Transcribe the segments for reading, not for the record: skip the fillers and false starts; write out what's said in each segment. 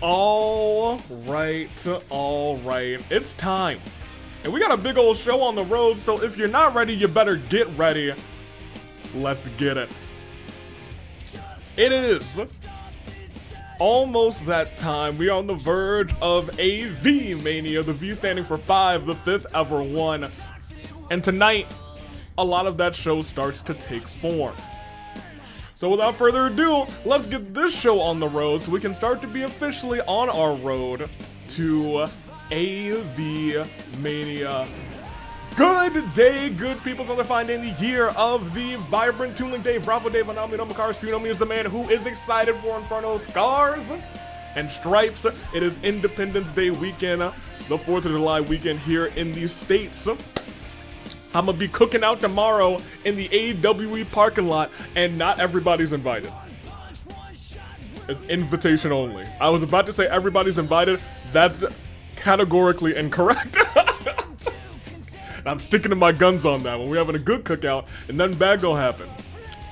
All right. It's time. And we got a big old show on the road, so if you're not ready, you better get ready. Let's get it. It is almost that time. We are on the verge of Avi-Mania, the V standing for 5, the 5th ever one. And tonight, a lot of that show starts to take form. So without further ado, let's get this show on the road so we can start to be officially on our road to Avi-Mania. Good day, good people. So they're finding the year of the vibrant Tooling Day. Bravo Day, Vanami Nomakars. You know me as the man who is excited for Inferno Scars and Stripes. It is Independence Day weekend, the 4th of July weekend here in the States. I'm gonna be cooking out tomorrow in the AWE parking lot, and not everybody's invited. It's invitation only. I was about to say everybody's invited. That's categorically incorrect. I'm sticking to my guns on that one. We're having a good cookout, and nothing bad gonna happen.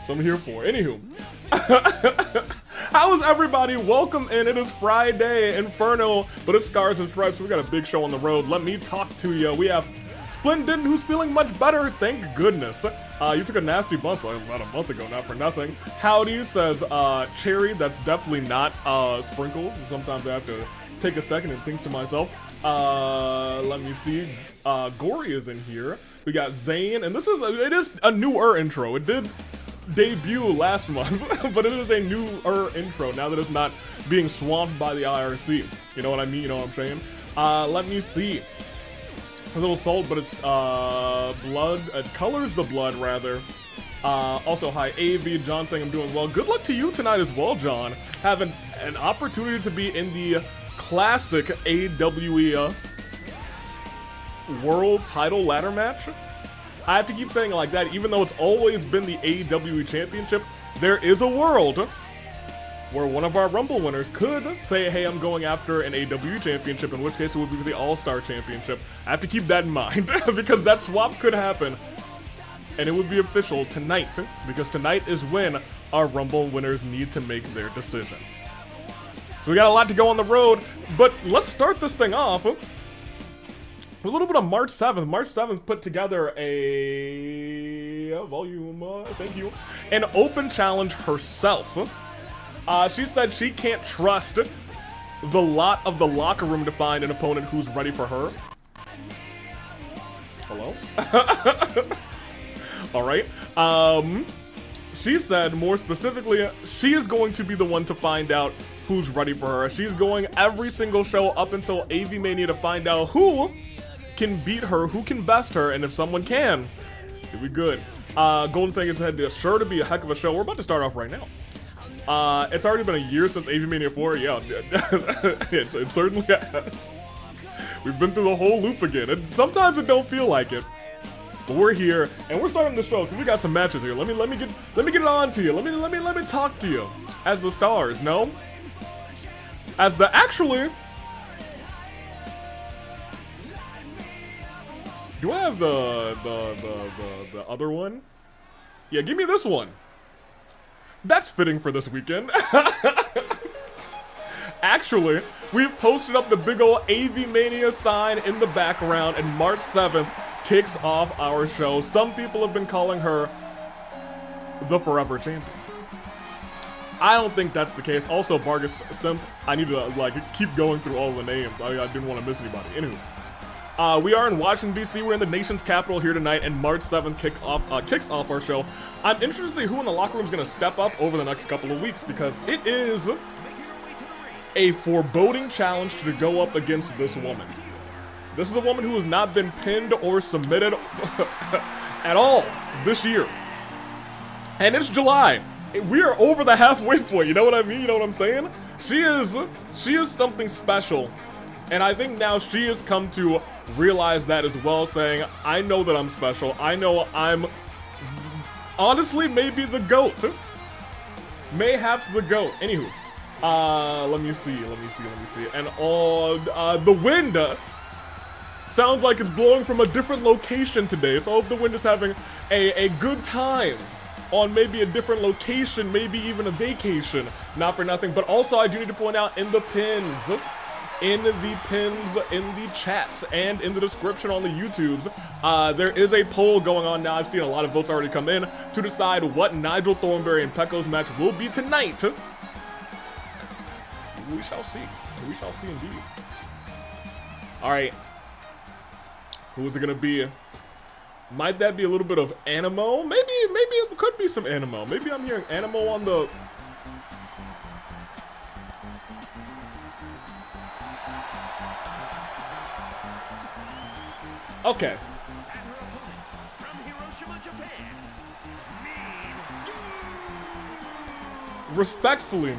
So I'm here for it. Anywho. How is everybody? Welcome in. It is Friday, Inferno, but it's Scars and Stripes. We got a big show on the road. Let me talk to you. We have Splendid, who's feeling much better, thank goodness. You took a nasty bump about a month ago, not for nothing. Howdy says, Cherry, that's definitely not Sprinkles. Sometimes I have to take a second and think to myself. Let me see. Gory is in here. We got Zane, and it is a newer intro. It did debut last month, but it is a newer intro now that it's not being swamped by the IRC. You know what I mean? You know what I'm saying? Let me see. A little salt, but it's blood. It colors the blood, rather. Also, hi, AV. John saying I'm doing well. Good luck to you tonight as well, John. Having an opportunity to be in the classic AWE World Title Ladder match. I have to keep saying it like that, even though it's always been the AWE Championship. There is a world where one of our Rumble winners could say, hey, I'm going after an AWE Championship, in which case it would be the All-Star Championship. I have to keep that in mind, because that swap could happen. And it would be official tonight, because tonight is when our Rumble winners need to make their decision. So we got a lot to go on the road, but let's start this thing off with a little bit of March 7th. March 7th put together a volume, thank you, an open challenge herself. She said she can't trust the lot of the locker room to find an opponent who's ready for her. Hello? Alright. She said, more specifically, she is going to be the one to find out who's ready for her. She's going every single show up until Avi-Mania to find out who can beat her, who can best her, and if someone can, it'll be good. Golden saying it's sure to be a heck of a show. We're about to start off right now. It's already been a year since Avi-Mania 4, yeah, it certainly has. We've been through the whole loop again, and sometimes it don't feel like it. But we're here, and we're starting the show, because we got some matches here. Let me get it on to you. Let me talk to you. As the stars, no? As the, actually... Do I have the other one? Yeah, give me this one. That's fitting for this weekend. Actually, we've posted up the big ol' Avi-Mania sign in the background, and March 7th kicks off our show. Some people have been calling her the Forever Champion. I don't think that's the case. Also, Vargas Simp, I need to keep going through all the names. I didn't want to miss anybody. Anyway. We are in Washington, D.C. We're in the nation's capital here tonight, and March 7th kicks off our show. I'm interested to see who in the locker room is going to step up over the next couple of weeks, because it is a foreboding challenge to go up against this woman. This is a woman who has not been pinned or submitted at all this year. And it's July. We are over the halfway point, you know what I mean? You know what I'm saying? She is something special. And I think now she has come to realize that as well, saying, I know that I'm special. I know I'm honestly maybe the GOAT. Mayhaps the GOAT. Anywho, let me see. And the wind sounds like it's blowing from a different location today. So I hope the wind is having a good time on maybe a different location, maybe even a vacation. Not for nothing, but also I do need to point out in the pins, in the chats, and in the description on the YouTubes, there is a poll going on now. I've seen a lot of votes already come in to decide what Nigel, Thornberry, and Peko's match will be tonight. We shall see. We shall see indeed. Alright. Who is it gonna be? Might that be a little bit of animo? Maybe it could be some animo. Maybe I'm hearing animo on the... Okay. Respectfully, Mew.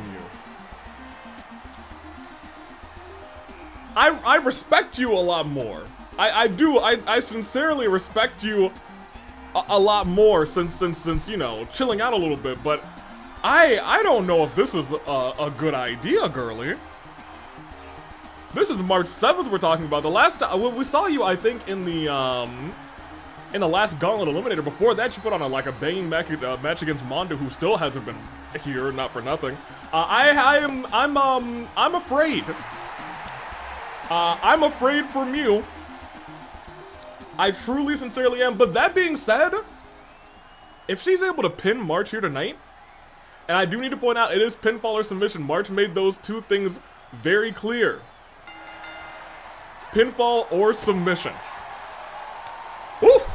I respect you a lot more. I do. I sincerely respect you a lot more since you know, chilling out a little bit. But I don't know if this is a good idea, girly. This is March 7th we're talking about. The last time we saw you, I think, in the last Gauntlet Eliminator. Before that, you put on a banging match against Mondo, who still hasn't been here, not for nothing. I'm afraid. I'm afraid for Mew. I truly, sincerely am. But that being said, if she's able to pin March here tonight, and I do need to point out, it is pinfall or submission. March made those two things very clear. Pinfall or submission. Oof!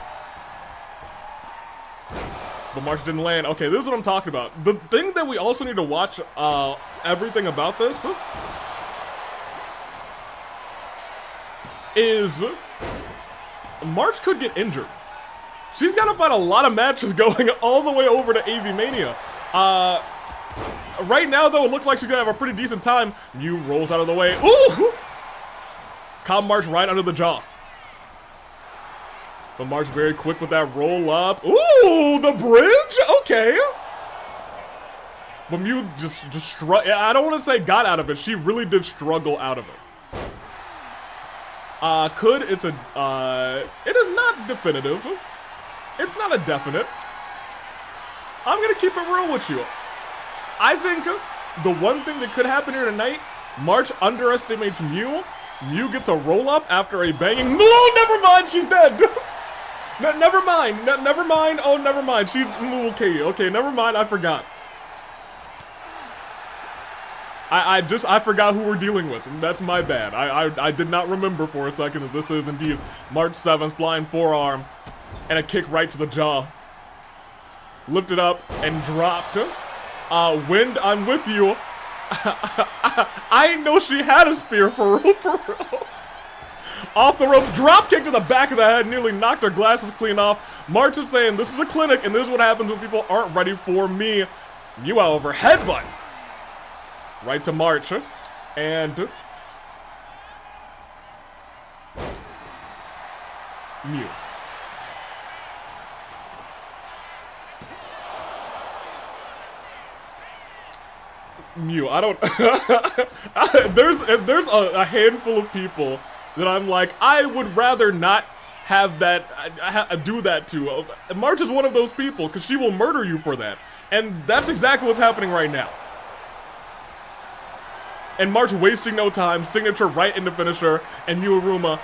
But March didn't land. Okay, this is what I'm talking about. The thing that we also need to watch everything about this is March could get injured. She's got to fight a lot of matches going all the way over to Avi-Mania. Right now, though, it looks like she's going to have a pretty decent time. Mew rolls out of the way. Ooh! Caught March right under the jaw. But March very quick with that roll up. Ooh, the bridge? Okay. But Mew just I don't want to say got out of it. She really did struggle out of it. It is not definitive. It's not a definite. I'm gonna keep it real with you. I think the one thing that could happen here tonight, March underestimates Mew. Mew gets a roll up after a banging. No, never mind, she's dead. Never mind. Never mind. Oh, never mind. She's okay. Okay, never mind. I forgot. I forgot who we're dealing with. That's my bad. I did not remember for a second that this is indeed March 7th, flying forearm, and a kick right to the jaw. Lifted up and dropped. Wind, I'm with you. I didn't know she had a spear for real, Off the ropes, drop kick to the back of the head, nearly knocked her glasses clean off. March is saying, this is a clinic, and this is what happens when people aren't ready for me. Mew, however, headbutt. Right to March, and Mew. Mew, I don't. There's a handful of people that I'm like, I would rather not have that do that to. March is one of those people because she will murder you for that, and that's exactly what's happening right now. And March wasting no time, signature right into finisher, and Aruma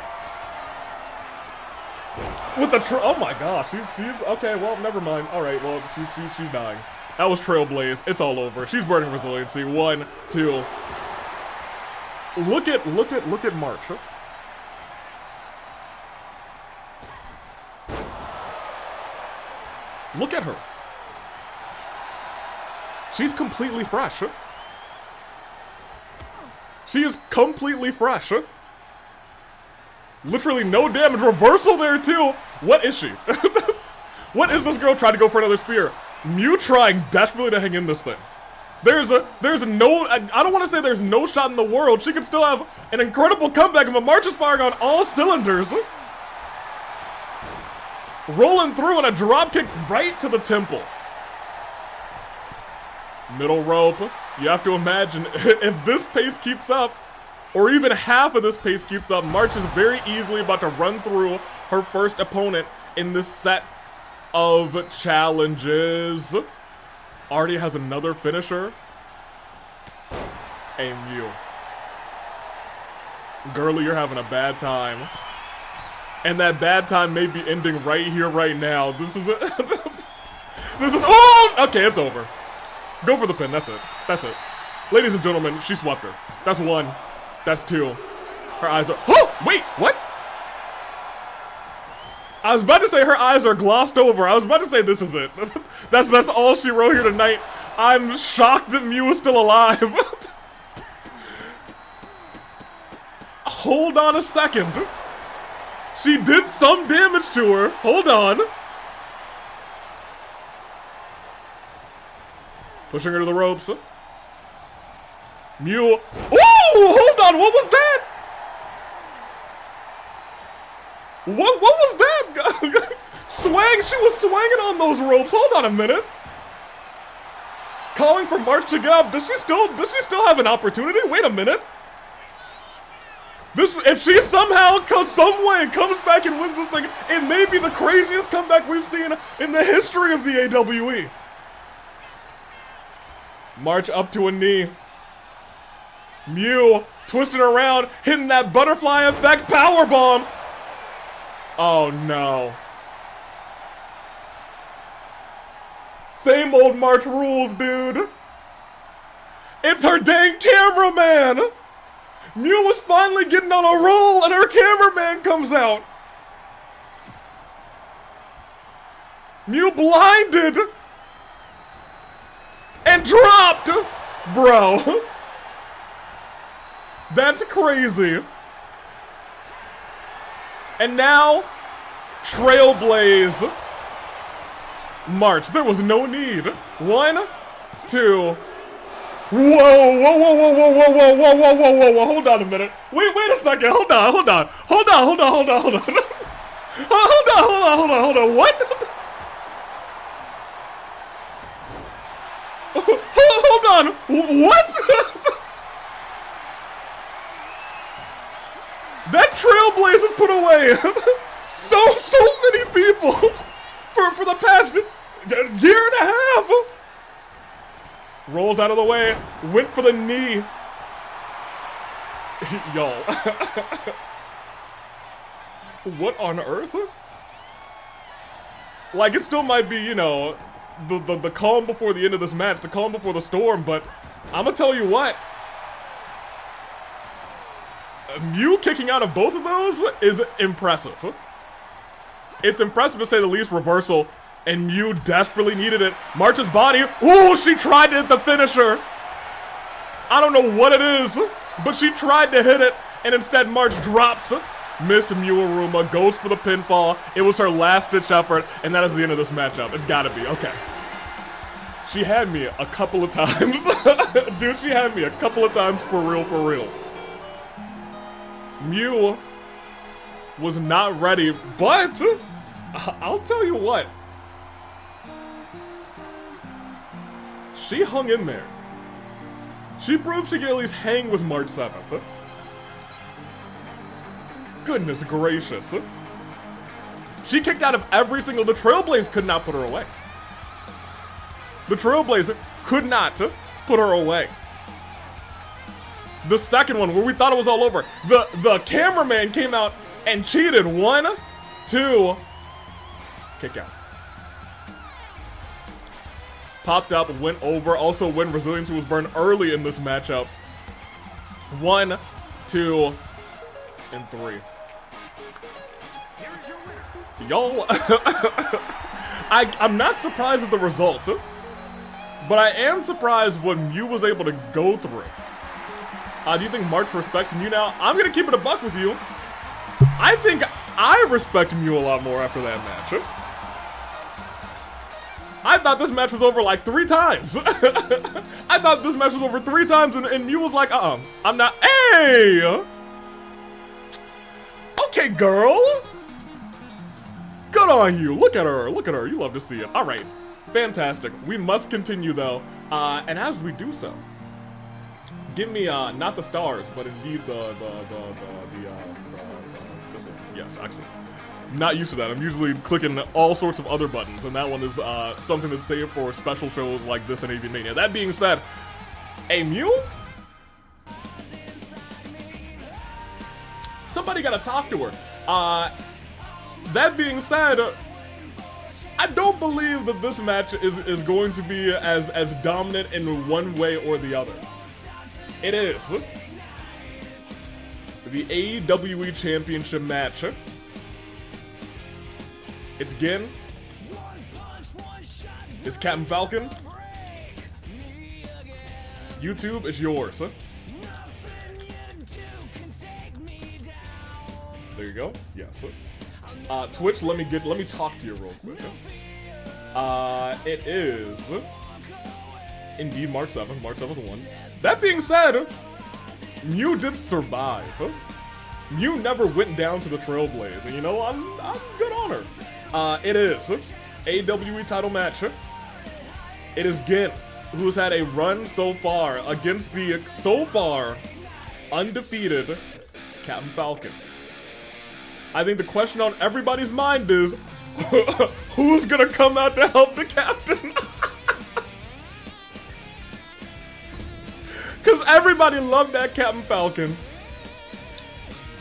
with the oh my gosh, she's okay. Well, never mind. All right, well she's dying. That was Trailblaze. It's all over. She's burning resiliency. 1, 2. Look at March. Look at her. She's completely fresh. She is completely fresh. Literally no damage. Reversal there too. What is she? What is this girl trying to go for another spear? Mew trying desperately to hang in this thing. There's no, I don't want to say there's no shot in the world. She could still have an incredible comeback, but March is firing on all cylinders. Rolling through and a drop kick right to the temple. Middle rope. You have to imagine, if this pace keeps up, or even half of this pace keeps up, March is very easily about to run through her first opponent in this set of challenges. Already has another finisher. Hey, Mew. Girlie, you're having a bad time. And that bad time may be ending right here, right now. This is oh! Okay, it's over. Go for the pin, that's it. That's it. Ladies and gentlemen, she swept her. That's one. That's two. Her eyes are, oh! Wait, what? I was about to say her eyes are glossed over. I was about to say this is it. That's all she wrote here tonight. I'm shocked that Mew is still alive. Hold on a second. She did some damage to her. Hold on. Pushing her to the ropes. Mew. Ooh! Hold on. What was that? What was that? Swang. She was swinging on those ropes. Hold on a minute. Calling for March to get up. Does she still have an opportunity? Wait a minute. If she somehow, some way, comes back and wins this thing, it may be the craziest comeback we've seen in the history of the AWE. March up to a knee. Mew twisting around, hitting that butterfly effect powerbomb. Oh no. Same old March rules, dude. It's her dang cameraman. Mew was finally getting on a roll and her cameraman comes out. Mew blinded and dropped. Bro. That's crazy. And now, Trailblaze. March. There was no need. 1, 2. Whoa, whoa, whoa, whoa, whoa, whoa, whoa, whoa, whoa, whoa, whoa, whoa, hold on a minute. Wait a second, hold on. Hold on, hold on, what? Hold on, what? That Trailblaze is put away. So many people for the past year and a half. Rolls out of the way, went for the knee. Yo. What on earth? Like, it still might be, you know, the calm before the end of this match, the calm before the storm, but I'm gonna tell you what. Mew kicking out of both of those is impressive. It's impressive to say the least. Reversal. And Mew desperately needed it. March's body. Ooh, she tried to hit the finisher. I don't know what it is, but she tried to hit it, and instead March drops. Miss Mew-Aruma goes for the pinfall. It was her last-ditch effort, and that is the end of this matchup. It's gotta be. Okay. She had me a couple of times. Dude, she had me a couple of times for real, for real. Mew was not ready, but I'll tell you what. She hung in there. She proved she could at least hang with March 7th. Goodness gracious. She kicked out of every single... The Trailblaze could not put her away. The Trailblaze could not put her away. The second one, where we thought it was all over, the cameraman came out and cheated. 1, 2, kick out. Popped up, went over. Also, when Resiliency was burned early in this matchup. 1, 2, and 3. Y'all, I'm not surprised at the result, but I am surprised what Mew was able to go through. Do you think March respects Mew now? I'm gonna keep it a buck with you. I think I respect Mew a lot more after that match. I thought this match was over like 3 times. I thought this match was over 3 times, and Mew was like, I'm not. Hey! Okay, girl. Good on you. Look at her. Look at her. You love to see it. All right. Fantastic. We must continue, though. And as we do so, give me, not the stars, but indeed the Yes, excellent. Not used to that. I'm usually clicking all sorts of other buttons, and that one is something that's saved for special shows like this in Avi-Mania. That being said, a Mew? Somebody gotta talk to her. That being said, I don't believe that this match is going to be as dominant in one way or the other. It is the AWE Championship match. It's Gin. It's Captain Falcon. YouTube is yours. There you go. Yes. Twitch, let me talk to you real quick. It is indeed March 7th. March 7th won. That being said, Mew did survive. Mew never went down to the Trailblaze, and you know, I'm good on her. It is AWE title match. It is Gin, who's had a run so far against the so far undefeated Captain Falcon. I think the question on everybody's mind is, who's gonna come out to help the captain? Because everybody loved that Captain Falcon.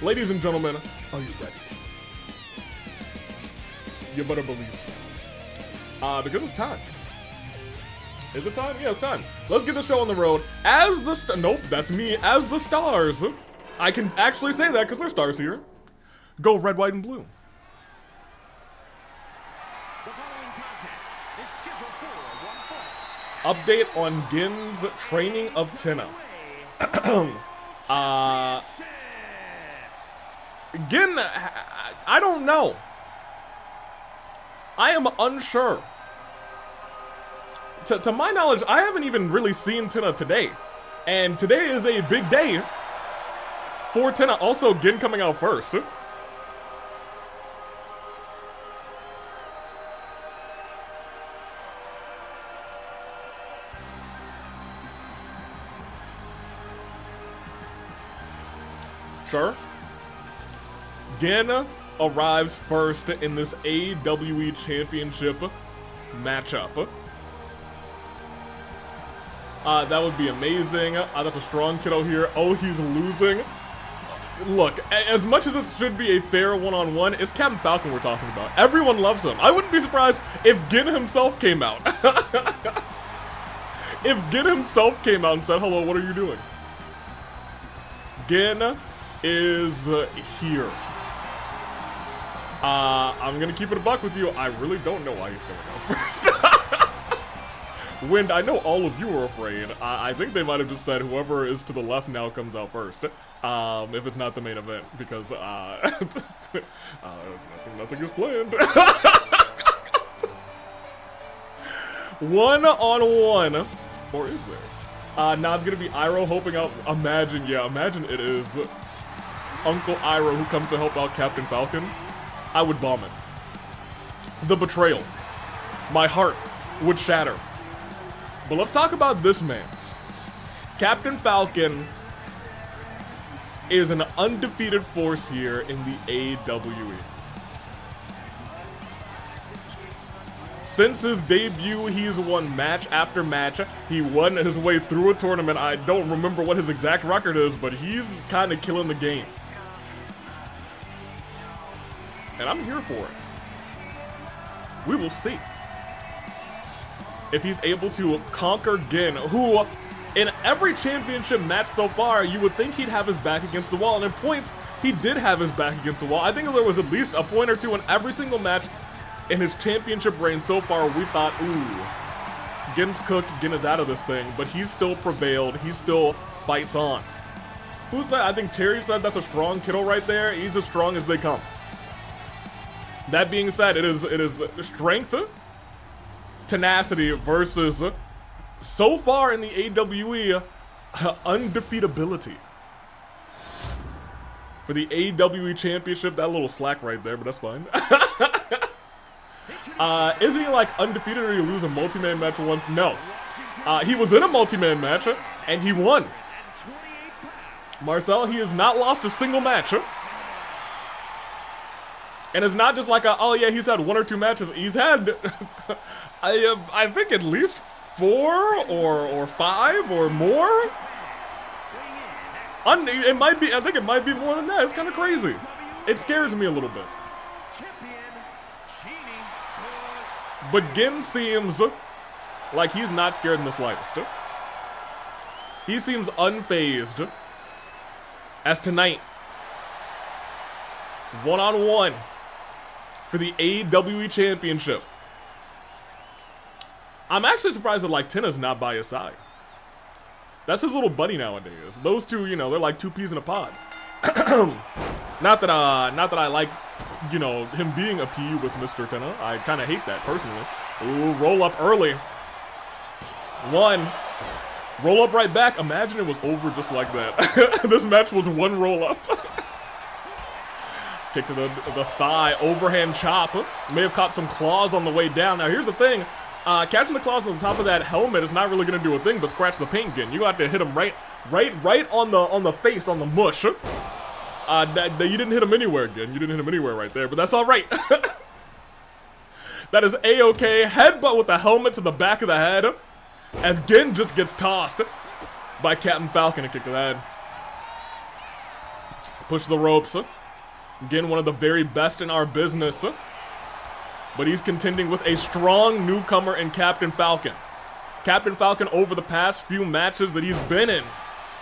Ladies and gentlemen, are you ready? You better believe so. Because it's time. Is it time? Yeah, it's time. Let's get the show on the road. As the nope, that's me. As the stars. I can actually say that because there's stars here. Go red, white, and blue. Update on Gin's training of Tenna. Gin, I don't know. I am unsure. To my knowledge, I haven't even really seen Tenna today. And today is a big day for Tenna. Also, Gin coming out first. Sure. Gin arrives first in this AWE Championship matchup. That would be amazing. That's a strong kiddo here. Oh, he's losing. Look, as much as it should be a fair one-on-one, it's Captain Falcon we're talking about. Everyone loves him. I wouldn't be surprised if Gin himself came out. If Gin himself came out and said, hello, what are you doing? Gin is here. I'm gonna keep it a buck with you. I really don't know why he's coming out first. Wind, I know all of you are afraid. I think they might have just said whoever is to the left now comes out first. If it's not the main event, because nothing is planned. One-on-one, or is there? Now it's gonna be Iroh hoping out. Imagine it is Uncle Iroh who comes to help out Captain Falcon. I would vomit. The betrayal. My heart would shatter. But let's talk about this man. Captain Falcon is an undefeated force here in the AWE. Since his debut, he's won match after match. He won his way through a tournament. I don't remember what his exact record is, but he's kind of killing the game. And I'm here for it. We will see if he's able to conquer Gin, who in every championship match so far, you would think he'd have his back against the wall. And in points, he did have his back against the wall. I think there was at least a point or two in every single match in his championship reign so far. We thought, ooh, Gin's cooked, Gin is out of this thing. But he's still prevailed. He still fights on. Who's that? I think Terry said that's a strong kiddo right there. He's as strong as they come. That being said, it is strength, tenacity versus, so far in the AWE, undefeatability. For the AWE Championship, that little slack right there, but that's fine. Isn't he like undefeated or you lose a multi-man match once? No. He was in a multi-man match, and he won. Marcel, he has not lost a single match. And it's not just like a, oh yeah, he's had 1 or 2 matches. He's had, I think at least 4 or 5 or more. It might be, I think it might be more than that. It's kind of crazy. It scares me a little bit. But Gin seems like he's not scared in the slightest. He seems unfazed. As tonight, 1-on-1 for the AWE Championship. I'm actually surprised that like Tenna's not by his side. That's his little buddy nowadays. Those two, you know, they're like 2 peas in a pod. Not that I like, you know, him being a pea with Mr. Tenna. I kind of hate that personally. Ooh, roll up early. 1. Roll up right back. Imagine it was over just like that. This match was 1 roll up. Kick to the thigh, overhand chop. May have caught some claws on the way down. Now here's the thing. Catching the claws on the top of that helmet is not really gonna do a thing but scratch the paint again. You got to hit him right on the face, on the mush. You didn't hit him anywhere again. You didn't hit him anywhere right there, but that's all right. That is A-okay. Headbutt with the helmet to the back of the head as Gin just gets tossed by Captain Falcon. A kick to the head. Push the ropes. Gin, one of the very best in our business. But he's contending with a strong newcomer in Captain Falcon. Captain Falcon, over the past few matches that he's been in,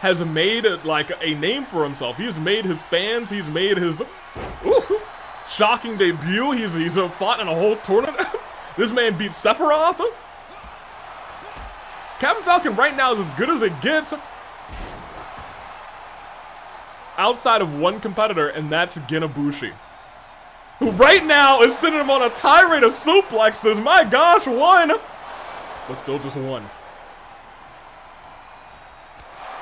has made like a name for himself. He's made his fans, he's made his shocking debut. He's fought in a whole tournament. This man beat Sephiroth. Captain Falcon right now is as good as it gets. Outside of one competitor, and that's Ginabushi, who right now is sending him on a tirade of suplexes. My gosh, 1! But still just 1.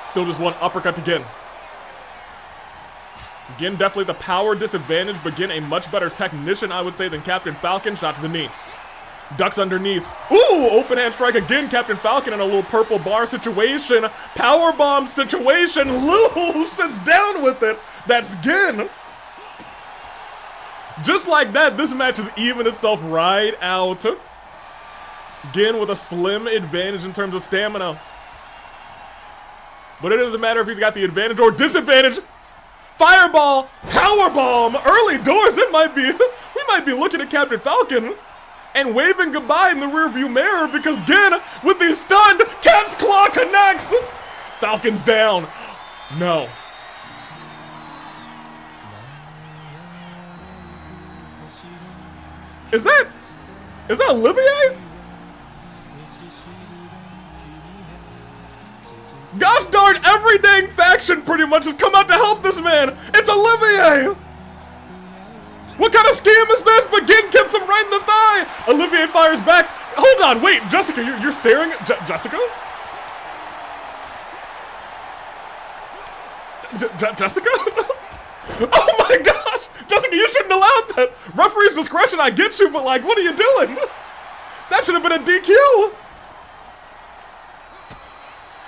Still just 1 uppercut to Gin. Gin definitely the power disadvantage, but Gin a much better technician, I would say, than Captain Falcon. Shot to the knee. Ducks underneath. Ooh, open hand strike again. Captain Falcon in a little purple bar situation. Power bomb situation. Lou sits down with it. That's Gin. Just like that, this match has evened itself right out. Gin with a slim advantage in terms of stamina. But it doesn't matter if he's got the advantage or disadvantage. Fireball, powerbomb, early doors. It might be, we might be looking at Captain Falcon and waving goodbye in the rearview mirror because Gin, with the stunned, cat's claw connects. Falcon's down. No. Is that Olivier? Gosh darn, every dang faction pretty much has come out to help this man. It's Olivier. What kind of scam is this? But Gin kicks him right in the thigh. Olivier fires back. Hold on, wait, Jessica, you're staring at Jessica? Jessica? Oh my gosh! Jessica, you shouldn't allow that! Referee's discretion, I get you, but like, what are you doing? That should have been a DQ!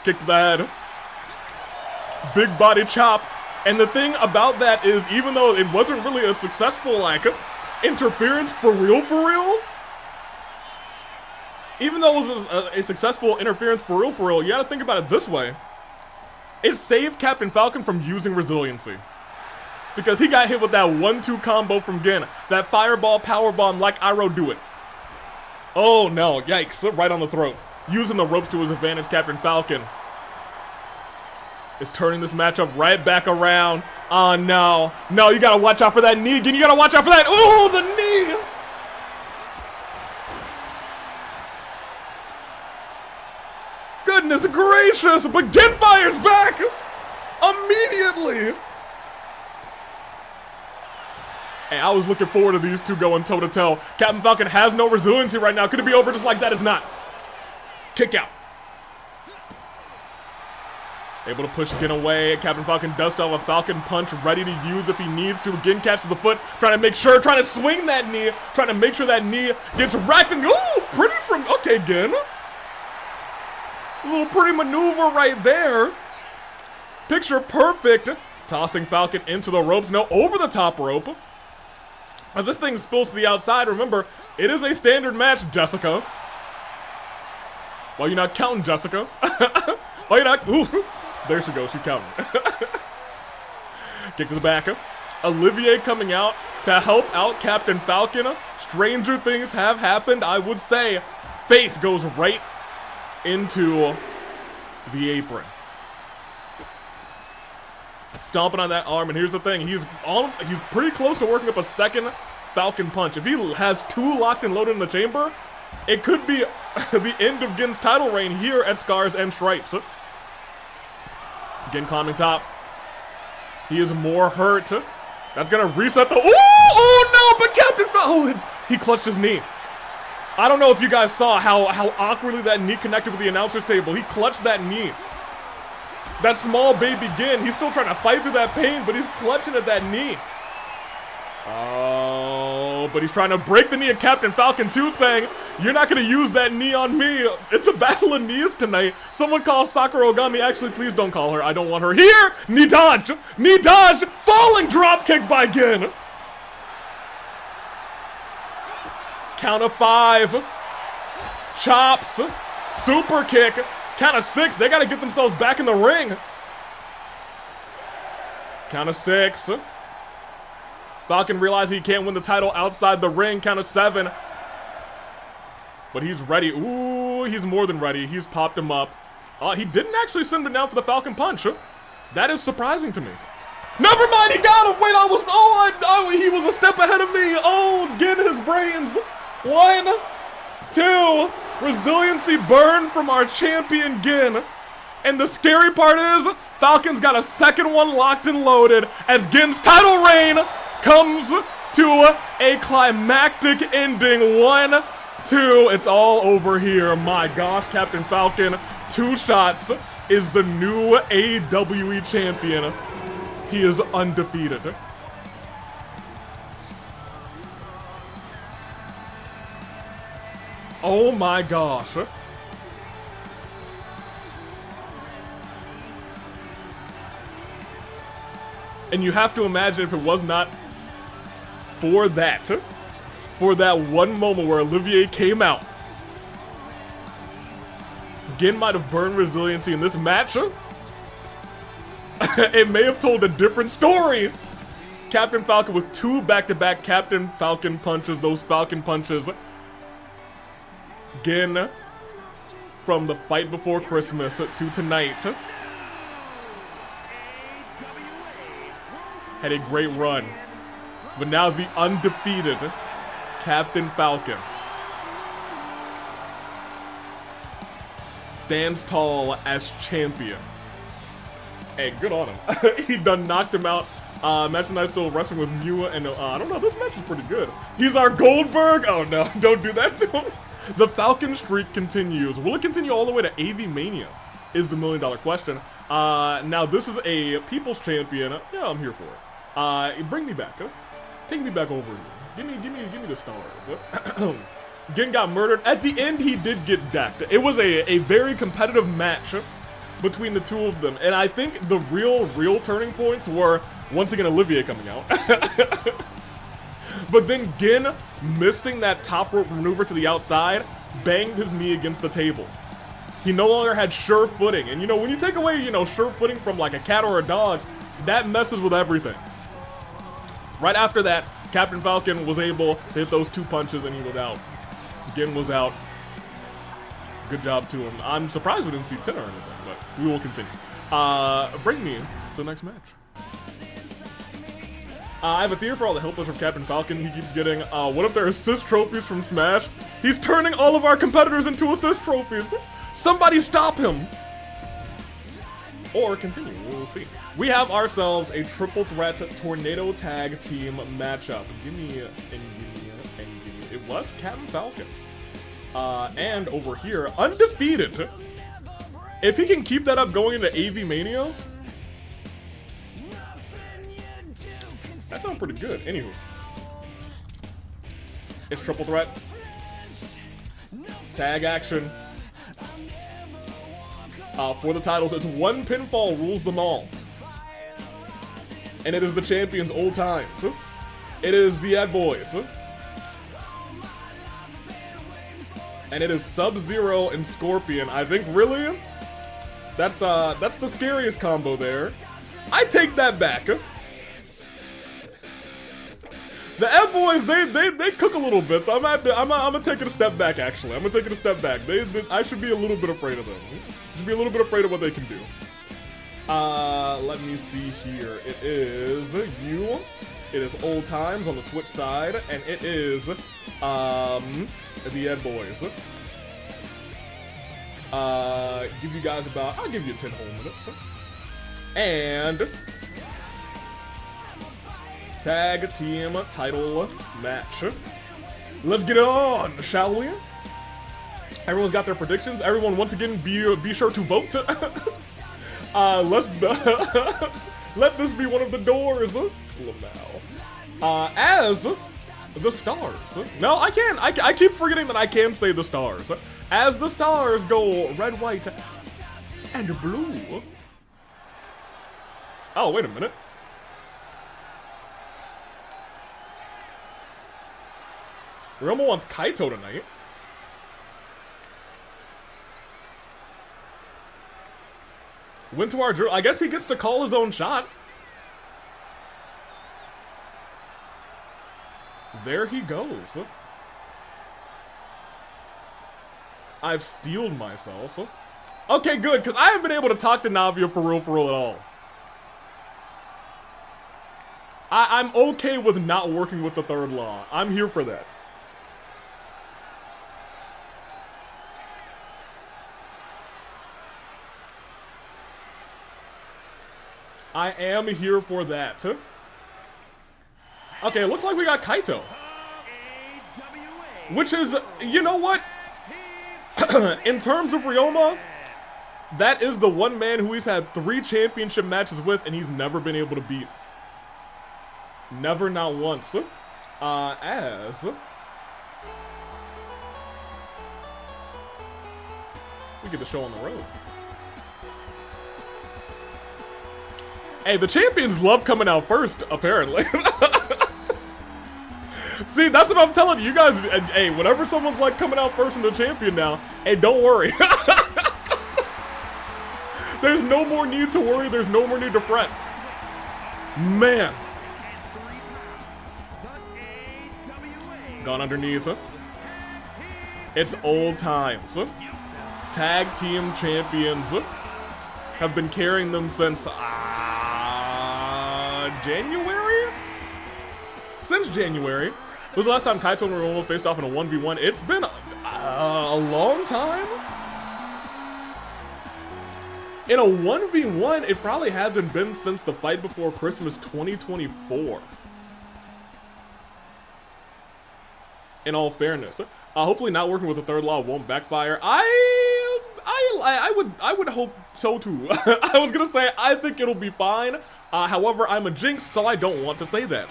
Kick to the head. Big body chop. And the thing about that is, even though it wasn't really a successful, like, interference for real, even though it was a successful interference for real, you gotta think about it this way. It saved Captain Falcon from using resiliency. Because he got hit with that 1-2 combo from Gin. That fireball, powerbomb, like Iroh do it. Oh no, yikes, right on the throat. Using the ropes to his advantage, Captain Falcon is turning this matchup right back around. Oh no, no, you gotta watch out for that knee, Gin, you gotta watch out for that, ooh, the knee! Goodness gracious, but Gin fires back! Immediately! Hey, I was looking forward to these two going toe-to-toe. Captain Falcon has no resiliency right now. Could it be over just like that? It's not. Kick out. Able to push Gin away. Captain Falcon does still have a Falcon punch ready to use if he needs to. Gin catches the foot, trying to make sure, trying to swing that knee, trying to make sure that knee gets racked and, ooh, pretty from, okay, Gin. A little pretty maneuver right there. Picture perfect. Tossing Falcon into the ropes. No, over the top rope. As this thing spills to the outside, remember, it is a standard match, Jessica. Why you not counting, Jessica? Why you not? Oof. There she goes, she counting. Kick to the back. Olivier coming out to help out Captain Falcon. Stranger things have happened, I would say. Face goes right into the apron. Stomping on that arm, and here's the thing, he's pretty close to working up a second Falcon punch. If he has 2 locked and loaded in the chamber, it could be the end of Gin's title reign here at Scars and Stripes. Gin climbing top. He is more hurt. That's gonna reset the, oh no, but Captain Falcon, he clutched his knee. I don't know if you guys saw how awkwardly that knee connected with the announcer's table. He clutched that knee. That small baby Gin, he's still trying to fight through that pain, but he's clutching at that knee. Oh, but he's trying to break the knee of Captain Falcon too, saying, you're not going to use that knee on me. It's a battle of knees tonight. Someone call Sakura Ogami. Actually, please don't call her. I don't want her here. Knee dodge. Knee dodge. Falling drop kick by Gin. Count of 5. Chops. Super kick. Count of 6. They got to get themselves back in the ring. Count of 6. Falcon realizes he can't win the title outside the ring. Count of 7. But he's ready. Ooh, he's more than ready. He's popped him up. He didn't actually send him down for the Falcon punch. That is surprising to me. Never mind, he got him. Wait, he was a step ahead of me. Oh, get his brains. 1, 2. Resiliency burn from our champion Gin. And the scary part is, Falcon's got a second one locked and loaded as Gin's title reign comes to a climactic ending. 1, 2, it's all over here. My gosh, Captain Falcon, 2 shots, is the new AWE champion. He is undefeated. Oh my gosh. And you have to imagine if it was not for that one moment where Olivier came out, Gin might have burned resiliency in this match. It may have told a different story. Captain Falcon with 2 back-to-back Captain Falcon punches, those Falcon punches. Gin, from the fight before Christmas to tonight, had a great run. But now the undefeated Captain Falcon stands tall as champion. Hey, good on him. He done knocked him out. Match tonight still wrestling with Mua, and I don't know, this match is pretty good. He's our Goldberg. Oh no, don't do that to him. The Falcon streak continues. Will it continue all the way to Avi-Mania? Is the $1 million question. Now this is a People's Champion. Yeah, I'm here for it. Bring me back. Take me back over here. Give me the stars. Gin got murdered. At the end, he did get decked. It was a very competitive match between the two of them, and I think the real turning points were once again Olivier coming out. But then Gin, missing that top rope maneuver to the outside, banged his knee against the table. He no longer had sure footing. And you know, when you take away, sure footing from like a cat or a dog, that messes with everything. Right after that, Captain Falcon was able to hit those 2 punches and he was out. Gin was out. Good job to him. I'm surprised we didn't see Tenna or anything, but we will continue. Bring me to the next match. I have a theory for all the helpers from Captain Falcon. He keeps getting, what if they're assist trophies from Smash? He's turning all of our competitors into assist trophies. Somebody stop him. Or continue, we'll see. We have ourselves a triple threat tornado tag team matchup. Gimme. It was Captain Falcon. And over here, undefeated. If he can keep that up going into Avi-Mania, that sounds pretty good. Anywho, it's triple threat. Tag action. For the titles, it's 1 pinfall rules them all. And it is the champion's old times. It is the Ed Boys. And it is SubZero and Scorpion. I think, really? That's the scariest combo there. I take that back. The Ed Boys, they cook a little bit, so I'm gonna take it a step back, actually. I'm gonna take it a step back. I should be a little bit afraid of them. Should be a little bit afraid of what they can do. Let me see here. It is you. It is Old Times on the Twitch side, and it is the Ed Boys. Give you guys about, I'll give you 10 whole minutes. And tag team title match. Let's get it on, shall we? Everyone's got their predictions. Everyone, once again, be sure to vote. Let's let this be one of the doors. As the stars. No, I can't. I keep forgetting that I can say the stars. As the stars go red, white, and blue. Oh, wait a minute. Ryoma wants Kaito tonight. Went to our drill. I guess he gets to call his own shot. There he goes. I've steeled myself. Okay, good, because I haven't been able to talk to Navia for real at all. I'm okay with not working with the third law. I'm here for that. I am here for that. Okay, it looks like we got Kaito. Which is, you know what? In terms of Ryoma, that is the one man who he's had 3 championship matches with and he's never been able to beat. Never, not once. As we get the show on the road. Hey, the champions love coming out first, apparently. See, that's what I'm telling you. You guys, hey, whenever someone's like coming out first in the champion now, hey, don't worry. There's no more need to worry. There's no more need to fret. Man. Gone underneath. It's old times. Tag team champions have been carrying them since January? Since January. When was the last time Kaito and Ryoma faced off in a 1v1? It's been a long time. In a 1v1, it probably hasn't been since the fight before Christmas 2024. In all fairness. Hopefully not working with the third law won't backfire. I would hope so too. I was gonna say, I think it'll be fine. However, I'm a jinx, so I don't want to say that.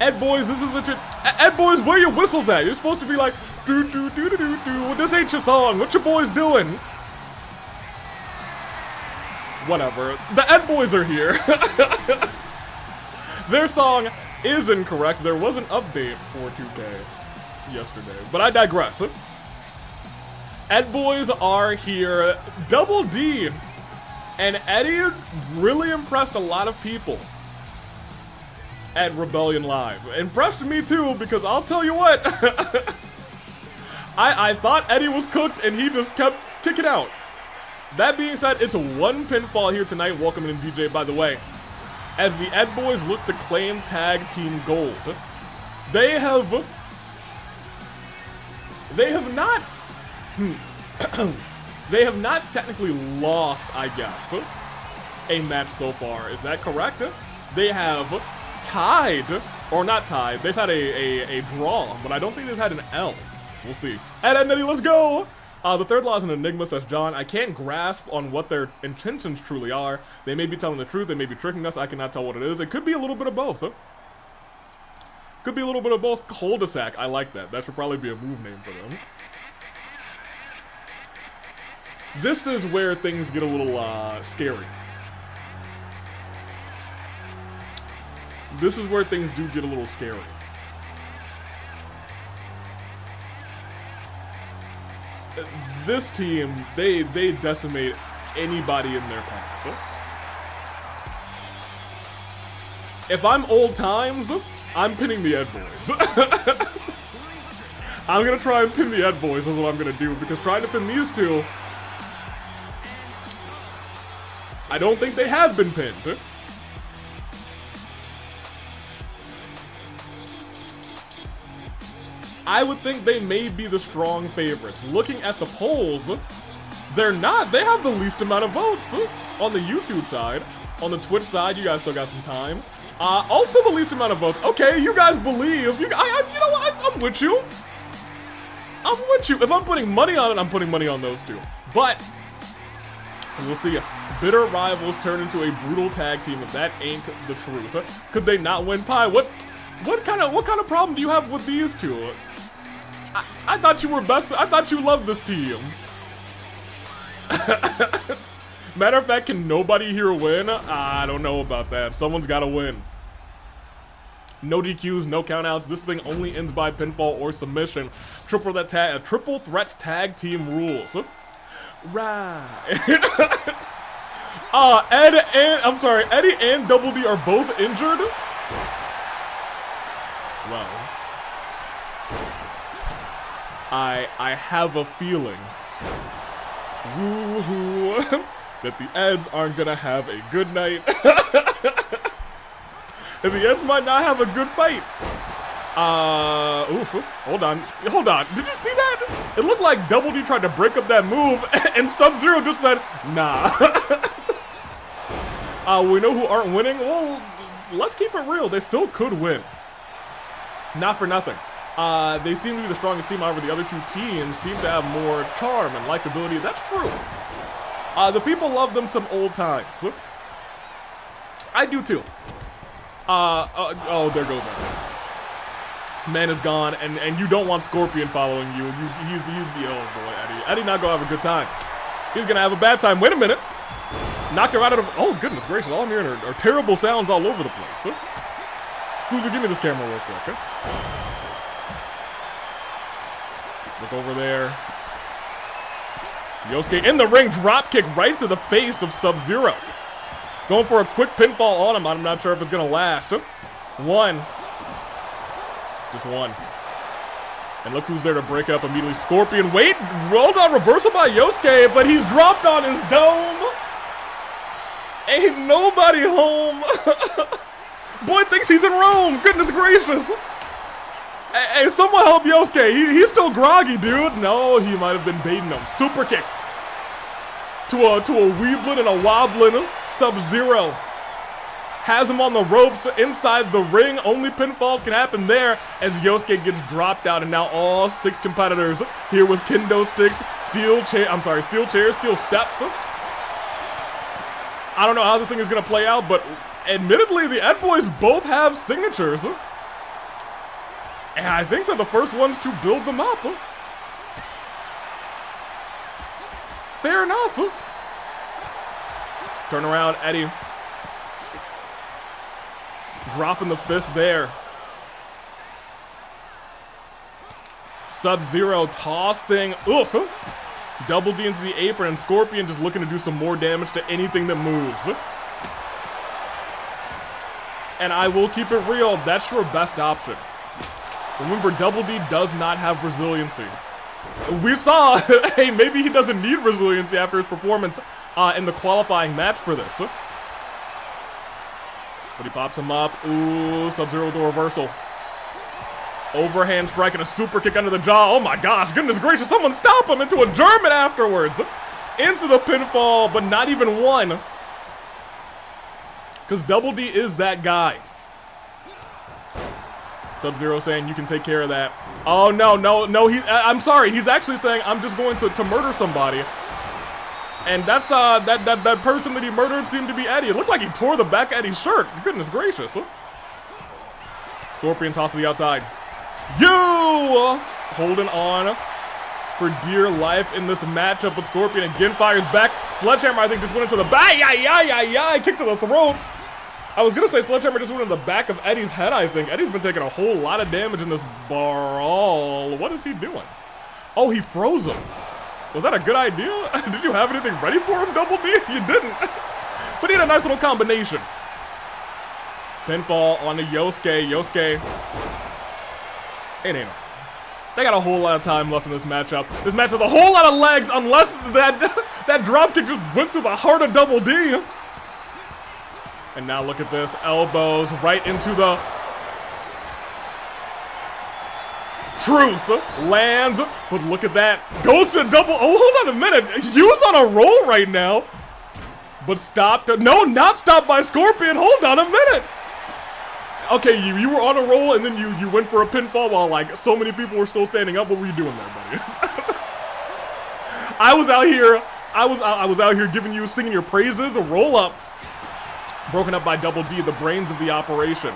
Ed Boys, this is Ed Boys, where your whistles at? You're supposed to be like, do do do do do do. This ain't your song. What your boys doing? Whatever. The Ed Boys are here. Their song is incorrect. There was an update for 2K yesterday, but I digress. Ed Boys are here. Double D and Eddie really impressed a lot of people at Rebellion Live. Impressed me too, because I'll tell you what, I thought Eddie was cooked and he just kept kicking out. That being said, it's a 1 pinfall here tonight. Welcome in, DJ, by the way. As the Ed Boys look to claim tag team gold. They have not they have not technically lost, I guess, a match so far. Is that correct? They have tied, or not tied, they've had a draw, but I don't think they've had an L. We'll see. Ed Eddie, let's go! The third law is an enigma, says John. I can't grasp on what their intentions truly are. They may be telling the truth, they may be tricking us, I cannot tell what it is. It could be a little bit of both, huh? Could be a little bit of both. Cul-de-sac, I like that. That should probably be a move name for them. This is where things get a little scary. This is where things do get a little scary. This team, they decimate anybody in their path. If I'm old times, I'm pinning the Ed Boys. I'm gonna try and pin the Ed Boys is what I'm gonna do, because trying to pin these two, I don't think they have been pinned. I would think they may be the strong favorites. Looking at the polls, they're not. They have the least amount of votes on the YouTube side. On the Twitch side, you guys still got some time. Also the least amount of votes. Okay, you guys believe. You know what? I'm with you. I'm with you. If I'm putting money on it, I'm putting money on those two. But we'll see. Bitter rivals turn into a brutal tag team if that ain't the truth. Could they not win pie? What kind of problem do you have with these two? I thought you were best. I thought you loved this team. Matter of fact, can nobody here win? I don't know about that. Someone's got to win. No DQs, no countouts. This thing only ends by pinfall or submission. Triple threat tag team rules. Right. Eddie and Double D are both injured. Well, I have a feeling woo-hoo, that the Eds aren't gonna have a good night. And the Eds might not have a good fight. Hold on. Did you see that? It looked like Double D tried to break up that move, and SubZero just said, nah. We know who aren't winning. Well, let's keep it real. They still could win. Not for nothing. They seem to be the strongest team. However, the other two teams seem to have more charm and likability. That's true. The people love them some old times. I do too. Oh, there goes Eddie. Man is gone, and you don't want Scorpion following you. He's oh boy, Eddie. Eddie not gonna have a good time. He's gonna have a bad time. Wait a minute. Knocked her out of the, oh goodness gracious, all I'm hearing are terrible sounds all over the place. Kuzma, give me this camera real quick. Look over there. Yosuke in the ring, drop kick right to the face of SubZero. Going for a quick pinfall on him. I'm not sure if it's gonna last. One. Just one. And look who's there to break up immediately. Scorpion, wait, rolled on reversal by Yosuke, but he's dropped on his dome. Ain't nobody home. Boy thinks he's in Rome. Goodness gracious. Hey, someone help Yosuke. He's still groggy, dude. No, he might have been baiting him. Super kick. To a weebling and a wobbling SubZero. Has him on the ropes inside the ring. Only pinfalls can happen there as Yosuke gets dropped out. And now all 6 competitors here with kendo sticks, steel chairs, steel steps. I don't know how this thing is going to play out, but admittedly, the Ed Boys both have signatures. And I think they're the first ones to build them up. Fair enough. Turn around, Eddie. Dropping the fist there. SubZero tossing. Oof. Double D into the apron, and Scorpion just looking to do some more damage to anything that moves. And I will keep it real, that's your best option. Remember, Double D does not have resiliency. We saw, hey, maybe he doesn't need resiliency after his performance in the qualifying match for this. But he pops him up. Ooh, SubZero with a reversal. Overhand strike and a super kick under the jaw. Oh my gosh, goodness gracious, someone stop him into a German afterwards. Into the pinfall, but not even one. Because Double D is that guy. SubZero saying you can take care of that. Oh no, I'm sorry, he's actually saying I'm just going to murder somebody. And that's that person that he murdered seemed to be Eddie. It looked like he tore the back of Eddie's shirt. Goodness gracious. Scorpion toss to the outside. You holding on for dear life in this matchup, but Scorpion again fires back. Sledgehammer, I think, just went into the back. Kick to the throat. I was gonna say Sledgehammer just went in the back of Eddie's head, I think. Eddie's been taking a whole lot of damage in this brawl. What is he doing? Oh, he froze him. Was that a good idea? Did you have anything ready for him, Double D? You didn't. But he had a nice little combination. Pinfall on the Yosuke. Yosuke. It ain't. They got a whole lot of time left in this matchup. This match has a whole lot of legs, unless that dropkick just went through the heart of Double D. And now look at this. Elbows right into the... Truth lands, but look at that. Goes to double. Oh, hold on a minute. You was on a roll right now, but stopped. No, not stopped by Scorpion. Hold on a minute. Okay, you were on a roll, and then you went for a pinfall while like so many people were still standing up. What were you doing there, buddy? I was out here. I was out here giving you, singing your praises. A roll up, broken up by Double D, the brains of the operation.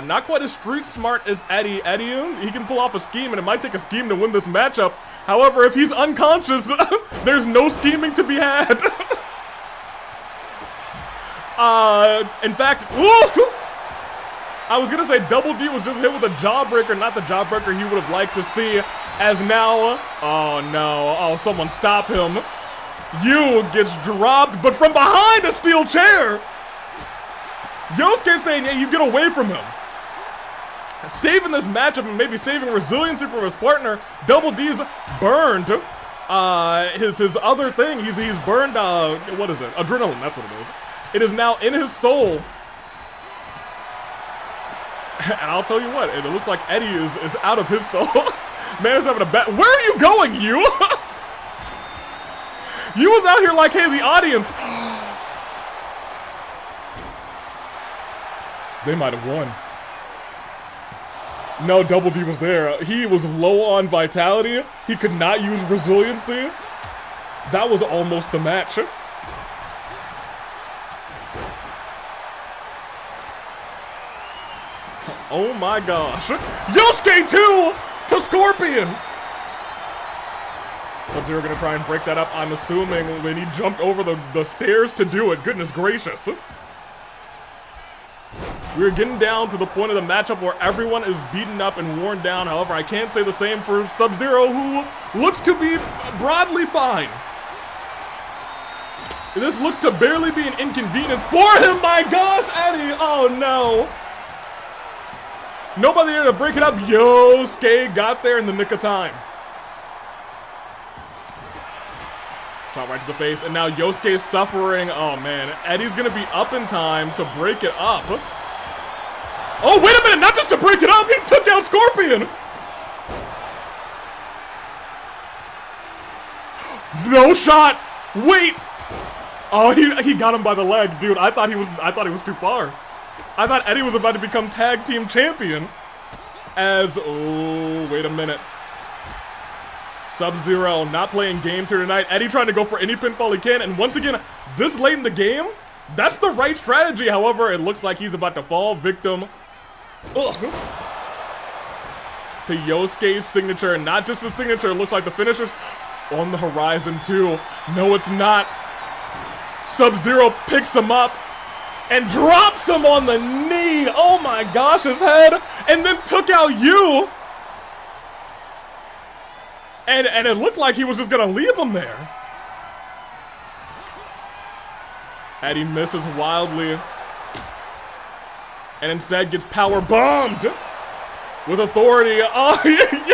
Not quite as street smart as Eddie. He can pull off a scheme, and it might take a scheme to win this matchup. However, if he's unconscious, there's no scheming to be had. In fact, I was gonna say Double D was just hit with a jawbreaker, not the jawbreaker he would have liked to see, as now, oh no, oh, someone stop him. You gets dropped, but from behind a steel chair. Yosuke saying, yeah, you get away from him. Saving this matchup and maybe saving resiliency from his partner. Double D's burned his other thing. He's burned, what is it? Adrenaline, that's what it is. It is now in his soul. And I'll tell you what, it looks like Eddie is out of his soul. Man is having a bad... Where are you going, you? You was out here like, hey, the audience... They might have won. No, Double D was there. He was low on vitality. He could not use resiliency. That was almost the match. Oh my gosh. Yosuke 2 to Scorpion. SubZero gonna try and break that up, I'm assuming, when he jumped over the stairs to do it. Goodness gracious. We're getting down to the point of the matchup where everyone is beaten up and worn down. However, I can't say the same for SubZero, who looks to be broadly fine. This looks to barely be an inconvenience for him. My gosh, Eddie. Oh, no. Nobody there to break it up. Yosuke got there in the nick of time. Shot right to the face, and now Yosuke's suffering. Oh, man. Eddie's going to be up in time to break it up. Oh, wait a minute, not just to break it up, he took out Scorpion! No shot! Wait! Oh, he got him by the leg, dude. I thought he was too far. I thought Eddie was about to become tag team champion. Oh, wait a minute. SubZero not playing games here tonight. Eddie trying to go for any pinfall he can, and once again, this late in the game, that's the right strategy. However, it looks like he's about to fall victim. Ugh. To Yosuke's signature, and not just his signature, it looks like the finisher's on the horizon too. No, it's not. SubZero picks him up and drops him on the knee. Oh my gosh, his head, and then took out you. And it looked like he was just gonna leave him there. Eddie misses wildly, and instead gets power bombed with authority. Oh,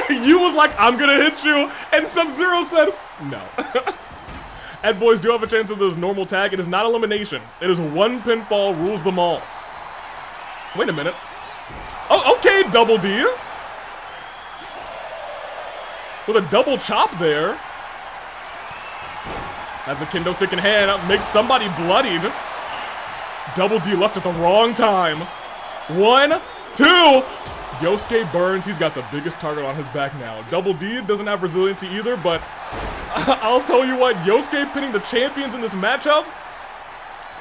you was like, I'm gonna hit you, and SubZero said, no. Ed boys do have a chance of this normal tag. It is not elimination. It is one pinfall rules them all. Wait a minute. Oh, okay, Double D. With a double chop there. Has a kendo stick in hand, makes somebody bloodied. Double D left at the wrong time. 1, 2. Yosuke burns. He's got the biggest target on his back now. Double D doesn't have resiliency either, but I'll tell you what, Yosuke pinning the champions in this matchup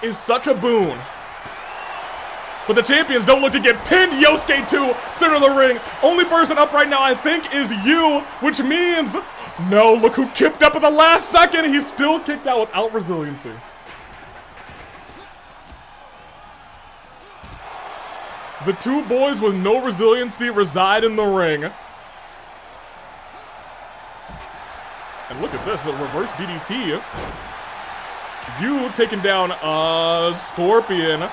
is such a boon. But the champions don't look to get pinned. Yosuke to center of the ring. Only person up right now, I think, is you, which means, no, look who kicked up at the last second. He's still kicked out without resiliency. The two boys with no resiliency reside in the ring. And look at this, a reverse DDT. You taking down Scorpion.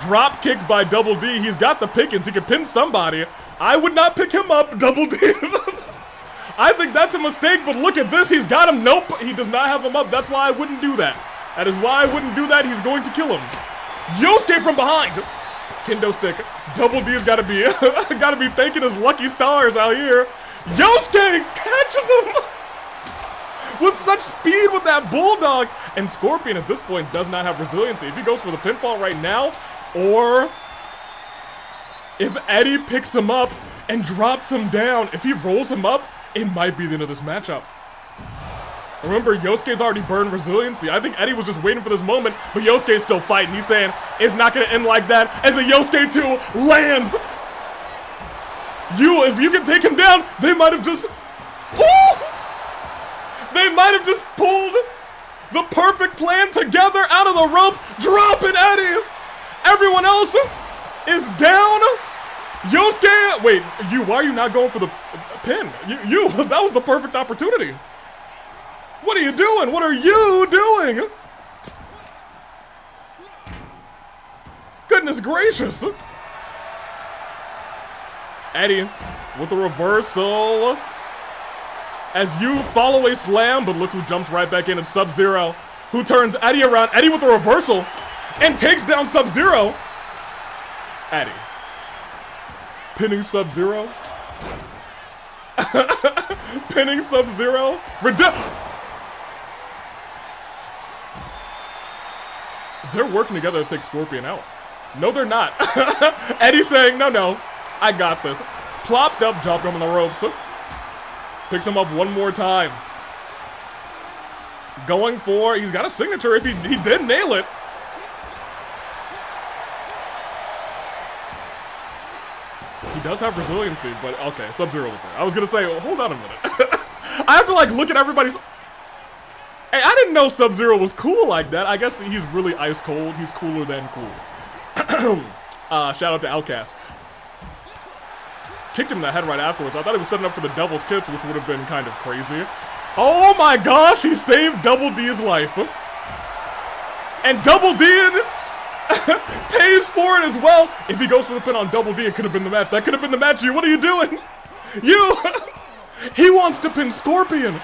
Drop kick by Double D. He's got the pickings. He could pin somebody. I would not pick him up, Double D. I think that's a mistake, but look at this. He's got him. Nope, he does not have him up. That's why I wouldn't do that. That is why I wouldn't do that. He's going to kill him. Yosuke from behind. Kendo stick. Double D's gotta be thanking his lucky stars out here. Yosuke catches him with such speed with that bulldog. And Scorpion at this point does not have resiliency. If he goes for the pinfall right now, or if Eddie picks him up and drops him down, if he rolls him up, it might be the end of this matchup. Remember, Yosuke's already burned resiliency. I think Eddie was just waiting for this moment, but Yosuke's still fighting. He's saying, it's not gonna end like that, as a Yosuke 2 lands. If you can take him down, they might have just, they might have just pulled the perfect plan together out of the ropes, dropping Eddie. Everyone else is down. Yosuke, wait, why are you not going for the pin? That was the perfect opportunity. What are you doing? What are you doing? Goodness gracious. Eddie with the reversal. As you follow a slam, but look who jumps right back in. It's SubZero, who turns Eddie around. Eddie with the reversal and takes down SubZero. Eddie pinning SubZero. Pinning SubZero. They're working together to take Scorpion out. No, they're not. Eddie saying, no, I got this. Plopped up, dropped him on the ropes. Picks him up one more time. Going for, he's got a signature if he did nail it. He does have resiliency, but okay, SubZero was there. I was gonna say, well, hold on a minute. I have to like look at everybody's. Hey, I didn't know SubZero was cool like that. I guess he's really ice cold. He's cooler than cool. Shout out to Outcast. Kicked him in the head right afterwards. I thought he was setting up for the devil's kiss, which would have been kind of crazy. Oh my gosh, he saved Double D's life. And Double D pays for it as well. If he goes for the pin on Double D, it could have been the match. That could have been the match. What are you doing? He wants to pin Scorpion.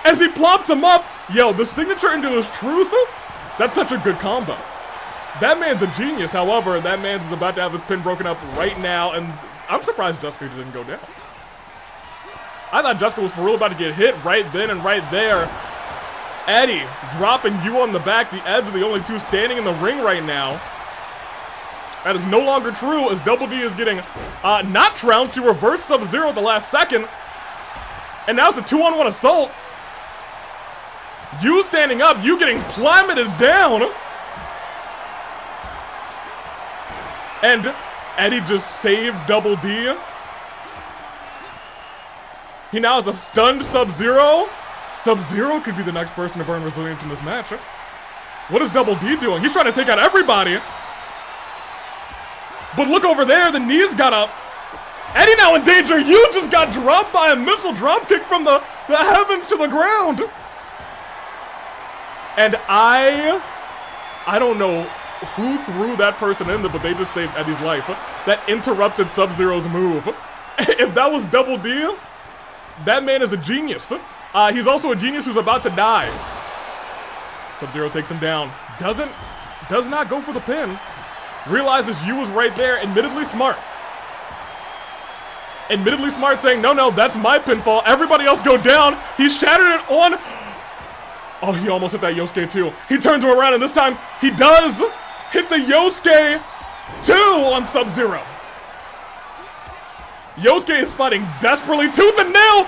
As he plops him up, yo, the signature into his truth, that's such a good combo. That man's a genius, however, that man's about to have his pin broken up right now, and I'm surprised Jessica didn't go down. I thought Jessica was for real about to get hit right then and right there. Eddie dropping you on the back. The Eds are the only two standing in the ring right now. That is no longer true, as Double D is getting not trounced. He reversed SubZero at the last second. And now it's a 2-on-1 assault. You standing up, you getting plummeted down. And Eddie just saved Double D. He now has a stunned SubZero. SubZero could be the next person to burn resilience in this match. What is Double D doing? He's trying to take out everybody. But look over there, the knees got up. Eddie now in danger. You just got dropped by a missile dropkick from the heavens to the ground. And I don't know who threw that person in there, but they just saved Eddie's life. That interrupted SubZero's move. If that was Double D, that man is a genius. He's also a genius who's about to die. SubZero takes him down. Does not go for the pin. Realizes you was right there. Admittedly smart. Admittedly smart, saying, no, that's my pinfall. Everybody else go down. He shattered it on. Oh, he almost hit that Yosuke too. He turns him around, and this time he does hit the Yosuke 2 on SubZero. Yosuke is fighting desperately, tooth and nail.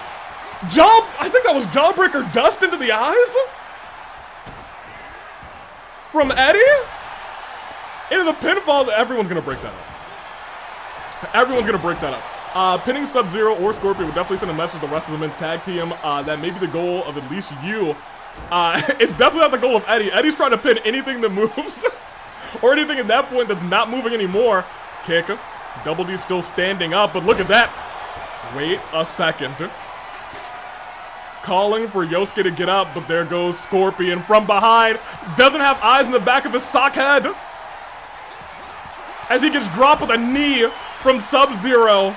I think that was jawbreaker dust into the eyes from Eddie. into the pinfall. Everyone's gonna break that up. Everyone's gonna break that up. Pinning SubZero or Scorpion would definitely send a message to the rest of the men's tag team that may be the goal of at least you. It's definitely not the goal of Eddie. Eddie's trying to pin anything that moves. Or anything at that point that's not moving anymore. Kick. Double D still standing up, but look at that. Wait a second. Calling for Yosuke to get up, but there goes Scorpion from behind. Doesn't have eyes in the back of his sock head. As he gets dropped with a knee from SubZero.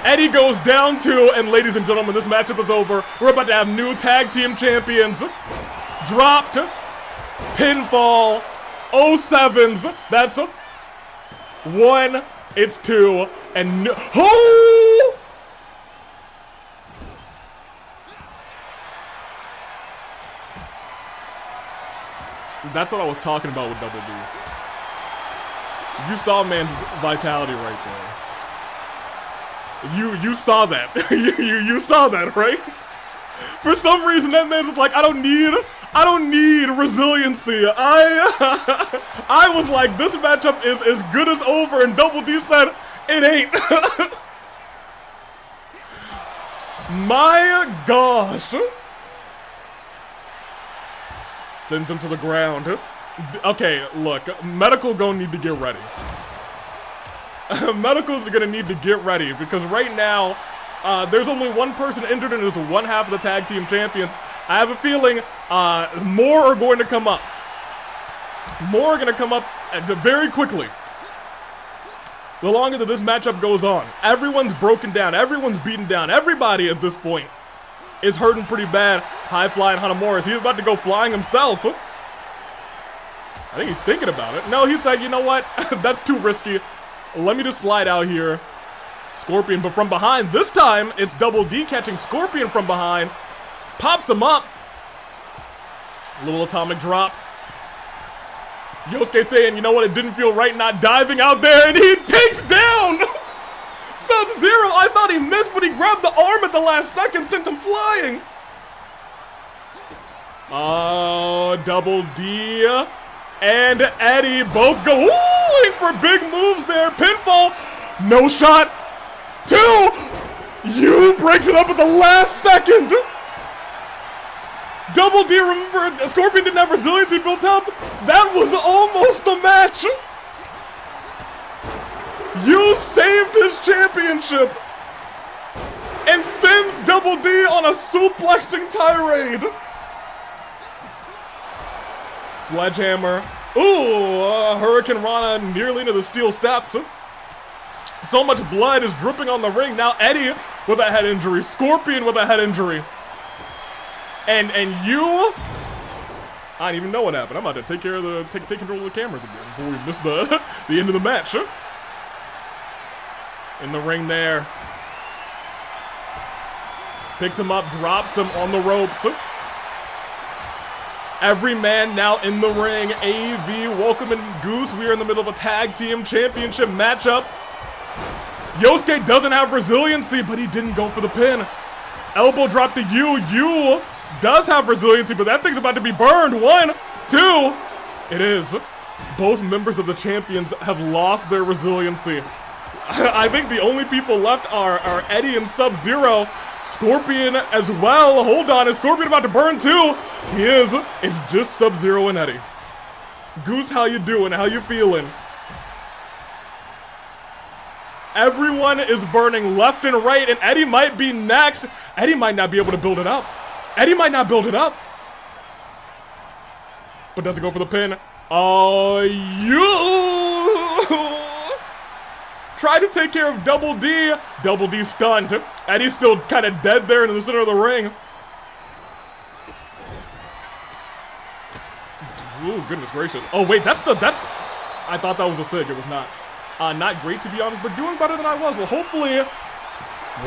Eddie goes down too, and ladies and gentlemen, this matchup is over. We're about to have new tag team champions. Dropped. Pinfall. 07s. That's 1. It's 2. And no. Oh! That's what I was talking about with Double D. You saw man's vitality right there. You saw that. you saw that, right? For some reason, that man's just like, I don't need resiliency. I was like, this matchup is as good as over, and Double D said, it ain't. My gosh. Sends him to the ground. Okay, look, Medical gonna need to get ready. Medical's gonna need to get ready, because right now, there's only one person injured and it's one half of the tag team champions. I have a feeling more are going to come up. More are going to come up very quickly. The longer that this matchup goes on, everyone's broken down, everyone's beaten down, everybody at this point is hurting pretty bad. High flying Hanamura, he's about to go flying himself. I think he's thinking about it. No, he said, you know what? That's too risky. Let me just slide out here. Scorpion, but from behind. This time, it's Double D catching Scorpion from behind. Pops him up. Little atomic drop. Yosuke saying, you know what, it didn't feel right not diving out there, and he takes down SubZero. I thought he missed, but he grabbed the arm at the last second, sent him flying. Oh, Double D and Eddie both going for big moves there. Pinfall, no shot. 2! You breaks it up at the last second. Double D, remember, Scorpion didn't have resiliency built up. That was almost the match. You saved his championship and sends Double D on a suplexing tirade. Sledgehammer. Ooh, Hurricane Rana nearly into the steel steps. So much blood is dripping on the ring. Now Eddie with a head injury. Scorpion with a head injury. And you... I don't even know what happened. I'm about to take care of the... Take control of the cameras again before we miss the end of the match. In the ring there. Picks him up, drops him on the ropes. Every man now in the ring. AV, Welcome, and Goose. We are in the middle of a tag team championship matchup. Yosuke doesn't have resiliency, but he didn't go for the pin. Elbow drop to Yu. Yu does have resiliency, but that thing's about to be burned. 1, 2. It is. Both members of the champions have lost their resiliency. I think the only people left are Eddie and SubZero. Scorpion as well. Hold on, is Scorpion about to burn too? He is. It's just SubZero and Eddie. Goose, how you doing? How you feeling? Everyone is burning left and right, and Eddie might be next. Eddie might not be able to build it up. Eddie might not build it up. But doesn't go for the pin. Oh, you try to take care of Double D. Double D stunned. Eddie's still kind of dead there in the center of the ring. Ooh, goodness gracious. Oh, wait, that's... I thought that was a sig. It was not. Not great, to be honest, but doing better than I was. Well, hopefully...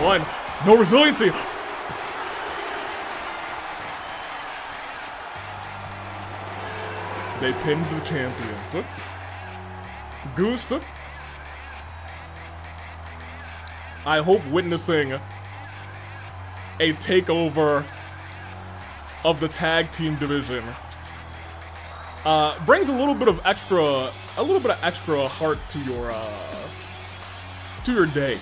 1. No resiliency. They pinned the champions. Goose. I hope witnessing a takeover of the tag team division. brings a little bit of extra heart to your day.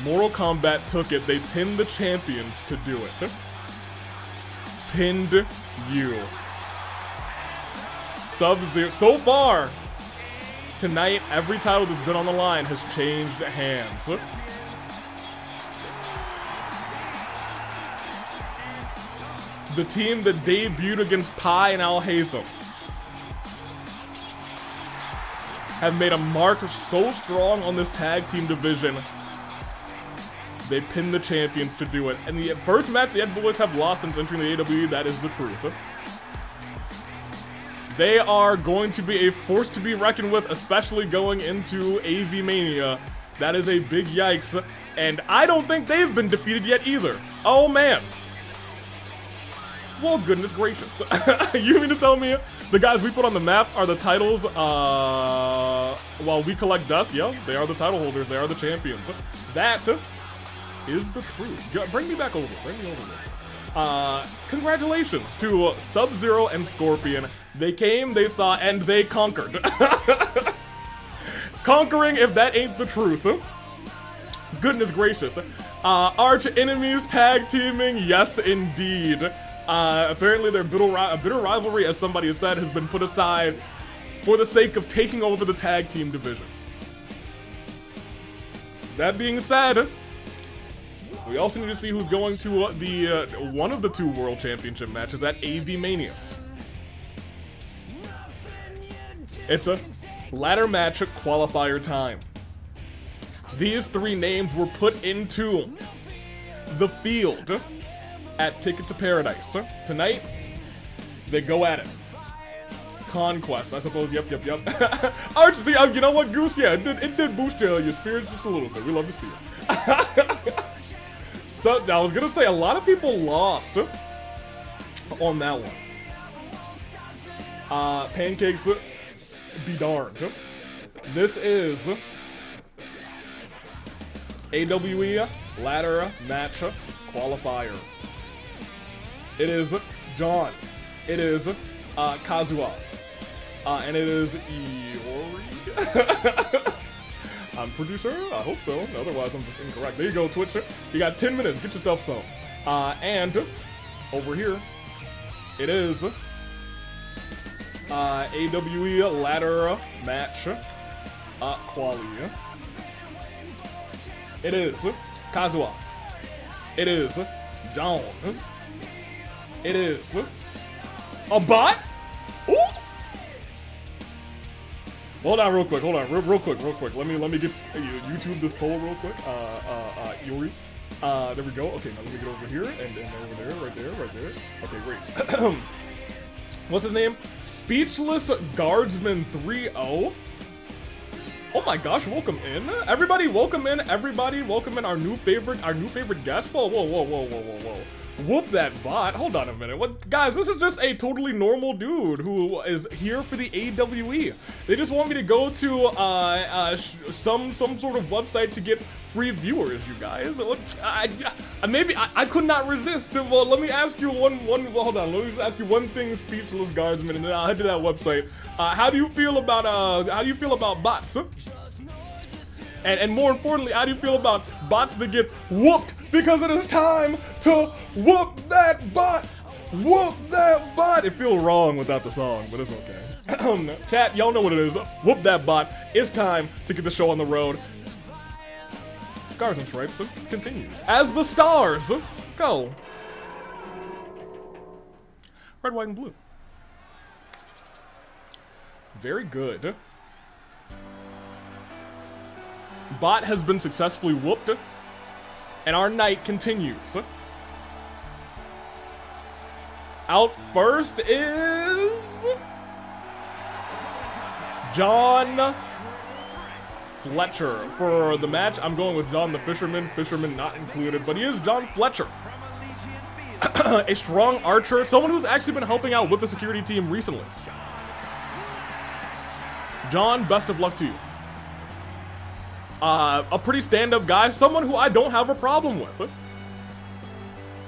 Mortal Kombat took it. They pinned the champions to do it. Pinned you. SubZero. So far, tonight, every title that's been on the line has changed hands. The team that debuted against Pi and Al Haytham have made a mark so strong on this tag team division. They pinned the champions to do it. And the first match the Ed Boys have lost since entering the AWE, that is the truth. They are going to be a force to be reckoned with, especially going into Avi-Mania. That is a big yikes. And I don't think they've been defeated yet either. Oh man. Well, goodness gracious. You mean to tell me the guys we put on the map are the titles while we collect dust? Yeah, they are the title holders. They are the champions. That is the truth. Bring me back over. Bring me over. Congratulations to SubZero and Scorpion. They came, they saw, and they conquered. Conquering, if that ain't the truth. Goodness gracious. Arch enemies tag teaming, yes indeed. Apparently their bitter rivalry, as somebody has said, has been put aside for the sake of taking over the tag team division. That being said, we also need to see who's going to the one of the two World Championship matches at Avi-Mania. It's a ladder match qualifier time. These three names were put into the field at Ticket to Paradise. Tonight, they go at it. Conquest, I suppose. Yep. Arch, see, you know what, Goose? Yeah, it did boost your spirits just a little bit. We love to see it. So, I was gonna say, a lot of people lost on that one. Pancakes be darned. This is AWE ladder match qualifier. It is John. It is Kazuha. And it is Iori. I'm pretty sure. I hope so. Otherwise, I'm just incorrect. There you go, Twitch. You got 10 minutes. Get yourself some. And over here, it is AWE ladder match quali. It is Kazuha. It is John. It is a bot. Ooh. Hold on, real quick. Real quick. Let me get YouTube this poll real quick. Iori. There we go. Okay, now let me get over here and over there, right there. Okay, great. What's his name? Speechless Guardsman 3-0. Oh my gosh, welcome in. Everybody, welcome in. Everybody, welcome in our new favorite guest. Whoa. Whoop that bot. Hold on a minute. What, guys, this is just a totally normal dude who is here for the AWE. They just want me to go to some sort of website to get free viewers, you guys. Maybe I could not resist. Well, let me ask you well, hold on. Let me just ask you one thing, Speechless Guardsman, and then I'll head to that website. How do you feel about bots? And more importantly, how do you feel about bots that get whooped? Because it is time to whoop that bot! Whoop that bot! It feels wrong without the song, but it's okay. Chat, y'all know what it is. Whoop that bot. It's time to get the show on the road. Scars and Stripes continues. As the stars go. Red, white, and blue. Very good. Bot has been successfully whooped, and our night continues. Out first is John Fletcher. For the match, I'm going with John the Fisherman. Fisherman not included, but he is John Fletcher. A strong archer, someone who's actually been helping out with the security team recently. John, best of luck to you. A pretty stand-up guy, someone who I don't have a problem with.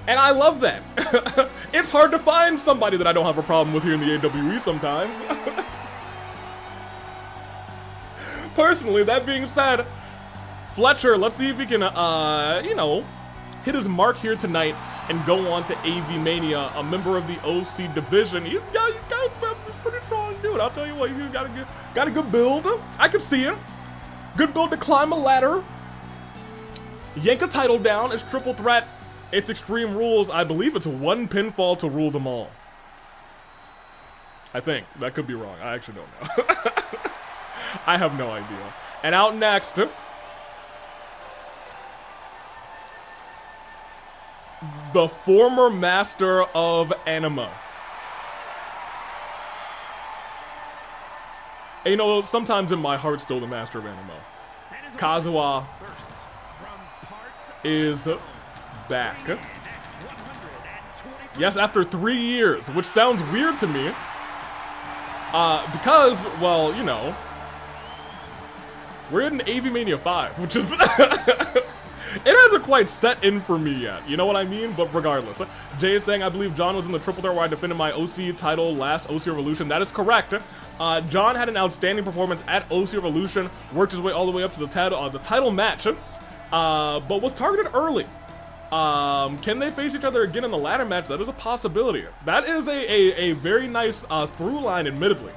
And I love that. It's hard to find somebody that I don't have a problem with here in the AWE sometimes. Personally, that being said, Fletcher, let's see if he can, you know, hit his mark here tonight and go on to Avi-Mania, a member of the OC division. You got a pretty strong dude. I'll tell you what, you got a good build. I can see it. Good build to climb a ladder. Yank a title down. It's triple threat. It's Extreme Rules. I believe it's one pinfall to rule them all. I think. That could be wrong. I actually don't know. I have no idea. And out next, the former master of anima. And you know, sometimes in my heart, still the master of anima. Kazuha is back. Yes, after 3 years, which sounds weird to me. Because, well, you know, we're in Avi-Mania 5, which is... It hasn't quite set in for me yet, you know what I mean? But regardless, Jay is saying, I believe John was in the triple threat where I defended my OC title last OC Revolution. That is correct. John had an outstanding performance at OC Revolution, worked his way all the way up to the title match, but was targeted early. Can they face each other again in the ladder match? That is a possibility. That is a very nice through line, admittedly.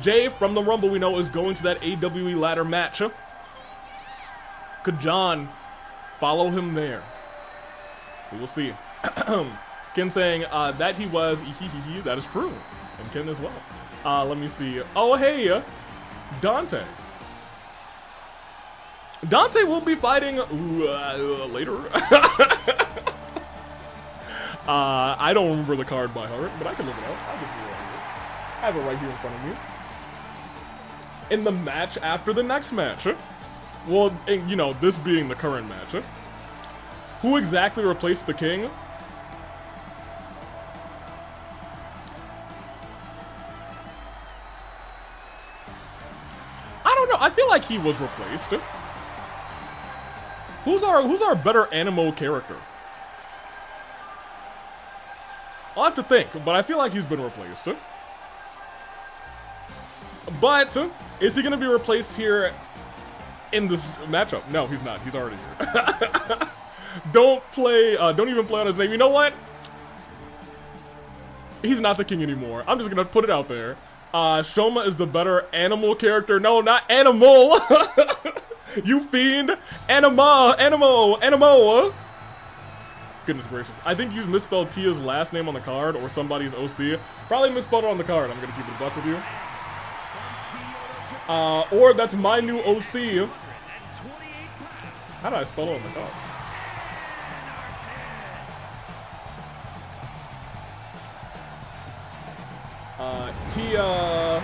Jay, from the Rumble, we know, is going to that AWE ladder match. Could John follow him there? We will see. Ken saying that he was, that is true. And Ken as well. Let me see. Oh, hey, Dante. Dante will be fighting later. I don't remember the card by heart, but I can look it up. I'll just see it right here. I have it right here in front of me. In the match after the next match. Well, and, you know, this being the current match. Who exactly replaced the king? I don't know. I feel like he was replaced. Who's our better animo character? I'll have to think, but I feel like he's been replaced. But is he going to be replaced here in this matchup? No, he's not. He's already here. Don't even play on his name. You know what? He's not the king anymore. I'm just going to put it out there. Shoma is the better animal character. No, not animal. You fiend. Animo. Goodness gracious. I think you misspelled Tia's last name on the card or somebody's OC. Probably misspelled it on the card. I'm going to keep it a buck with you. Or that's my new OC. How do I spell it on the card? Tia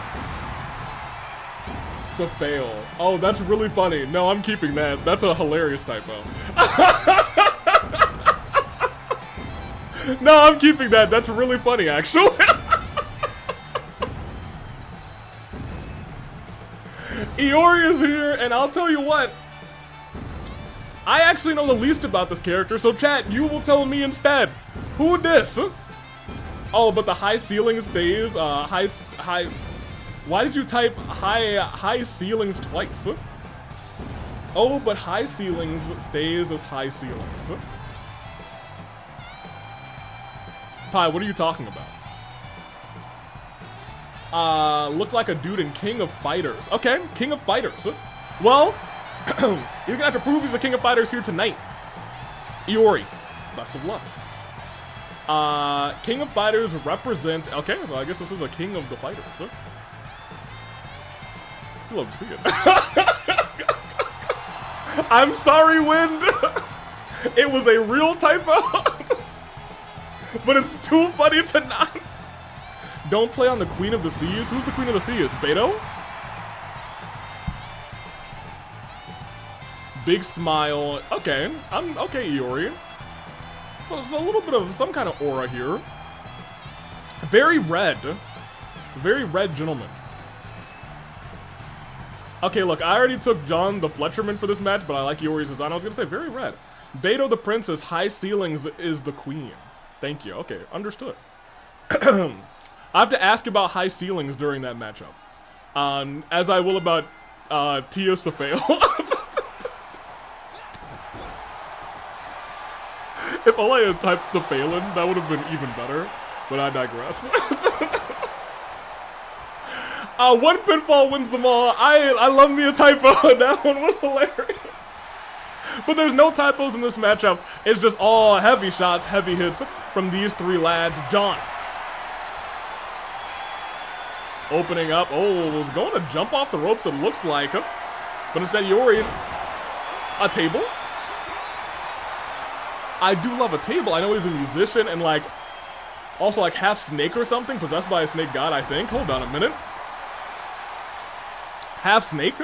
Safail. Oh, that's really funny. No, I'm keeping that. That's a hilarious typo. No, I'm keeping that. That's really funny, actually. Iori is here, and I'll tell you what. I actually know the least about this character, so chat, you will tell me instead. Who dis? Oh, but the high ceiling stays, high... Why did you type high ceilings twice? Oh, but high ceilings stays as high ceilings. Pi, what are you talking about? Looked like a dude in King of Fighters. Okay, King of Fighters. Well, you're gonna have to prove he's a King of Fighters here tonight. Iori, best of luck. King of Fighters represent... Okay, so I guess this is a King of the Fighters. I'd love to see it. I'm sorry, Wind. It was a real typo. But it's too funny to not. Don't play on the Queen of the Seas. Who's the Queen of the Seas? Beto? Big smile. Okay, I'm okay, Iori. Well, there's a little bit of some kind of aura here. Very red. Very red gentleman. Okay, look, I already took John the Fletcherman for this match, but I like Iori's design. I was gonna say very red. Beto the princess, high ceilings is the queen. Thank you. Okay, understood. I have to ask about high ceilings during that matchup. As I will about Tia Safail. If all I had typed Safailin, that would have been even better. But I digress. One pinfall wins them all. I love me a typo. That one was hilarious. But there's no typos in this matchup. It's just all heavy shots, heavy hits from these three lads. John. Opening up. Oh, was going to jump off the ropes, it looks like. But instead, Iori. A table? I do love a table. I know he's a musician and like, also like half snake or something, possessed by a snake god, I think. Hold on a minute. Half snake?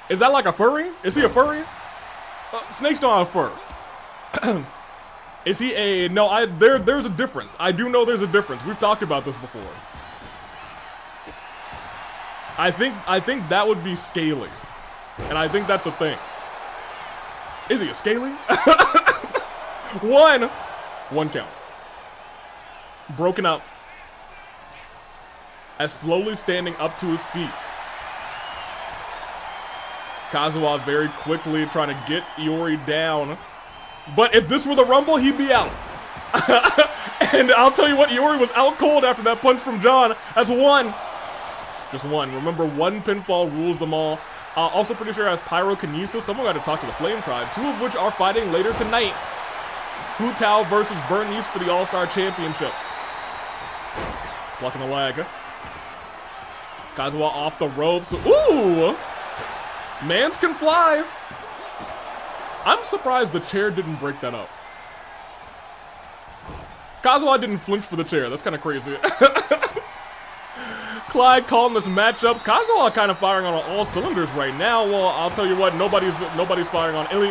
Is that like a furry? Is he a furry? Snakes don't have fur. Is he a... No, there's a difference. I do know there's a difference. We've talked about this before. I think that would be scaly. And I think that's a thing. Is he a scaly? One count. Broken up. As slowly standing up to his feet. Kazuha very quickly trying to get Iori down. But if this were the Rumble, he'd be out. And I'll tell you what, Iori was out cold after that punch from John. That's one. Just one. Remember, one pinfall rules them all. Also pretty sure it has pyrokinesis. Someone got to talk to the Flame Tribe, two of which are fighting later tonight. Hu Tao versus Burnice for the All-Star Championship. Blocking the leg. Kazuha off the ropes. Ooh! Mans can fly. I'm surprised the chair didn't break that up. Kazuha didn't flinch for the chair. That's kind of crazy. Clyde calling this matchup. Kazuha kind of firing on all cylinders right now. Well, I'll tell you what, nobody's firing on any.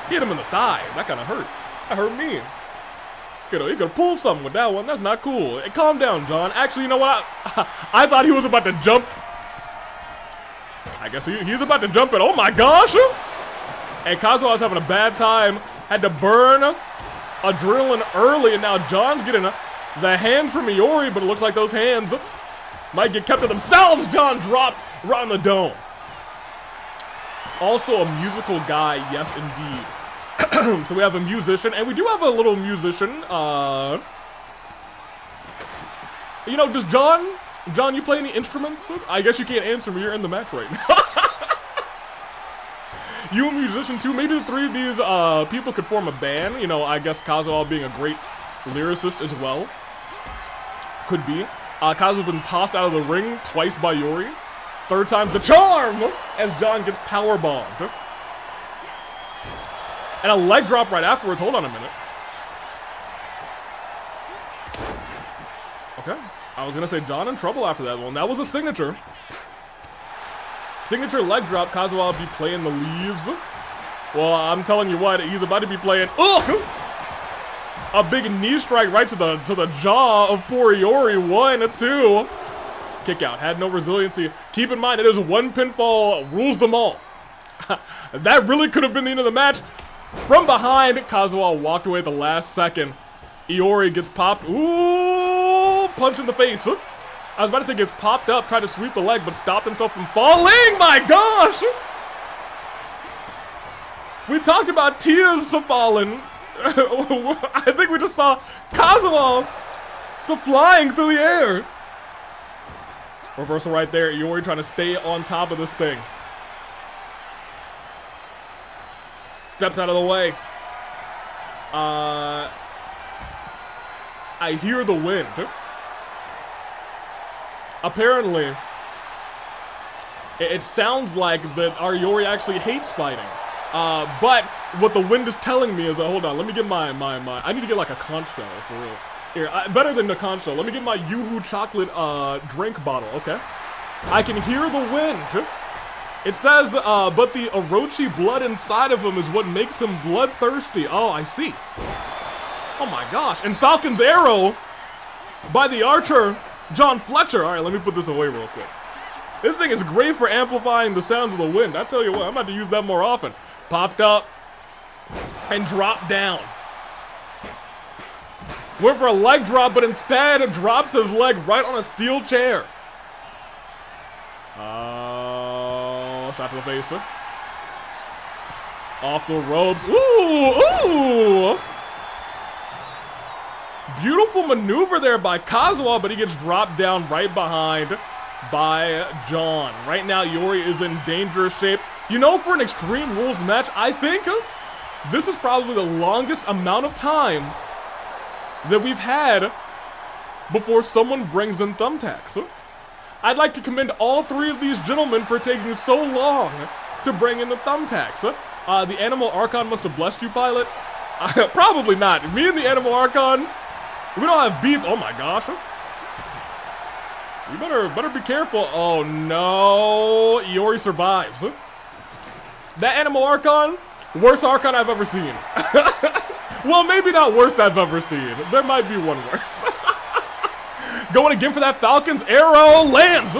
Hit him in the thigh. That kind of hurt. That hurt me. He could pull something with that one. That's not cool. Hey, calm down, John. Actually, you know what? I thought he was about to jump. I guess he's about to jump it. Oh my gosh! And Kazuha's having a bad time. Had to burn adrenaline early, and now John's getting the hand from Iori, but it looks like those hands might get kept to themselves. John dropped right in the dome. Also a musical guy, yes indeed. So we have a musician, and we do have a little musician. You know, does John, you play any instruments? I guess you can't answer me, you're in the match right now. You a musician too? Maybe the three of these people could form a band. You know, I guess Kazuha being a great lyricist as well. Could be. Kazuha been tossed out of the ring twice by Iori. Third time's the charm! As John gets powerbombed. And a leg drop right afterwards. Hold on a minute. Okay. I was gonna say John in trouble after that one. That was a signature. Signature leg drop. Kazuha will be playing the leaves. Well, I'm telling you what, he's about to be playing. Ugh! A big knee strike right to the jaw of poor Iori. 1, 2. Kick out. Had no resiliency. Keep in mind, it is one pinfall rules them all. That really could have been the end of the match. From behind, Kazuha walked away at the last second. Iori gets popped. Ooh! Punch in the face. I was about to say gets popped up, tried to sweep the leg, but stopped himself from falling. My gosh! We talked about tears falling. I think we just saw Kazuha flying through the air. Reversal right there. Iori trying to stay on top of this thing. Steps out of the way. I hear the wind. Apparently, it sounds like that our Iori actually hates fighting. But what the wind is telling me is, hold on, let me get my I need to get like a conch shell for real. Here, better than the conch shell. Let me get my Yoo-Hoo chocolate drink bottle, okay? I can hear the wind. It says, but the Orochi blood inside of him is what makes him bloodthirsty. Oh, I see. Oh my gosh. And Falcon's arrow by the archer, John Fletcher. All right, let me put this away real quick. This thing is great for amplifying the sounds of the wind. I tell you what, I'm about to use that more often. Popped up and dropped down. Went for a leg drop, but instead drops his leg right on a steel chair. Shot to the face. Off the ropes. Ooh! Beautiful maneuver there by Kazuha, but he gets dropped down right behind by John. Right now, Iori is in dangerous shape. You know, for an Extreme Rules match, I think this is probably the longest amount of time that we've had before someone brings in thumbtacks. I'd like to commend all three of these gentlemen for taking so long to bring in the thumbtacks. The Animal Archon must have blessed you, Pilot. Probably not. Me and the Animal Archon, we don't have beef. Oh my gosh. You better be careful. Oh no. Iori survives. That Animal Archon, worst Archon I've ever seen. Well, maybe not worst I've ever seen. There might be one worse. Going again for that Falcon's arrow, lands.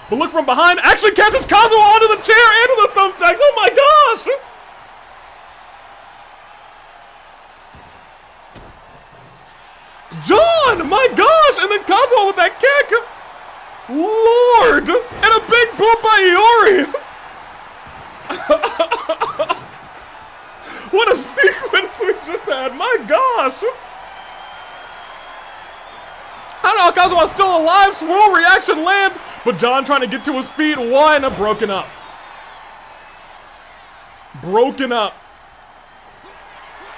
But look from behind, actually catches Kazuha onto the chair and to the thumbtacks. Oh my gosh! John, my gosh! And then Kazuha with that kick. Lord! And a big boot by Iori. What a sequence we just had, my gosh! I don't know how Kazuha's still alive. Swirl reaction lands, but John trying to get to his feet. One, broken up. Broken up.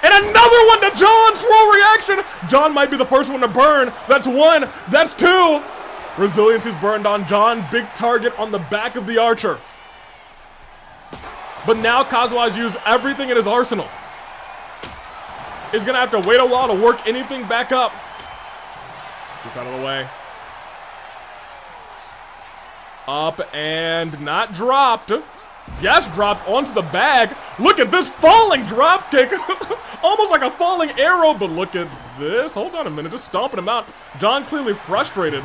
And another one to John. Swirl reaction. John might be the first one to burn. That's one. That's two. Resiliency's burned on John. Big target on the back of the archer. But now Kazuha's used everything in his arsenal. He's gonna have to wait a while to work anything back up. Gets out of the way. Up and not dropped. Yes, dropped onto the bag. Look at this falling drop kick. Almost like a falling arrow, but look at this. Hold on a minute, just stomping him out. John clearly frustrated.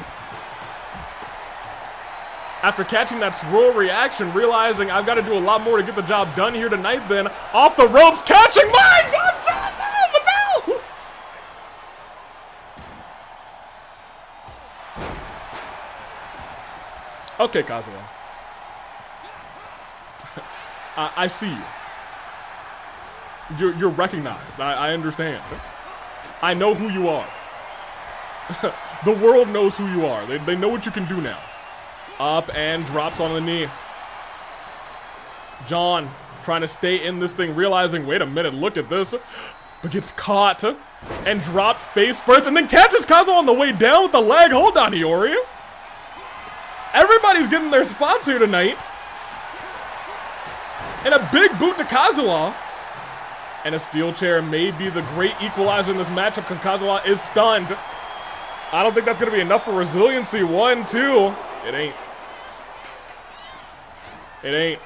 After catching that swirl reaction, realizing I've got to do a lot more to get the job done here tonight then. Off the ropes, catching my God, John, no! Okay, Kazuha. I see you. You're recognized. I understand. I know who you are. The world knows who you are. They know what you can do now. Up and drops on the knee. John trying to stay in this thing, realizing, wait a minute, look at this. But gets caught and dropped face first and then catches Kazuha on the way down with the leg. Hold on, Iori. Everybody's getting their spots here tonight. And a big boot to Kazuha. And a steel chair may be the great equalizer in this matchup because Kazuha is stunned. I don't think that's going to be enough for resiliency. 1, 2. It ain't. It ain't.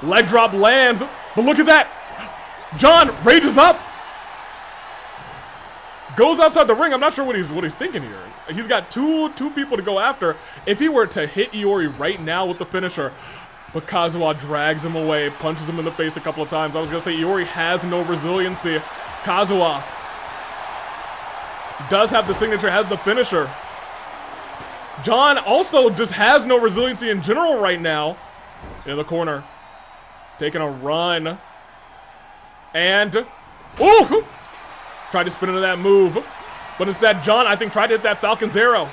Leg drop lands. But look at that. John rages up. Goes outside the ring. I'm not sure what he's thinking here. He's got two people to go after. If he were to hit Iori right now with the finisher, but Kazuha drags him away, punches him in the face a couple of times. I was gonna say Iori has no resiliency. Kazuha does have the signature, has the finisher. John also just has no resiliency in general right now. In the corner, taking a run, and ooh. Tried to spin into that move, but instead John, I think, tried to hit that Falcon's arrow.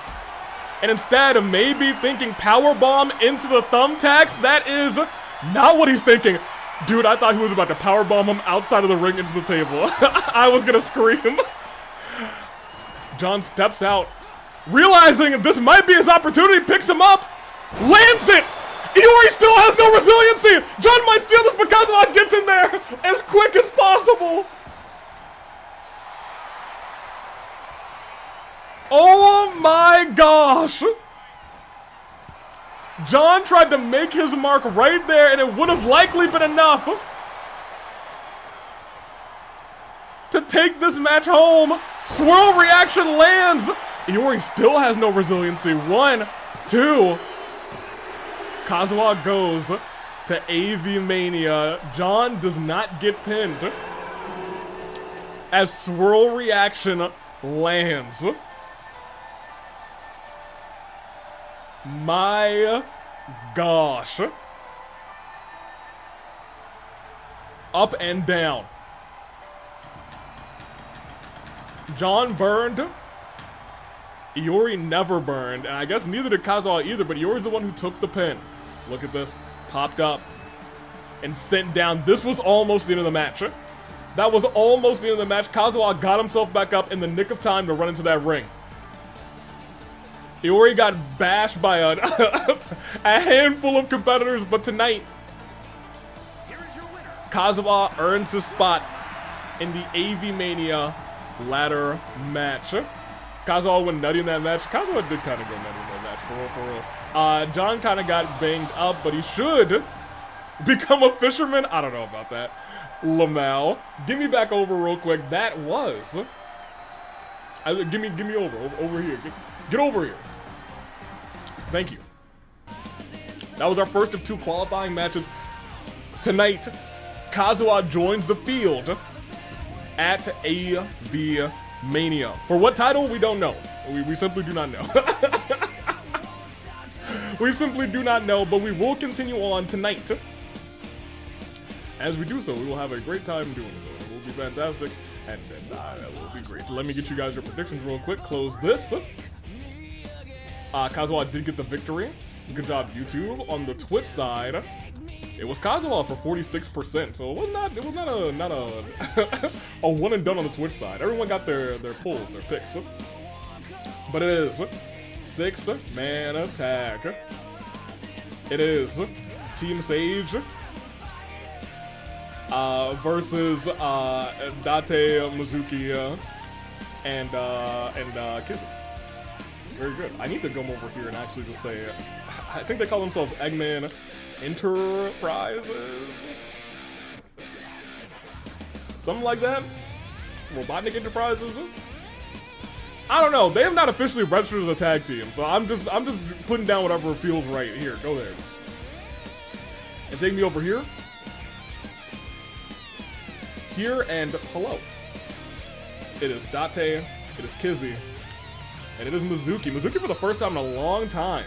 And instead of maybe thinking powerbomb into the thumbtacks, that is not what he's thinking. Dude, I thought he was about to powerbomb him outside of the ring into the table. I was gonna scream. John steps out, realizing this might be his opportunity, picks him up, lands it! Iori still has no resiliency! John might steal this, but Kazuha gets in there as quick as possible! Oh my gosh! John tried to make his mark right there, and it would have likely been enough to take this match home. Swirl reaction lands. Iori still has no resiliency. 1, 2. Kazuha goes to Avi-Mania. John does not get pinned as swirl reaction lands. My gosh. Up and down. John burned. Iori never burned, and I guess neither did Kazuha either, but Iori's the one who took the pin. Look at this. Popped up and sent down. This was almost the end of the match. That was almost the end of the match. Kazuha got himself back up in the nick of time to run into that ring. Iori got bashed by a, a handful of competitors, but tonight, Kazuha earns his spot in the Avi-Mania ladder match. Kazuha went nutty in that match. Kazuha did kind of go nutty in that match, for real, for real. John kind of got banged up, but he should become a fisherman. I don't know about that. Lamau, give me back over real quick. That was. Give me over here. Get over here. Thank you. That was our first of 2 qualifying matches. Tonight, Kazuha joins the field at Avi-Mania. For what title? We don't know. We simply do not know. We simply do not know, but we will continue on tonight. As we do so, we will have a great time doing so. It will be fantastic, and that will be great. Let me get you guys your predictions real quick. Close this. Kazuha did get the victory. Good job, YouTube. On the Twitch side, it was Kazuha for 46%, so it was not a a one and done on the Twitch side. Everyone got their pulls, their picks. But it is 6-man attack. It is Team Sage versus Dante, Mizuki, and Kizzy. Very good. I need to come over here and actually just say, I think they call themselves Eggman Enterprises? Something like that? Robotnik Enterprises? I don't know. They have not officially registered as a tag team, so I'm just putting down whatever feels right. Here, go there. And take me over here. Here and hello. It is Dante, it is Kizzy, and it is Mizuki. Mizuki for the first time in a long time.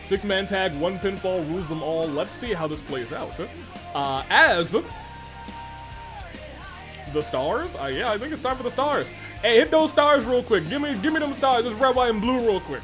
6-man tag, 1 pinfall, rules them all. Let's see how this plays out. As the stars? Yeah, I think it's time for the stars. Hey, hit those stars real quick. Give me them stars. It's red, white, and blue real quick.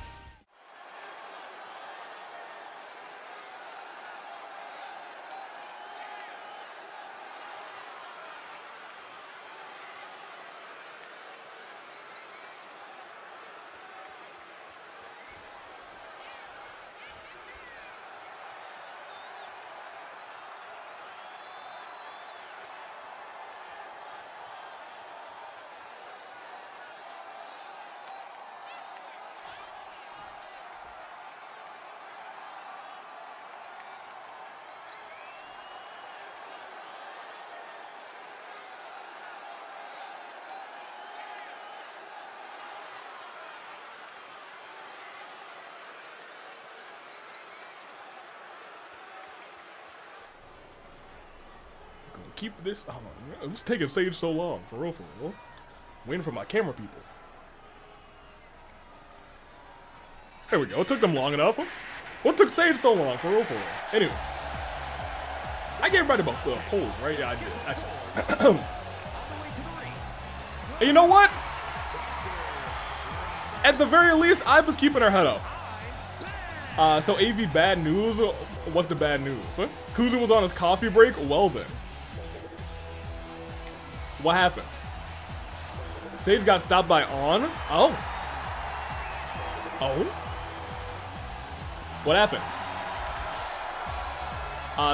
Keep this. Oh, it's taking Sage so long, for real, for real. Waiting for my camera people. There we go. It took them long enough. What took Sage so long, for real, for real? Anyway, I gave everybody about polls, right? Yeah, I did. Excellent. And you know what? At the very least, I was keeping her head up. So AV bad news. What's the bad news? Kuzu was on his coffee break. Well then. What happened? Sage got stopped by On? Oh. Oh? What happened?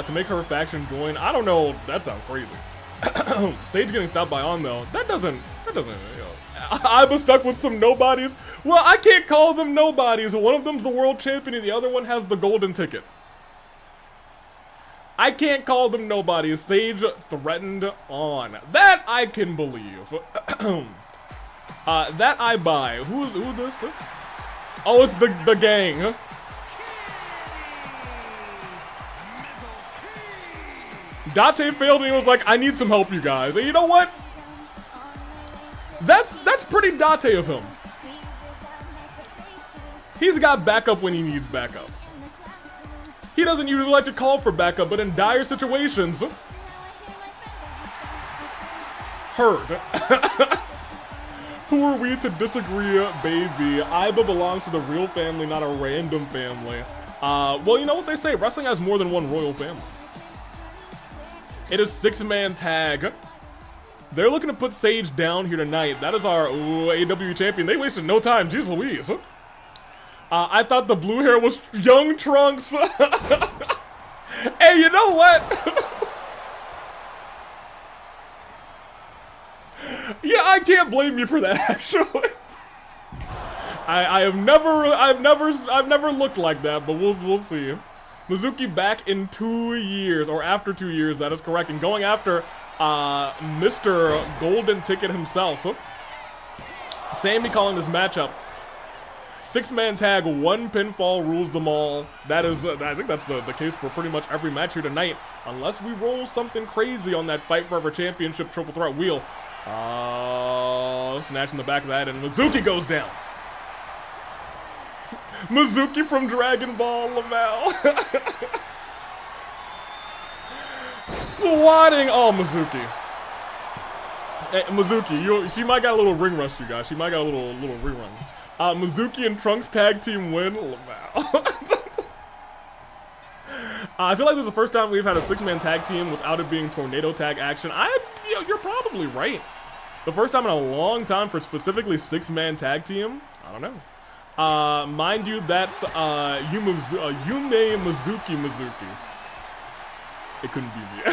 To make her faction join. I don't know. That sounds crazy. Sage getting stopped by On though. That doesn't, you know. I was stuck with some nobodies. Well, I can't call them nobodies. One of them's the world champion and the other one has the golden ticket. I can't call them nobodies. Sage threatened On. That I can believe. That I buy. Who this? Oh, it's the gang. Dante failed and he was like, I need some help, you guys. And you know what? That's pretty Dante of him. He's got backup when he needs backup. He doesn't usually like to call for backup, but in dire situations... Heard. Who are we to disagree, baby? Aiba belongs to the real family, not a random family. Well, you know what they say, wrestling has more than one royal family. It is 6-man tag. They're looking to put Sage down here tonight. That is our AEW champion. They wasted no time, jeez Louise. I thought the blue hair was young Trunks. Hey, you know what? Yeah, I can't blame you for that, actually. I've never looked like that, but we'll see. Mizuki back in 2 years, or after 2 years, that is correct, and going after Mr. Golden Ticket himself. Sammy calling this matchup 6-man tag, 1 pinfall rules them all. That is, I think that's the case for pretty much every match here tonight, unless we roll something crazy on that Fight Forever Championship triple threat wheel. Snatch in the back of that, and Mizuki goes down. Mizuki from Dragon Ball, Lamal. Swatting. Oh, Mizuki. Hey, Mizuki, she might got a little ring rust, you guys. She might got a little rerun. Mizuki and Trunks tag team win. Lamal. I feel like this is the first time we've had a 6-man tag team without it being tornado tag action. You're probably right. The first time in a long time for specifically 6-man tag team. I don't know. Mind you, that's Yume Mizuki. It couldn't be me.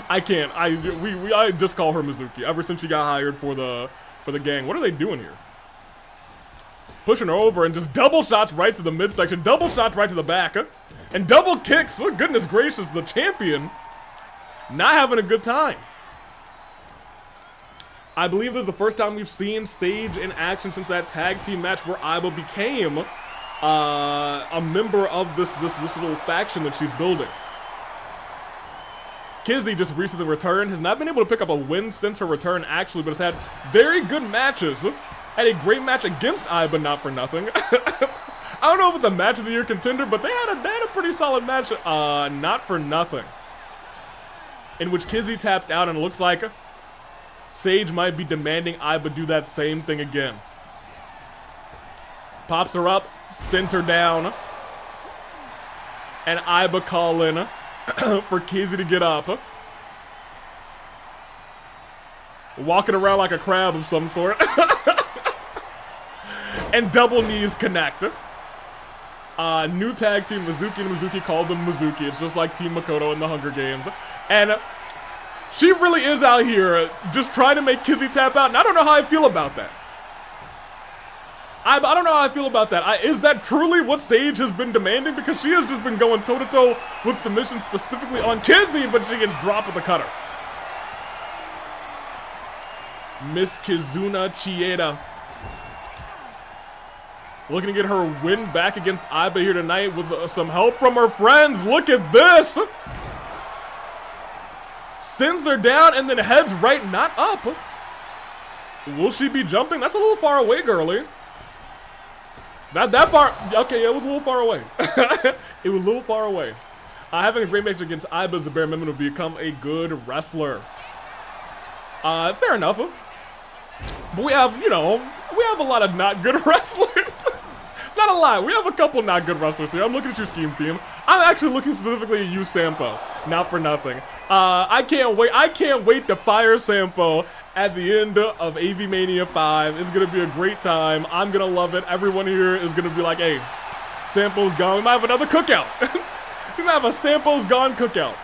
I can't. I just call her Mizuki ever since she got hired for the gang. What are they doing here? Pushing her over and just double shots right to the midsection, double shots right to the back, and double kicks. Oh, goodness gracious, the champion not having a good time. I believe this is the first time we've seen Sage in action since that tag team match where Aiba became a member of this little faction that she's building. Kizzy just recently returned, has not been able to pick up a win since her return actually, but has had very good matches. Had a great match against Aiba, not for nothing. I don't know if it's a match of the year contender, but they had a pretty solid match, not for nothing. In which Kizzy tapped out, and it looks like Sage might be demanding Aiba do that same thing again. Pops her up, sent her down, and Aiba call in for Kizzy to get up. Walking around like a crab of some sort. And double knees connect. New tag team, Mizuki and Mizuki called them Mizuki. It's just like Team Makoto in the Hunger Games. And she really is out here just trying to make Kizzy tap out, and I don't know how I feel about that. I don't know how I feel about that. Is that truly what Sage has been demanding? Because she has just been going toe-to-toe with submissions specifically on Kizzy, but she gets dropped with the cutter. Miss Kizuna Chieda looking to get her win back against Aiba here tonight with some help from her friends. Look at this. Sends her down and then heads right, not up. Will she be jumping? That's a little far away, girly. Not that far. Okay, it was a little far away. It was a little far away. Having a great match against Aiba is the bare minimum to become a good wrestler. Fair enough. But we have, we have a lot of not good wrestlers. Not a lot. We have a couple not good wrestlers here. I'm looking at your scheme team. I'm actually looking specifically at you, Sampo. Not for nothing. I can't wait to fire Sampo at the end of Avi-Mania 5. It's gonna be a great time. I'm gonna love it. Everyone here is gonna be like, hey, Sampo's gone. We might have another cookout. We might have a Sampo's gone cookout.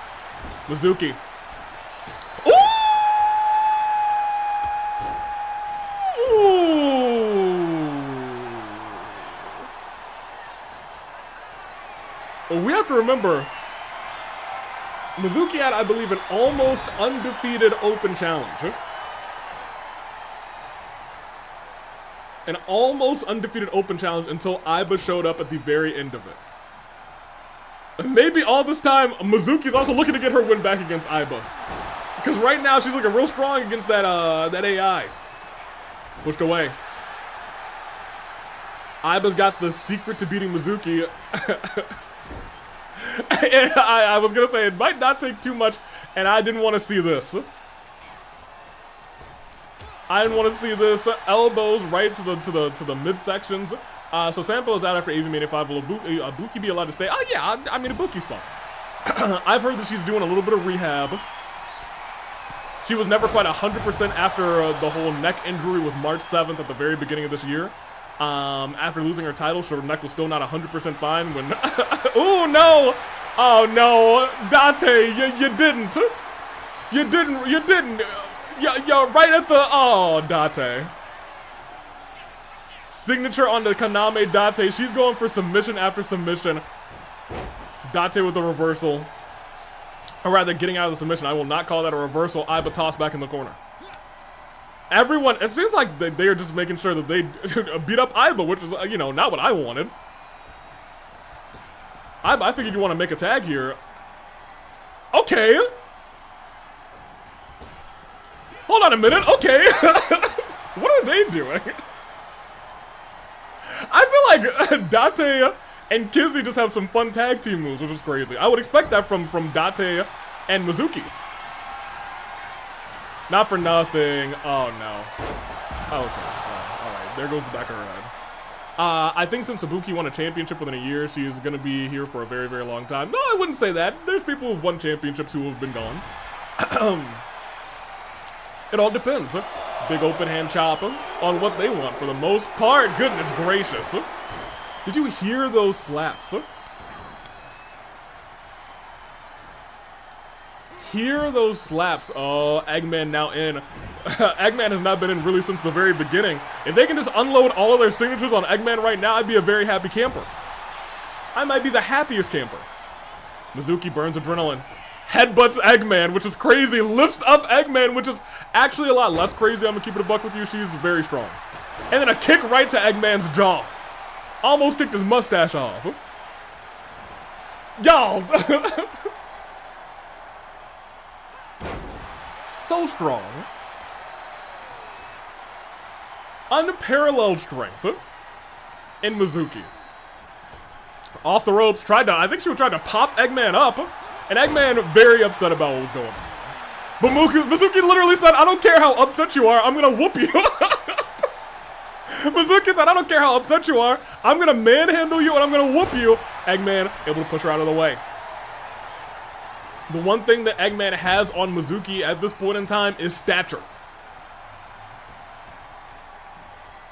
Mizuki. We have to remember, Mizuki had, I believe, an almost undefeated open challenge. An almost undefeated open challenge until Aiba showed up at the very end of it. Maybe all this time, Mizuki's also looking to get her win back against Aiba. Because right now, she's looking real strong against that AI. Pushed away. Aiba's got the secret to beating Mizuki. I was going to say, it might not take too much, and I didn't want to see this. I didn't want to see this. Elbows right to the midsections. So Sampo is out after Avi-Mania 5. Will Ibuki be allowed to stay? Oh yeah, I mean Ibuki's fine. I've heard that she's doing a little bit of rehab. She was never quite 100% after the whole neck injury with March 7th at the very beginning of this year. After losing her title, her neck was still not 100% fine when... Ooh, no! Oh, no. Dante, you didn't. You didn't. You're right at the... Oh, Dante. Signature on the Kaname Dante. She's going for submission after submission. Dante with the reversal. Or rather, getting out of the submission. I will not call that a reversal. Aiba toss back in the corner. Everyone, it seems like they are just making sure that they beat up Aiba, which is, you know, not what I wanted. Aiba, I figured you want to make a tag here. Okay. Hold on a minute. Okay. What are they doing? I feel like Dante and Kizzy just have some fun tag team moves, which is crazy. I would expect that from Dante and Mizuki. Not for nothing. Oh, no. Oh, okay. All right. There goes the back of her head. I think since Ibuki won a championship within a year, she is going to be here for a very, very long time. No, I wouldn't say that. There's people who've won championships who have been gone. It all depends. Big open hand chop on what they want for the most part. Goodness gracious. Did you hear those slaps? Hear those slaps. Oh, Eggman now in. Eggman has not been in really since the very beginning. If they can just unload all of their signatures on Eggman right now, I'd be a very happy camper. I might be the happiest camper. Mizuki burns adrenaline. Headbutts Eggman, which is crazy. Lifts up Eggman, which is actually a lot less crazy. I'm gonna keep it a buck with you. She's very strong. And then a kick right to Eggman's jaw. Almost kicked his mustache off. Y'all. So strong. Unparalleled strength in Mizuki. Off the ropes, I think she was trying to pop Eggman up, and Eggman very upset about what was going on. But Mizuki literally said, I don't care how upset you are, I'm gonna whoop you. Mizuki said, I don't care how upset you are, I'm gonna manhandle you and I'm gonna whoop you. Eggman able to push her out of the way. The one thing that Eggman has on Mizuki at this point in time is stature.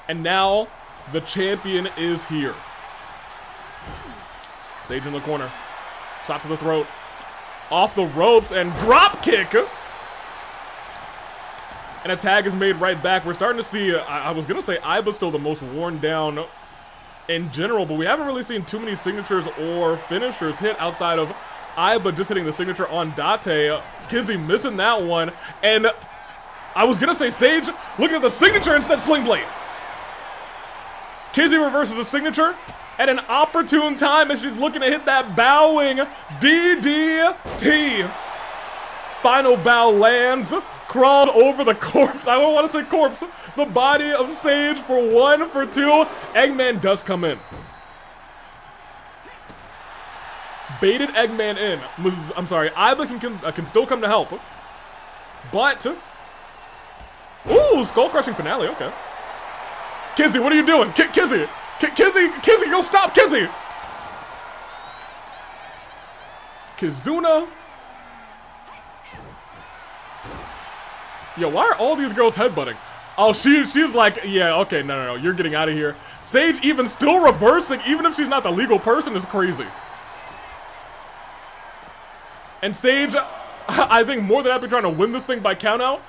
And now, the champion is here. Sage in the corner. Shot to the throat. Off the ropes and drop kick. And a tag is made right back. We're starting to see, I was going to say Aiba's still the most worn down in general, but we haven't really seen too many signatures or finishers hit outside of Aiba just hitting the signature on Dante. Kizzy missing that one. And I was going to say Sage looking at the signature instead Sling Blade. Kizzy reverses the signature at an opportune time as she's looking to hit that bowing DDT. Final bow lands, crawls over the corpse. I don't want to say corpse. The body of Sage for 1, for 2. Eggman does come in. Baited Eggman in. I'm sorry, Aiba can still come to help. But, ooh, skull crushing finale, okay. Kizzy, what are you doing? Kizzy, go stop Kizzy! Kizuna. Yo, why are all these girls headbutting? Oh, she's like, yeah, okay, no, you're getting out of here. Sage even still reversing, even if she's not the legal person, is crazy. And Sage, I think more than happy trying to win this thing by countout.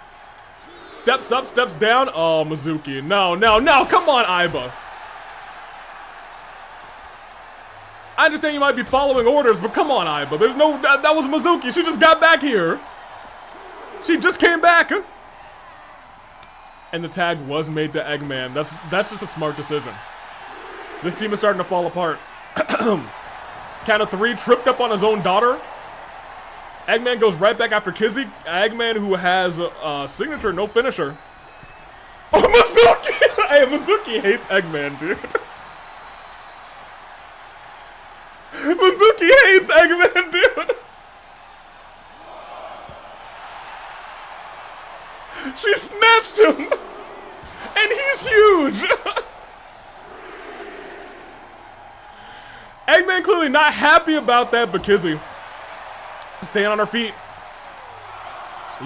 Steps up, steps down. Oh, Mizuki. No, come on, Aiba. I understand you might be following orders, but come on, Aiba. There's no, that was Mizuki. She just got back here. She just came back. And the tag was made to Eggman. That's just a smart decision. This team is starting to fall apart. Count of 3, tripped up on his own daughter. Eggman goes right back after Kizzy. Eggman, who has a signature, no finisher. Oh, Mizuki! Hey, Mizuki hates Eggman, dude. Mizuki hates Eggman, dude. She snatched him. And he's huge. Eggman clearly not happy about that, but Kizzy staying on her feet.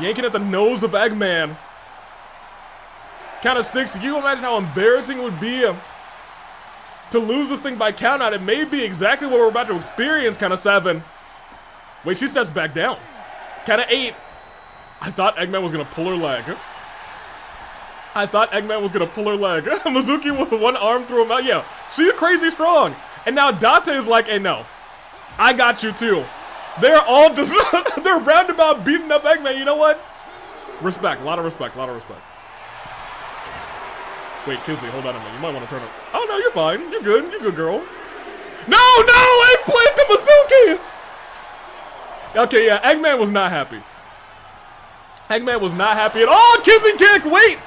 Yanking at the nose of Eggman. Count of 6. Can you imagine how embarrassing it would be to lose this thing by count out? It may be exactly what we're about to experience. Count of 7. Wait, she steps back down. Count of 8. I thought Eggman was going to pull her leg. Mizuki with one arm through him out. Yeah, she's crazy strong. And now Dante is like, hey, no. I got you too. They're all just, they're roundabout beating up Eggman. You know what? Respect, a lot of respect. Wait, Kizzy, hold on a minute. You might want to turn it. Oh, no, you're fine. You're good, girl. No, eggplant to Mizuki! Okay, yeah, Eggman was not happy. At all. Kizzy kick, wait!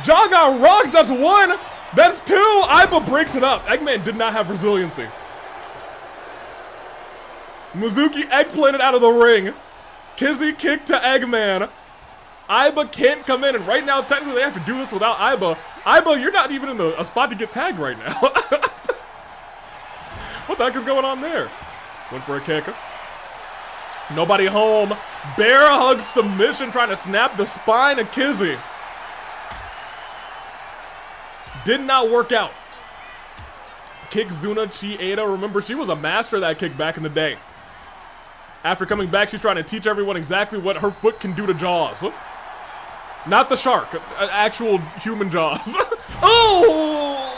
Jaw got rocked, that's 1. That's 2. Aiba breaks it up. Eggman did not have resiliency. Mizuki eggplanted out of the ring. Kizzy kicked to Eggman. Aiba can't come in, and right now, technically, they have to do this without Aiba. Aiba, you're not even in a spot to get tagged right now. What the heck is going on there? Went for a kick. Nobody home. Bear hug submission, trying to snap the spine of Kizzy. Did not work out. Kick Zuna Chieda. Remember, she was a master of that kick back in the day. After coming back, she's trying to teach everyone exactly what her foot can do to Jaws. Not the shark, actual human Jaws. Oh!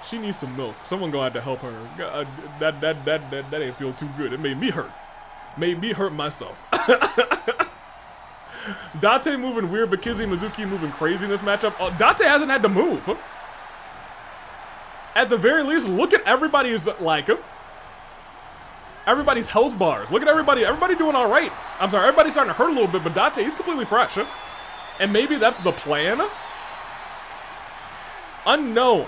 She needs some milk. Someone gonna have to help her. God, that ain't feel too good. It made me hurt. Made me hurt myself. Dante moving weird, but Kizzy and Mizuki moving crazy in this matchup. Dante hasn't had to move. At the very least, look at everybody's, everybody's health bars. Look at everybody doing all right. I'm sorry, everybody's starting to hurt a little bit, but Dante, he's completely fresh. And maybe that's the plan? Unknown.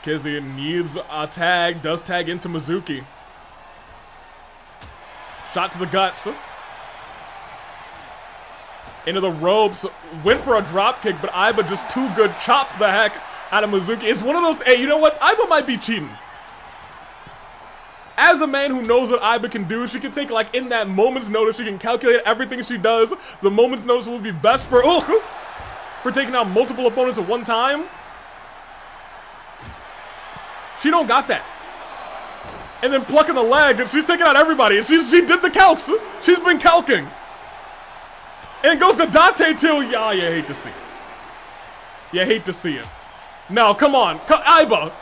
Kizzy needs a tag, does tag into Mizuki. Shot to the guts. Into the ropes, went for a drop kick, but Aiba just too good, chops the heck out of Mizuki. It's one of those, hey, you know what? Aiba might be cheating. As a man who knows what Aiba can do, she can take, in that moment's notice, she can calculate everything she does. The moment's notice will be best for taking out multiple opponents at one time. She don't got that. And then plucking the leg, and she's taking out everybody. She did the calcs. She's been calking. And it goes to Dante too. Yeah, you hate to see it. You hate to see it. No, come on. Aiba.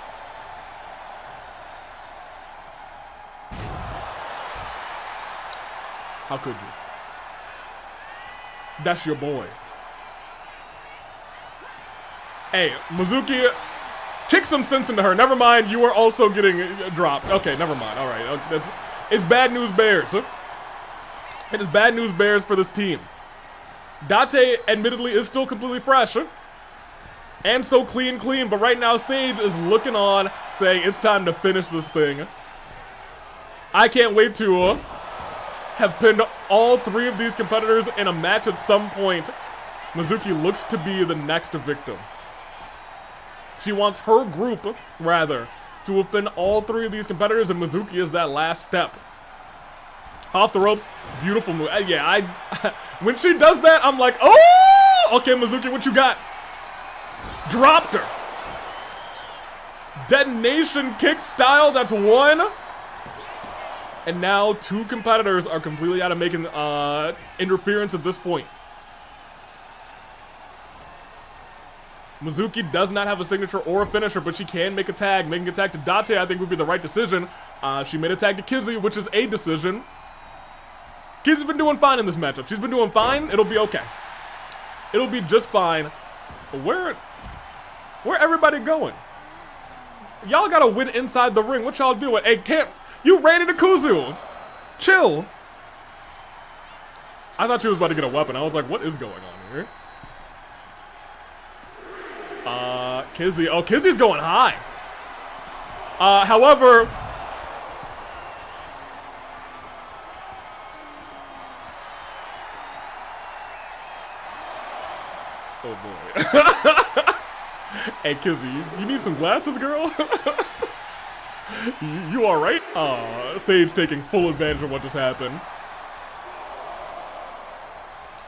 How could you? That's your boy. Hey, Mizuki, kick some sense into her. Never mind, you are also getting dropped. Okay, never mind. All right. It's bad news bears. It is bad news bears for this team. Dante, admittedly, is still completely fresh. And so clean, but right now Sage is looking on, saying it's time to finish this thing. I can't wait to have pinned all 3 of these competitors in a match at some point. Mizuki looks to be the next victim. She wants her group, rather, to have pinned all 3 of these competitors, and Mizuki is that last step. Off the ropes, beautiful move. Yeah, when she does that, I'm like, oh! Okay, Mizuki, what you got? Dropped her. Detonation kick style, that's 1. And now 2 competitors are completely out of making interference at this point. Mizuki does not have a signature or a finisher, but she can make a tag. Making a tag to Dante, I think, would be the right decision. She made a tag to Kizzy, which is a decision. Kizzy's been doing fine in this matchup. She's been doing fine. It'll be okay. It'll be just fine. But where everybody going? Y'all gotta win inside the ring. What y'all doing? Hey, you ran into Kuzu. Chill. I thought she was about to get a weapon. I was like, what is going on here? Kizzy. Oh, Kizzy's going high. However, oh boy. Hey, Kizzy, you need some glasses, girl? you alright? Sage taking full advantage of what just happened.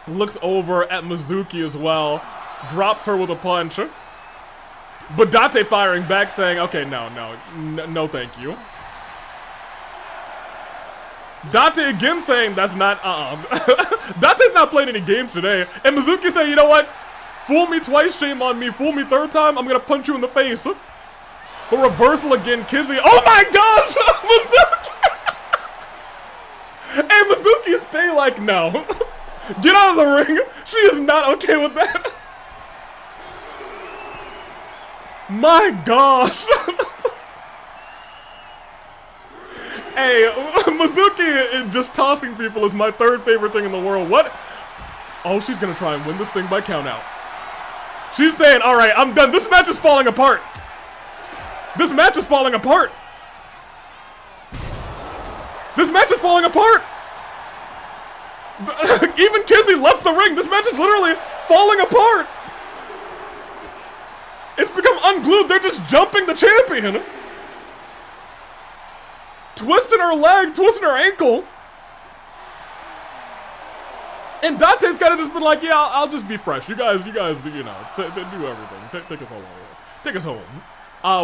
Looks over at Mizuki as well. Drops her with a punch. But Dante firing back saying, okay, no, thank you. Dante again saying that's not, Dante's not playing any games today. And Mizuki saying, you know what? Fool me twice, shame on me. Fool me third time, I'm gonna punch you in the face. The reversal again, Kizzy. Oh my gosh! Mizuki! Hey, Mizuki, stay like, no. Get out of the ring. She is not okay with that. My gosh. Hey, Mizuki just tossing people is my third favorite thing in the world. What? Oh, she's gonna try and win this thing by countout. She's saying, all right, I'm done. This match is falling apart. This match is falling apart. This match is falling apart. Even Kizzy left the ring. This match is literally falling apart. It's become unglued. They're just jumping the champion. Twisting her leg, twisting her ankle. And Dante's kind of just been like, yeah, I'll just be fresh. You guys, you know, do everything. Take us home. Take us home.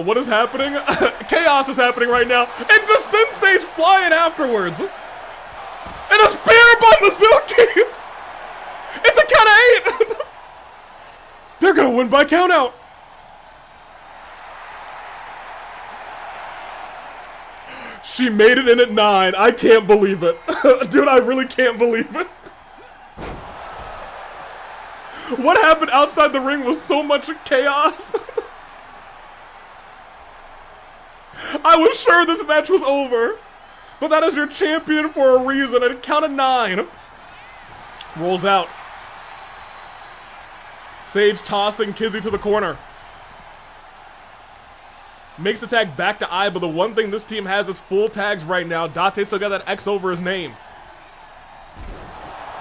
What is happening? Chaos is happening right now. And just send Sage flying afterwards. And a spear by Mizuki! It's a count of 8! They're gonna win by countout. She made it in at 9. I can't believe it. Dude, I really can't believe it. What happened outside the ring was so much chaos. I was sure this match was over. But that is your champion for a reason. At a count of 9. Rolls out. Sage tossing Kizzy to the corner. Makes the tag back to Aiba. The one thing this team has is full tags right now. Dante still got that X over his name.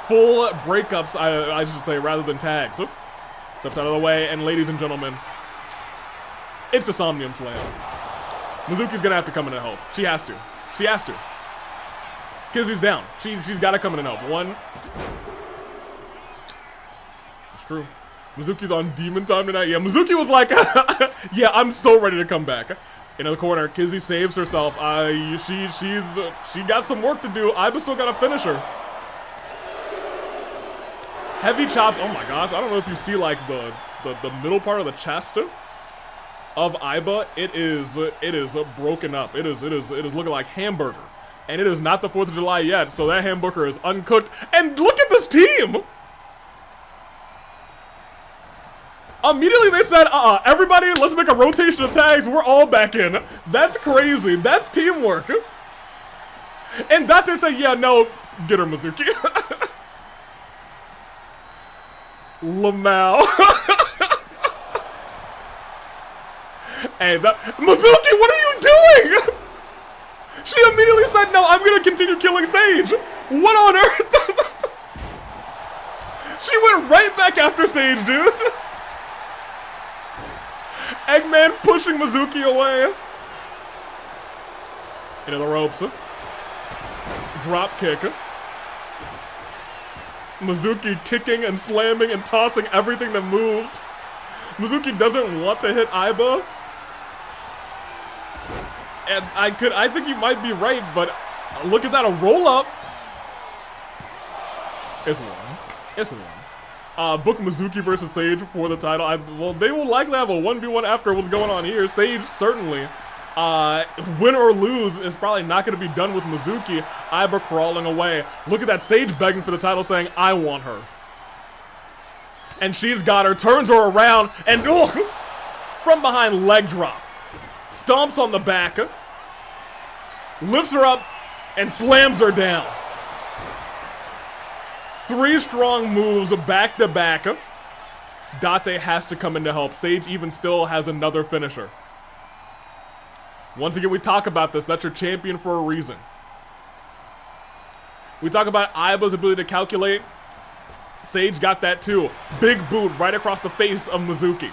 Full breakups, I should say, rather than tags. Steps out of the way, and ladies and gentlemen, it's a Somnium Slam. Mizuki's gonna have to come in and help. She has to. She has to. Kizzy's down. She's got to come in and help. 1. It's true. Mizuki's on demon time tonight. Yeah, Mizuki was like, yeah, I'm so ready to come back. Into the corner, Kizzy saves herself. She got some work to do. Aiba still got to finish her. Heavy chops. Oh my gosh, I don't know if you see like the middle part of the chest of Aiba. It is broken up. It is looking like hamburger. And it is not the 4th of July yet, so that hamburger is uncooked. And look at this team! Immediately they said, everybody, let's make a rotation of tags. We're all back in. That's crazy. That's teamwork. And Dante said, yeah, no, get her, Mizuki. Lamau. Hey, Mizuki, what are you doing? She immediately said, no, I'm gonna continue killing Sage. What on earth? She went right back after Sage, dude. Eggman pushing Mizuki away. Into the ropes. Drop kick. Mizuki kicking and slamming and tossing everything that moves. Mizuki doesn't want to hit Aiba. And I think you might be right, but look at that, a roll up. It's one. It's one. book Mizuki versus Sage for the title. Well, they will likely have a 1v1 after what's going on here. Sage, certainly. Win or lose is probably not going to be done with Mizuki. Aiba crawling away. Look at that, Sage begging for the title, saying, I want her. And she's got her, turns her around, and from behind leg drop. Stomps on the back. Lifts her up, and slams her down. 3 strong moves back to back. Dante has to come in to help. Sage even still has another finisher. Once again, we talk about this. That's your champion for a reason. We talk about Aiba's ability to calculate. Sage got that too. Big boot right across the face of Mizuki.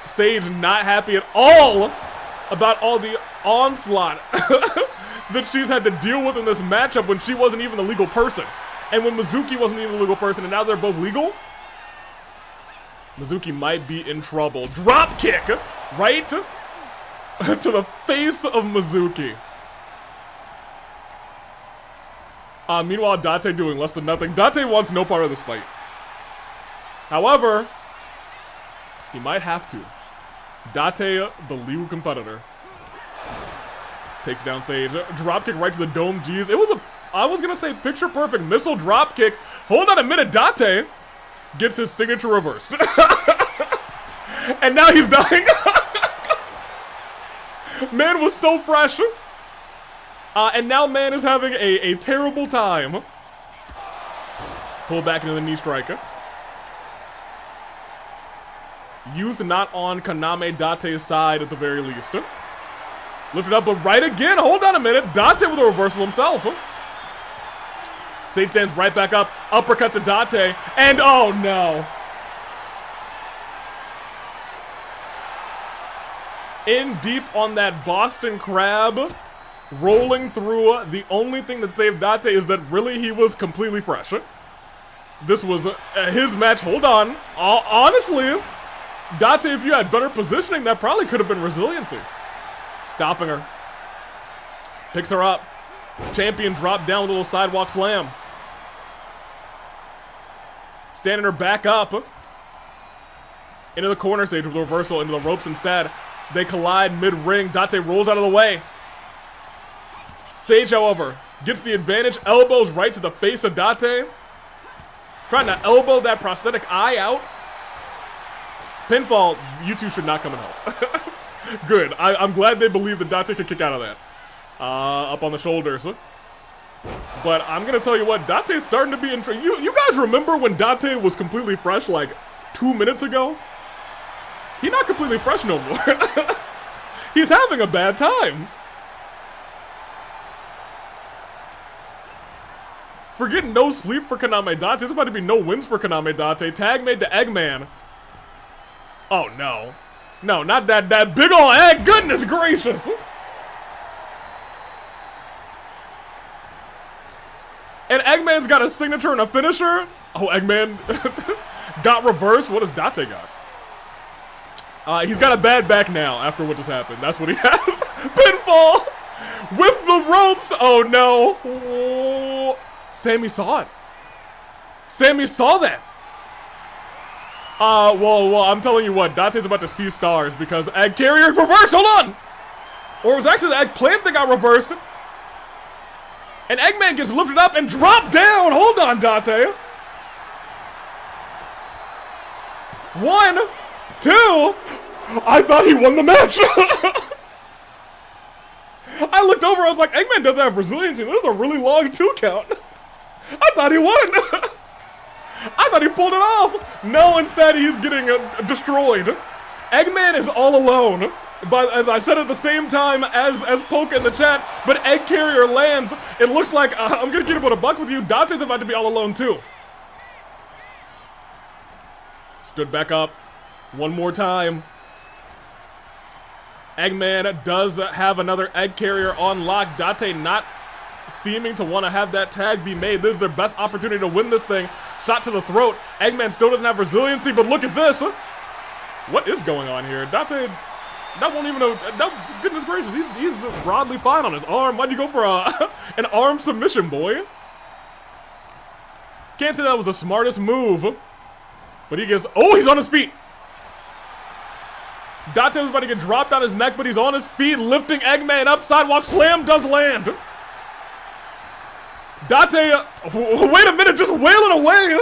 Sage not happy at all about all the onslaught that she's had to deal with in this matchup when she wasn't even a legal person. And when Mizuki wasn't even a legal person, and now they're both legal? Mizuki might be in trouble. Drop kick right to the face of Mizuki. Meanwhile, Dante doing less than nothing. Dante wants no part of this fight. However, he might have to. Dante, the legal competitor, takes down Sage. Drop kick right to the dome. G's. It was a, I was gonna say picture perfect missile drop kick. Hold on a minute. Dante gets his signature reversed. And now he's dying. Man was so fresh. And now man is having a terrible time. Pull back into the knee striker. Youth not on Kaname Dante's side at the very least. Lift it up, but right again. Hold on a minute. Dante with a reversal himself. Sage stands right back up. Uppercut to Dante. And oh no. In deep on that Boston Crab. Rolling through. The only thing that saved Dante is that really he was completely fresh. This was his match. Hold on. Honestly, Dante, if you had better positioning, that probably could have been resiliency. Stopping her. Picks her up. Champion drop down with a little sidewalk slam. Standing her back up. Into the corner stage with a reversal into the ropes instead. They collide mid-ring. Dante rolls out of the way. Sage, however, gets the advantage. Elbows right to the face of Dante. Trying to elbow that prosthetic eye out. Pinfall, you two should not come and help. Good. I'm glad they believe that Dante could kick out of that. Up on the shoulders. But I'm going to tell you what, Dante's starting to be in trouble. You guys remember when Dante was completely fresh like 2 minutes ago? He's not completely fresh no more. He's having a bad time. Forget no sleep for Kaname Dante. There's about to be no wins for Kaname Dante. Tag made to Eggman. Oh no. No, not that big ol' egg. Goodness gracious. And Eggman's got a signature and a finisher. Oh, Eggman got reversed. What does Dante got? He's got a bad back now after what just happened. That's what he has. Pinfall with the ropes. Oh no. Oh. Sammy saw it. Sammy saw that. Well, I'm telling you what, Dante's about to see stars because Egg Carrier reversed, hold on! Or it was actually the Eggplant that got reversed. And Eggman gets lifted up and dropped down, hold on, Dante. 1, 2, I thought he won the match. I looked over, I was like, Eggman doesn't have resiliency, this is a really long 2 count. I thought he won! I thought he pulled it off! No, instead he's getting destroyed. Eggman is all alone, but as I said at the same time as Peko in the chat, but Egg Carrier lands. It looks like, I'm gonna get him with a buck with you, Dante's about to be all alone too. Stood back up, one more time. Eggman does have another Egg Carrier on lock. Dante not seeming to want to have that tag be made. This is their best opportunity to win this thing. Shot to the throat. Eggman still doesn't have resiliency, but look at this. What is going on here? Dante, that won't even know. Goodness gracious, he's broadly fine on his arm. Why'd you go for an arm submission, boy? Can't say that was the smartest move. But he gets, oh, he's on his feet. Dante was about to get dropped on his neck, but he's on his feet, lifting Eggman up. Sidewalk slam does land. Dante, wait a minute, just wailing away.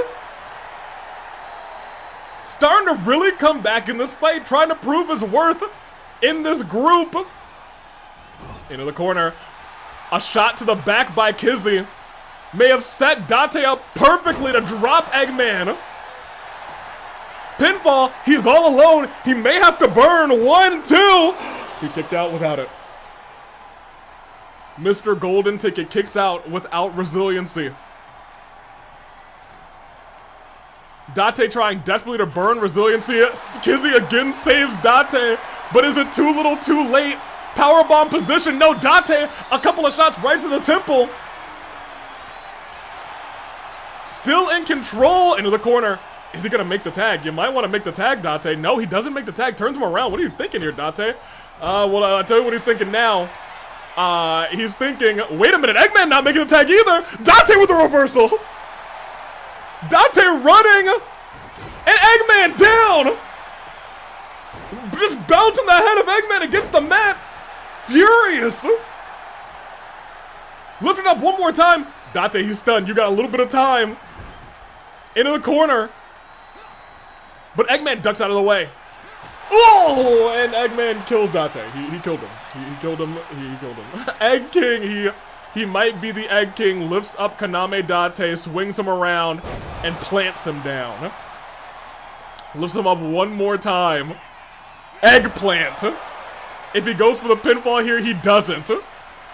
Starting to really come back in this fight, trying to prove his worth in this group. Into the corner. A shot to the back by Kizzy. May have set Dante up perfectly to drop Eggman. Pinfall, he's all alone. He may have to burn. 1, 2. He kicked out without it. Mr. Golden Ticket kicks out without resiliency. Dante trying desperately to burn resiliency. Kizzy again saves Dante, but is it too little too late? Powerbomb position. No, Dante, a couple of shots right to the temple. Still in control. Into the corner. Is he gonna make the tag? You might want to make the tag, Dante. No, he doesn't make the tag. Turns him around. What are you thinking here, Dante? Well, I'll tell you what he's thinking now. He's thinking, wait a minute, Eggman not making the tag either. Dante with the reversal. Dante running. And Eggman down. Just bouncing the head of Eggman against the mat. Furious. Lift it up one more time. Dante, he's stunned. You got a little bit of time. Into the corner. But Eggman ducks out of the way. Oh! And Eggman kills Dante. He killed him. He killed him. He killed him. Egg King, he might be the Egg King. Lifts up Kaname Dante, swings him around, and plants him down. Lifts him up one more time. Eggplant. If he goes for the pinfall here, he doesn't.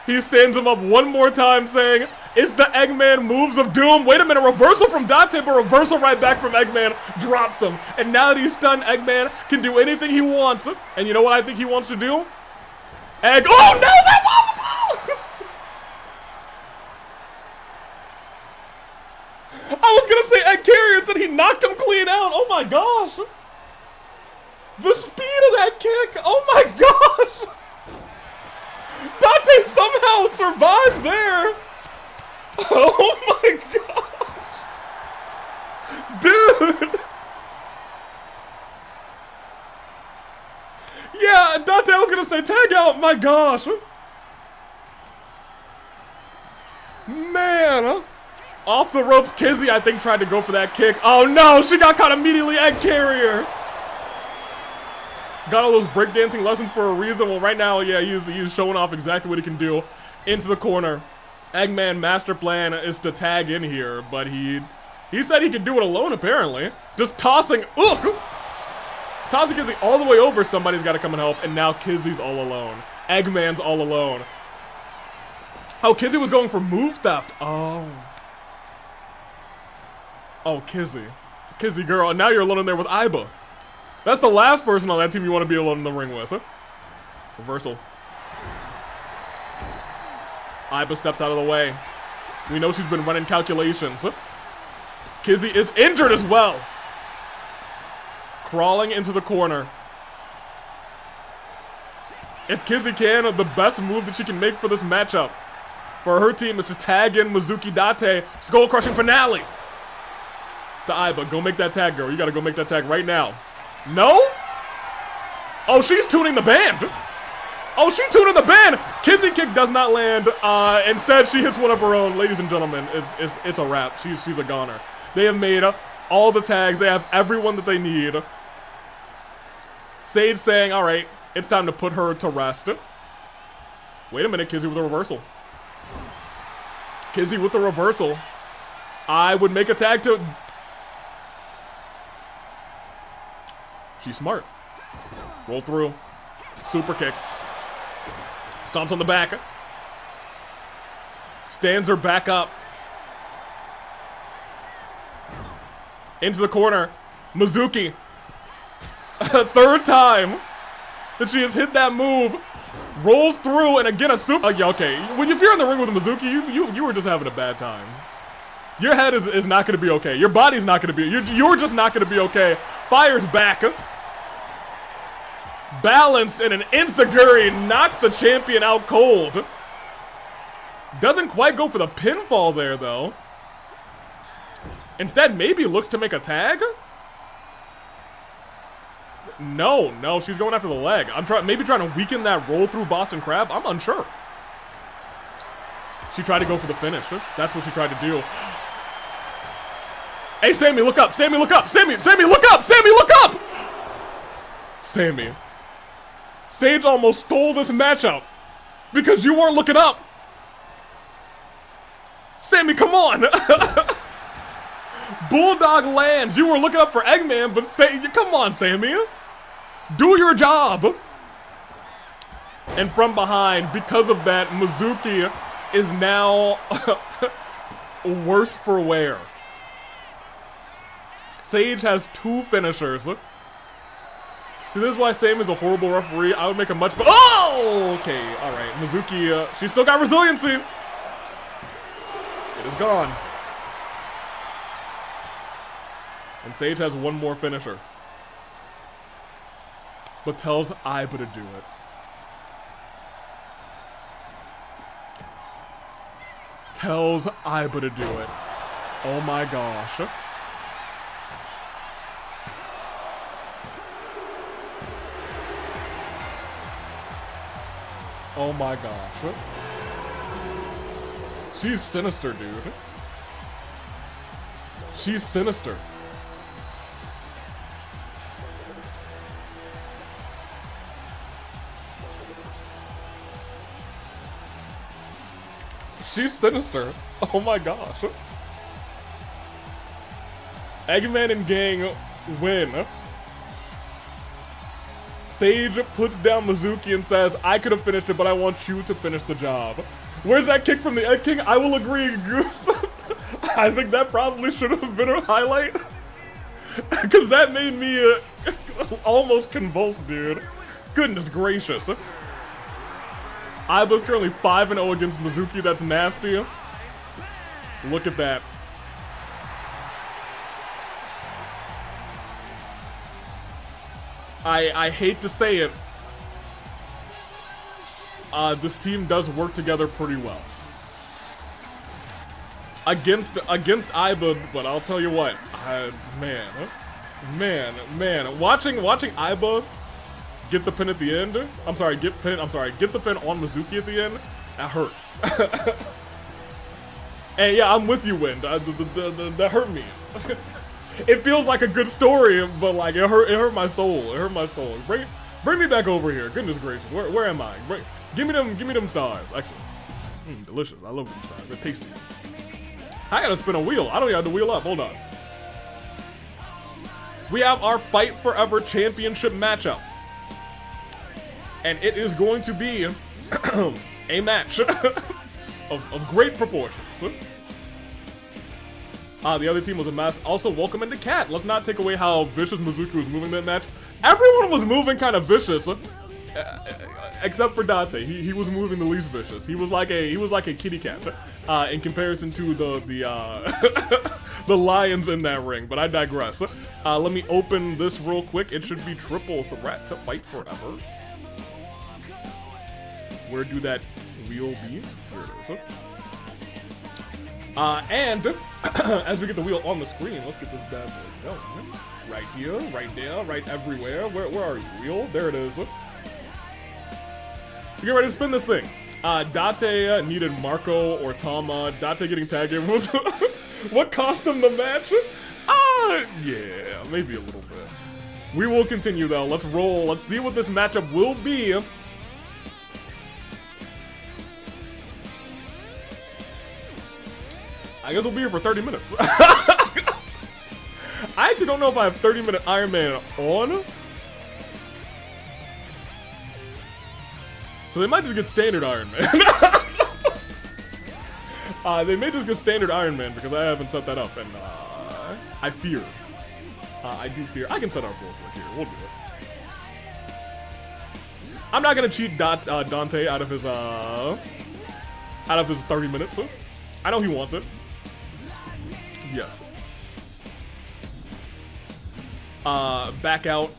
He stands him up one more time saying, it's the Eggman moves of doom. Wait a minute, reversal from Dante, but reversal right back from Eggman. Drops him. And now that he's stunned, Eggman can do anything he wants. And you know what I think he wants to do? Oh no, that I was gonna say Egg Carrier, said he knocked him clean out. Oh my gosh. The speed of that kick. Oh my gosh. Dante somehow survived there. Oh my gosh. Dude. Yeah, Dante, I was gonna say tag out. My gosh. Man. Off the ropes, Kizzy, I think, tried to go for that kick. Oh no, she got caught immediately. Egg Carrier. Got all those breakdancing lessons for a reason. Well, right now, yeah, he's showing off exactly what he can do. Into the corner. Eggman master plan is to tag in here, but he said he could do it alone, apparently. Just tossing, tossing Kizzy all the way over. Somebody's got to come and help, and now Kizzy's all alone. Eggman's all alone. Oh, Kizzy was going for move theft. Oh, Kizzy. Kizzy girl, and now you're alone in there with Aiba. That's the last person on that team you want to be alone in the ring with. Huh? Reversal. Aiba steps out of the way. We know she's been running calculations. Kizzy is injured as well. Crawling into the corner. If Kizzy can, the best move that she can make for this matchup for her team is to tag in Mizuki Dante. Skull crushing finale. To Aiba, go make that tag, girl. You gotta go make that tag right now. No? Oh, she's tuning the band. Oh, she's tuning the band. Kizzy kick does not land. Instead, she hits one of her own. Ladies and gentlemen, it's a wrap. She's a goner. They have made all the tags. They have everyone that they need. Sage saying, all right, it's time to put her to rest. Wait a minute, Kizzy with a reversal. Kizzy with the reversal. I would make a tag to... She's smart. Roll through. Super kick. Stomps on the back. Stands her back up. Into the corner. Mizuki. Third time that she has hit that move. Rolls through and again a super... okay, if you're in the ring with Mizuki, you were just having a bad time. Your head is not going to be okay. Your body's not going to be... You're just not going to be okay. Fires back. Balanced and an Insaguri knocks the champion out cold. Doesn't quite go for the pinfall there, though. Instead, maybe looks to make a tag? No, she's going after the leg. Maybe trying to weaken that roll through Boston Crab. I'm unsure. She tried to go for the finish. That's what she tried to do. Hey, Sammy, look up. Sammy, look up. Sammy, look up. Sammy, look up. Sammy. Sage almost stole this matchup because you weren't looking up. Sammy, come on. Bulldog lands. You were looking up for Eggman, but come on, Sammy. Do your job. And from behind, because of that, Mizuki is now worse for wear. Sage has 2 finishers. See, this is why Sam is a horrible referee. I would make a much better. Oh, okay, all right. Mizuki, she still got resiliency. It is gone. And Sage has 1 more finisher, but tells Aiba to do it. Tells Aiba to do it. Oh my gosh. Oh my gosh. She's sinister, dude. She's sinister. She's sinister. Oh my gosh. Eggman and gang win. Sage puts down Mizuki and says, I could have finished it, but I want you to finish the job. Where's that kick from the Egg King? I will agree, Goose. I think that probably should have been a highlight. Because that made me almost convulsed, dude. Goodness gracious. Aiba's currently 5-0 against Mizuki. That's nasty. Look at that. I hate to say it. This team does work together pretty well. Against Aiba, but I'll tell you what, man. Watching Aiba get the pin at the end. Get the pin on Mizuki at the end. That hurt. And yeah, I'm with you, Wind. That hurt me. It feels like a good story, but like it hurt my soul. It hurt my soul. Bring me back over here. Goodness gracious, where am I? Give me them stars. Excellent. Delicious. I love them stars. They're tasty. I gotta spin a wheel. I don't even have to wheel up. Hold on. We have our Fight Forever Championship matchup. And it is going to be a match of great proportions. The other team was a mess. Also, welcome into Cat. Let's not take away how vicious Mizuki was moving that match. Everyone was moving kind of vicious, except for Dante. He was moving the least vicious. He was like a kitty cat in comparison to the the lions in that ring. But I digress. Let me open this real quick. It should be triple threat to Fight Forever. Where do that wheel be? There it is. And as we get the wheel on the screen, let's get this bad boy going. Right here, right there, right everywhere. Where are you, wheel? There it is. Get ready to spin this thing. Dante needed Marco or Tama. Dante getting tagged in was what cost him the match? Yeah, maybe a little bit. We will continue though. Let's roll. Let's see what this matchup will be. I guess we'll be here for 30 minutes. I actually don't know if I have 30-minute Iron Man on. So they might just get standard Iron Man. They may just get standard Iron Man because I haven't set that up, and I fear. I do fear. I can set up real quick here. We'll do it. I'm not gonna cheat Dante out of his 30 minutes. I know he wants it. Yes. Back out.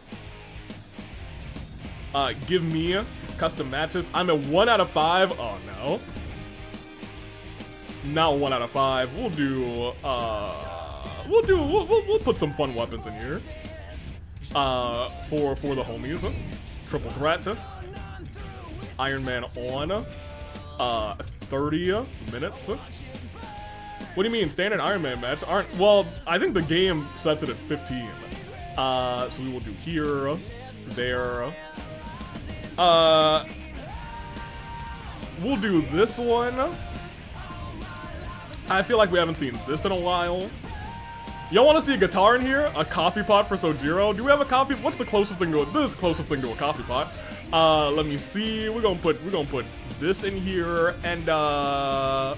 Give me custom matches. I'm at 1 out of 5. Oh no. Not 1 out of 5. We'll do we'll put some fun weapons in here. For the homies. Triple threat. Iron Man on. 30 minutes. What do you mean? Standard Iron Man match aren't, well, I think the game sets it at 15. So we will do here, there. We'll do this one. I feel like we haven't seen this in a while. Y'all want to see a guitar in here? A coffee pot for Sojiro? Do we have a coffee? What's the closest thing to it? This is the closest thing to a coffee pot. Let me see. We're gonna put this in here, and I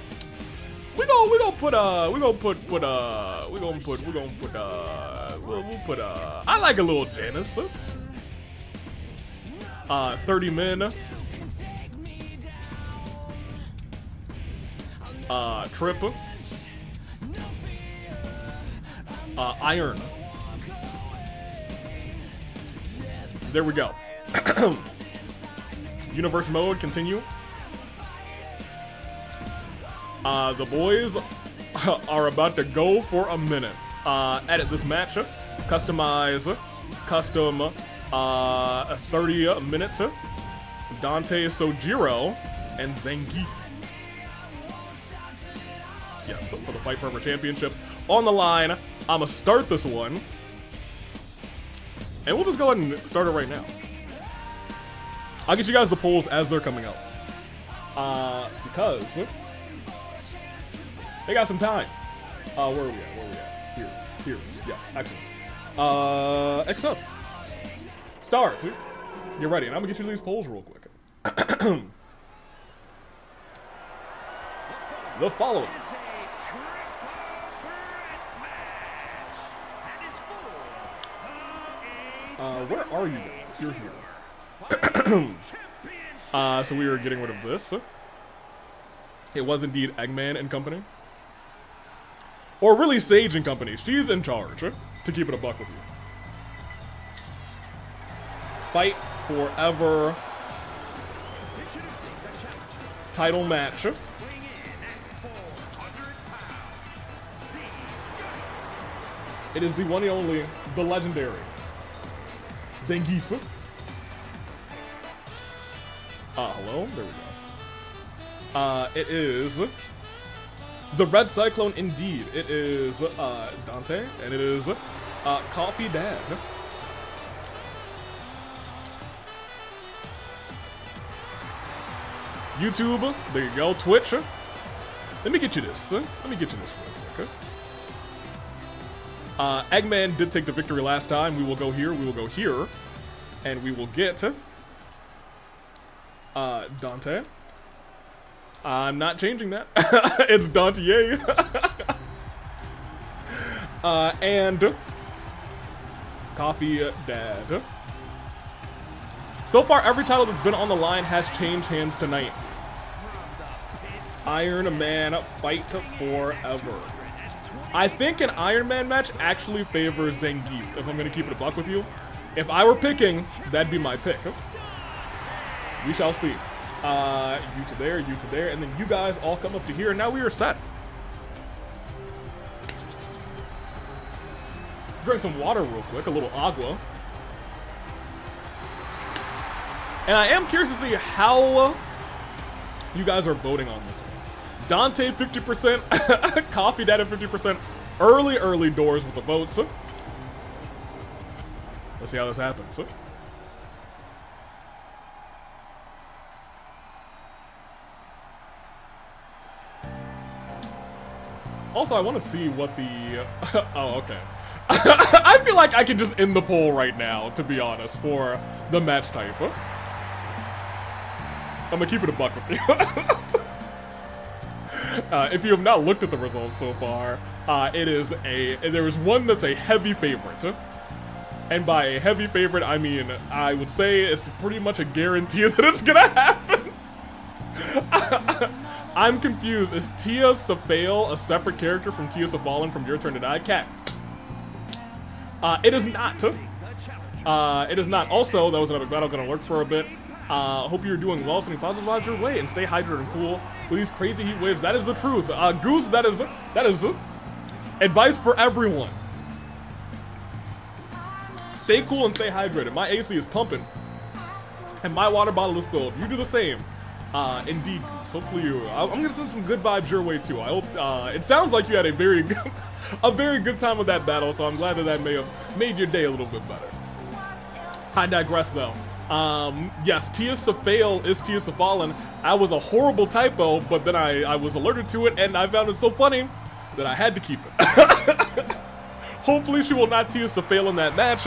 like a little Janice. 30 men. Trip. Iron. There we go. Universe mode, continue. The boys are about to go for a minute. Edit this match. Customize. Custom. 30 minutes. Dante, Sojiro, and Zangief. Yes, so for the Fight Forever Championship. On the line, I'ma start this one. And we'll just go ahead and start it right now. I'll get you guys the polls as they're coming up. Because they got some time. Where are we at? Here. Yes, excellent. Next up. Stars. Get ready, and I'm gonna get you these polls real quick. The following. Where are you guys? You're here. So we are getting rid of this. It was indeed Eggman and company. Or really Sage and company. She's in charge, to keep it a buck with you. Fight Forever title match. It is the one and only, the legendary Zangief. Hello? There we go. It is the Red Cyclone indeed. It is Dante, and it is Coffee Dad. YouTube, there you go. Twitch. Let me get you this. Real quick. Eggman did take the victory last time. We will go here. And we will get Dante. I'm not changing that. It's Dante. Yay. And Coffee Dad. So far, every title that's been on the line has changed hands tonight. Iron Man Fight Forever. I think an Iron Man match actually favors Zangief, if I'm going to keep it a buck with you. If I were picking, that'd be my pick. We shall see. You to there, and then you guys all come up to here, and now we are set. Drink some water real quick, a little agua. And I am curious to see how you guys are voting on this one. Dante 50%, Coffee Dad at 50%, early doors with the votes. Let's see how this happens. Also, I want to see what the... oh, okay. I feel like I can just end the poll right now, to be honest, for the match type. I'm gonna keep it a buck with you. If you have not looked at the results so far, there is one that's a heavy favorite. And by a heavy favorite, I mean, I would say it's pretty much a guarantee that it's gonna happen. I'm confused. Is Tia Safail a separate character from Tia Safallen from Your Turn to Die? Cat. It is not. It is not. Also, that was another battle gonna lurk for a bit. Hope you're doing well, sending positive vibes your way, and stay hydrated and cool with these crazy heat waves. That is the truth. Goose, that is Advice for everyone. Stay cool and stay hydrated. My AC is pumping. And my water bottle is filled. You do the same. Indeed, Goose. Hopefully you... I'm gonna send some good vibes your way too. I hope... it sounds like you had a very good time with that battle, so I'm glad that may have made your day a little bit better. I digress though. Yes, Tia Safail is Tia Safalin. I was a horrible typo, but then I was alerted to it, and I found it so funny that I had to keep it. Hopefully she will not Tia Safail in that match,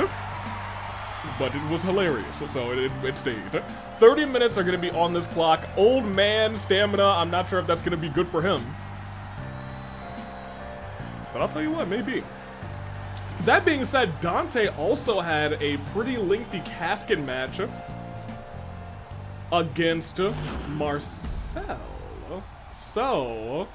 but it was hilarious, so it stayed. 30 minutes are going to be on this clock. Old man stamina, I'm not sure if that's going to be good for him. But I'll tell you what, maybe. That being said, Dante also had a pretty lengthy casket match against Marcel. So...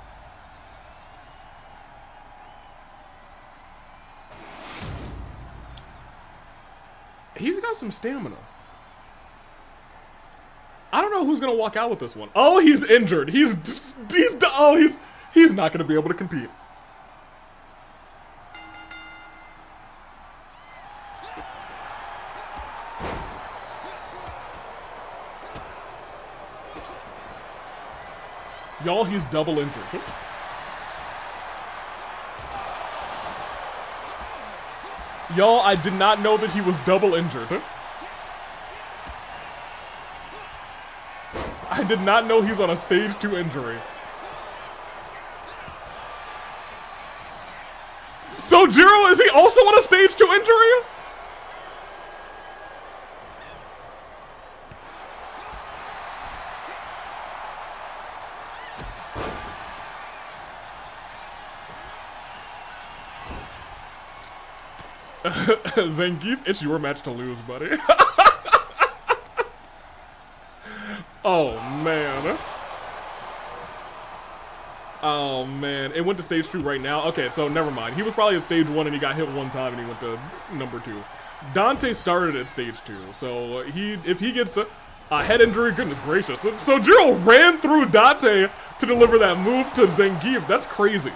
he's got some stamina. I don't know who's gonna walk out with this one. Oh, he's injured. He's not gonna be able to compete. Y'all, he's double injured. Y'all, I did not know that he was double injured. I did not know he's on a stage 2 injury. Sojiro, is he also on a stage 2 injury? Zangief, it's your match to lose, buddy. Oh, man. Oh, man. It went to stage 2 right now. Okay, so never mind. He was probably at stage 1 and he got hit one time and he went to number 2. Dante started at stage 2, so if he gets a head injury, goodness gracious. So Jiro ran through Dante to deliver that move to Zangief. That's crazy.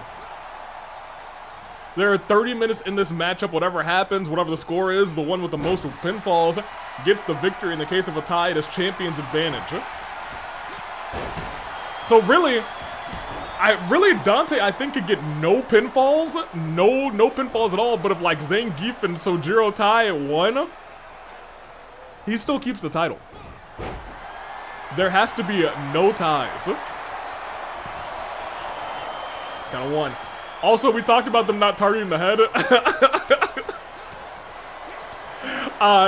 There are 30 minutes in this matchup. Whatever happens, whatever the score is, the one with the most pinfalls gets the victory. In the case of a tie, it is champion's advantage. So really, Dante, I think, could get no pinfalls. No pinfalls at all. But if like Zangief and Sojiro tie at 1, he still keeps the title. There has to be no ties. Count of 1. Also, we talked about them not targeting the head.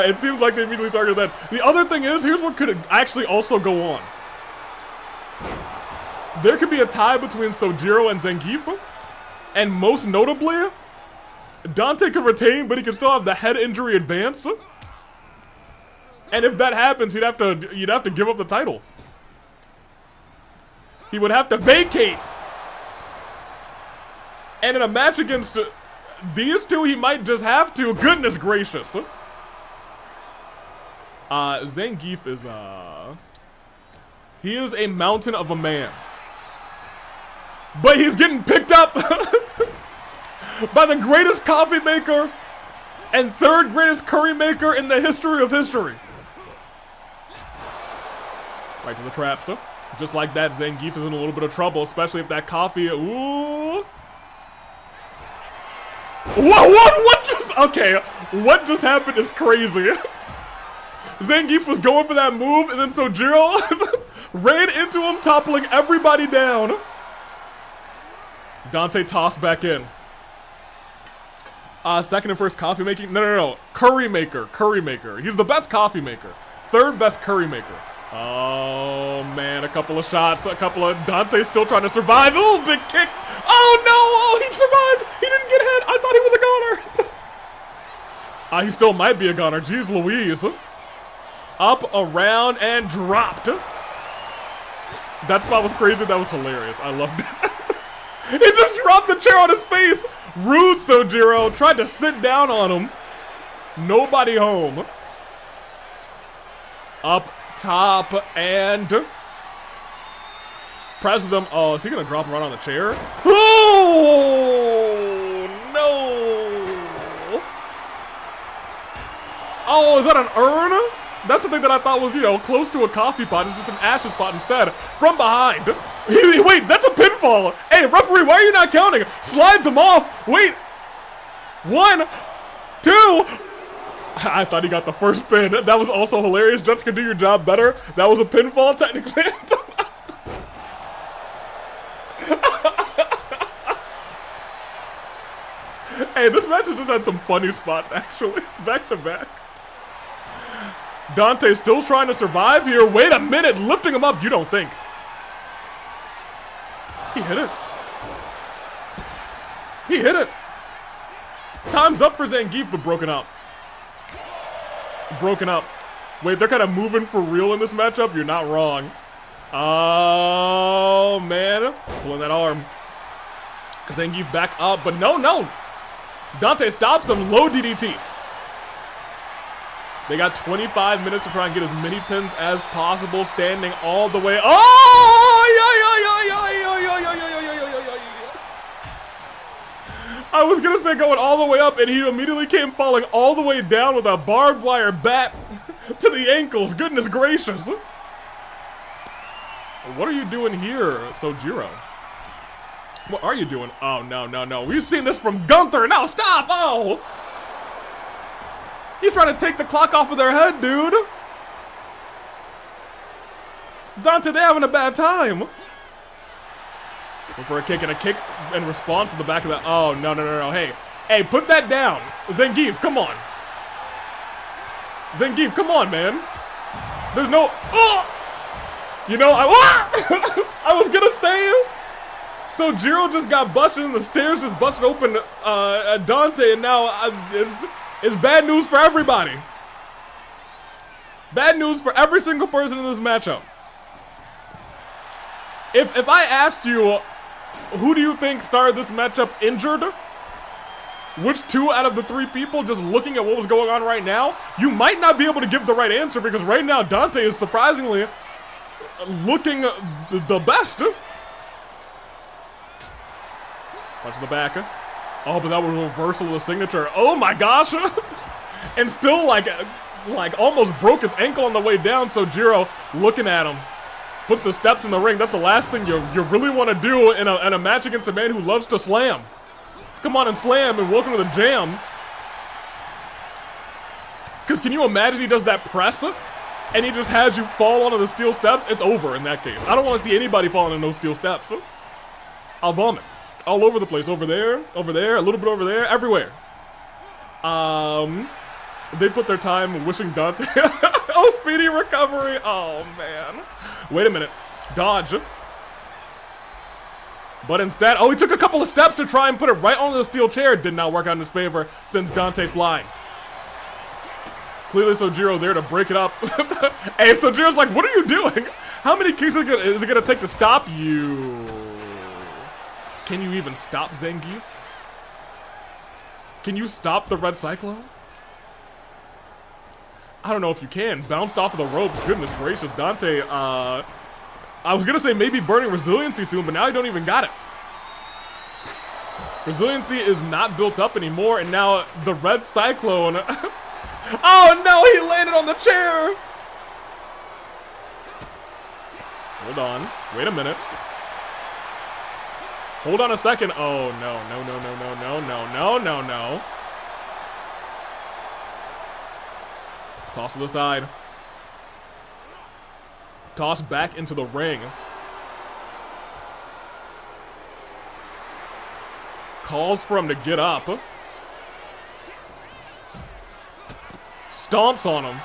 It seems like they immediately targeted that. The other thing is, here's what could actually also go on. There could be a tie between Sojiro and Zangief, and most notably, Dante could retain, but he can still have the head injury advance. And if that happens, you'd have to give up the title. He would have to vacate. And in a match against these two, he might just have to. Goodness gracious. Zangief is, he is a mountain of a man. But he's getting picked up by the greatest coffee maker and 3rd greatest curry maker in the history of history. Right to the traps, huh? Just like that, Zangief is in a little bit of trouble, especially if that coffee, ooh. What just, okay, what just happened is crazy. Zangief was going for that move, and then Sojiro ran into him, toppling everybody down. Dante tossed back in. Second and first coffee making, no. Curry maker. He's the best coffee maker. 3rd best curry maker. Oh, man, a couple of shots, Dante still trying to survive. Ooh, big kick. Oh, no, oh, he survived. He didn't get hit. I thought he was a goner. He still might be a goner. Jeez Louise. Up, around, and dropped. That spot was crazy. That was hilarious. I loved it. He just dropped the chair on his face. Rude Sojiro tried to sit down on him. Nobody home. Up top and presses him. Oh, is he gonna drop him right on the chair? Oh no! Oh, is that an urn? That's the thing that I thought was, you know, close to a coffee pot. It's just an ashes pot instead. From behind. Wait, that's a pinfall. Hey, referee, why are you not counting? Slides him off. Wait. 1, 2. I thought he got the first pin. That was also hilarious. Jessica, do your job better. That was a pinfall, technically. Hey, this match has just had some funny spots, actually. Back to back. Dante still trying to survive here. Wait a minute, lifting him up, you don't think. He hit it. He hit it. Time's up for Zangief, but broken up. Broken up. Wait, they're kind of moving for real in this matchup? You're not wrong. Oh, man. Pulling that arm. Zangief back up, but no. Dante stops him. Low DDT. They got 25 minutes to try and get as many pins as possible, standing all the way. Oh! I was gonna say going all the way up, and he immediately came falling all the way down with a barbed wire bat to the ankles. Goodness gracious. What are you doing here, Sojiro? What are you doing? Oh, no. We've seen this from Gunther. No, stop! Oh! He's trying to take the clock off of their head, dude. Dante, they're having a bad time. Look for a kick and a kick in response to the back of that. Oh, no. Hey, put that down. Zangief, come on. Zangief, come on, man. There's no... Oh! You know, I was gonna say... Sojiro just got busted and the stairs just busted open at Dante, and now it's bad news for everybody. Bad news for every single person in this matchup. If I asked you, who do you think started this matchup injured? Which 2 out of the 3 people, just looking at what was going on right now, you might not be able to give the right answer, because right now Dante is surprisingly looking the best. Punch in the back. Oh, but that was a reversal of the signature. Oh my gosh! And still like almost broke his ankle on the way down. Sojiro looking at him. Puts the steps in the ring. That's the last thing you really want to do in a match against a man who loves to slam. Come on and slam, and welcome to the jam. Because can you imagine he does that press and he just has you fall onto the steel steps? It's over in that case. I don't want to see anybody falling on those steel steps. I'll vomit. All over the place. Over there, a little bit over there, everywhere. They put their time wishing Dante oh, speedy recovery. Oh, man. Wait a minute. Dodge. But instead, oh, he took a couple of steps to try and put it right onto the steel chair. Did not work out in his favor since Dante flying. Clearly Sojiro there to break it up. Hey, Sojiro's like, what are you doing? How many kicks is it gonna take to stop you? Can you even stop Zangief? Can you stop the Red Cyclone? I don't know if you can. Bounced off of the ropes. Goodness gracious. Dante, I was gonna say maybe burning resiliency soon, but now he don't even got it. Resiliency is not built up anymore, and now the Red Cyclone... Oh no, he landed on the chair! Hold on. Wait a minute. Hold on a second. Oh, no. Toss to the side. Toss back into the ring. Calls for him to get up. Stomps on him.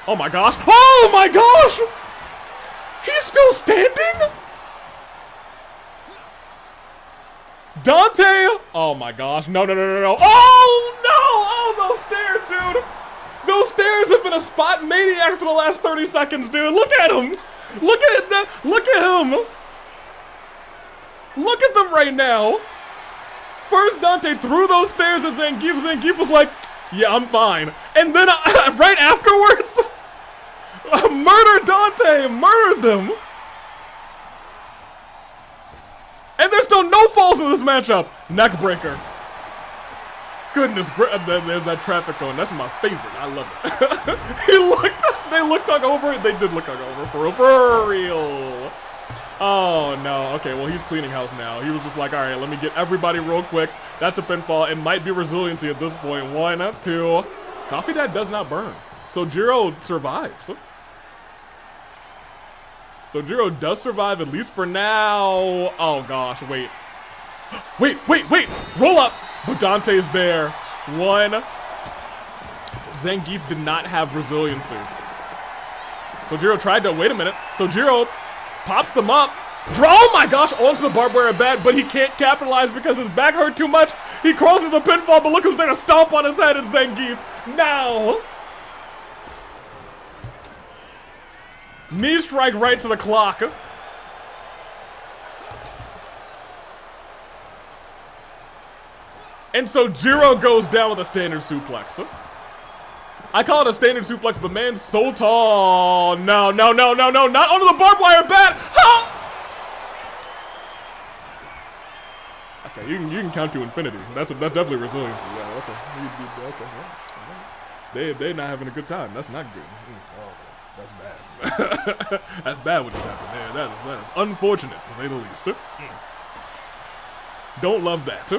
Oh my gosh. Oh my gosh! He's still standing? Dante! Oh my gosh. No. Oh no! Oh, those stairs, dude! Those stairs have been a spot maniac for the last 30 seconds, dude. Look at him! Look at that! Look at him! Look at them right now! First, Dante threw those stairs at Zangief. Zangief was like, yeah, I'm fine. And then, right afterwards, murdered Dante! Murdered them! And there's still no falls in this matchup. Neck breaker. Goodness, there's that traffic cone. That's my favorite. I love it. They looked hungover. They did look hungover for real. Oh, no. Okay, well, he's cleaning house now. He was just like, all right, let me get everybody real quick. That's a pinfall. It might be resiliency at this point. 1, 2. Coffee Dad does not burn. Sojiro survives. Sojiro does survive, at least for now. Oh, gosh, wait. Wait. Roll up. But Dante's there. 1. Zangief did not have resiliency. Sojiro tried to, wait a minute. Sojiro pops them up. Oh my gosh, onto the barbed wire bat, but he can't capitalize because his back hurt too much. He crosses the pinfall, but look who's there to stomp on his head. It's Zangief. Now. Knee strike right to the clock. And Sojiro goes down with a standard suplex. I call it a standard suplex, but man's so tall. No, not onto the barbed wire bat. Ha! Okay, you can count to infinity. That's definitely resiliency. Yeah, okay. They're not having a good time. That's not good. Oh, that's bad. That's bad what just happened there. That is unfortunate, to say the least. Don't love that.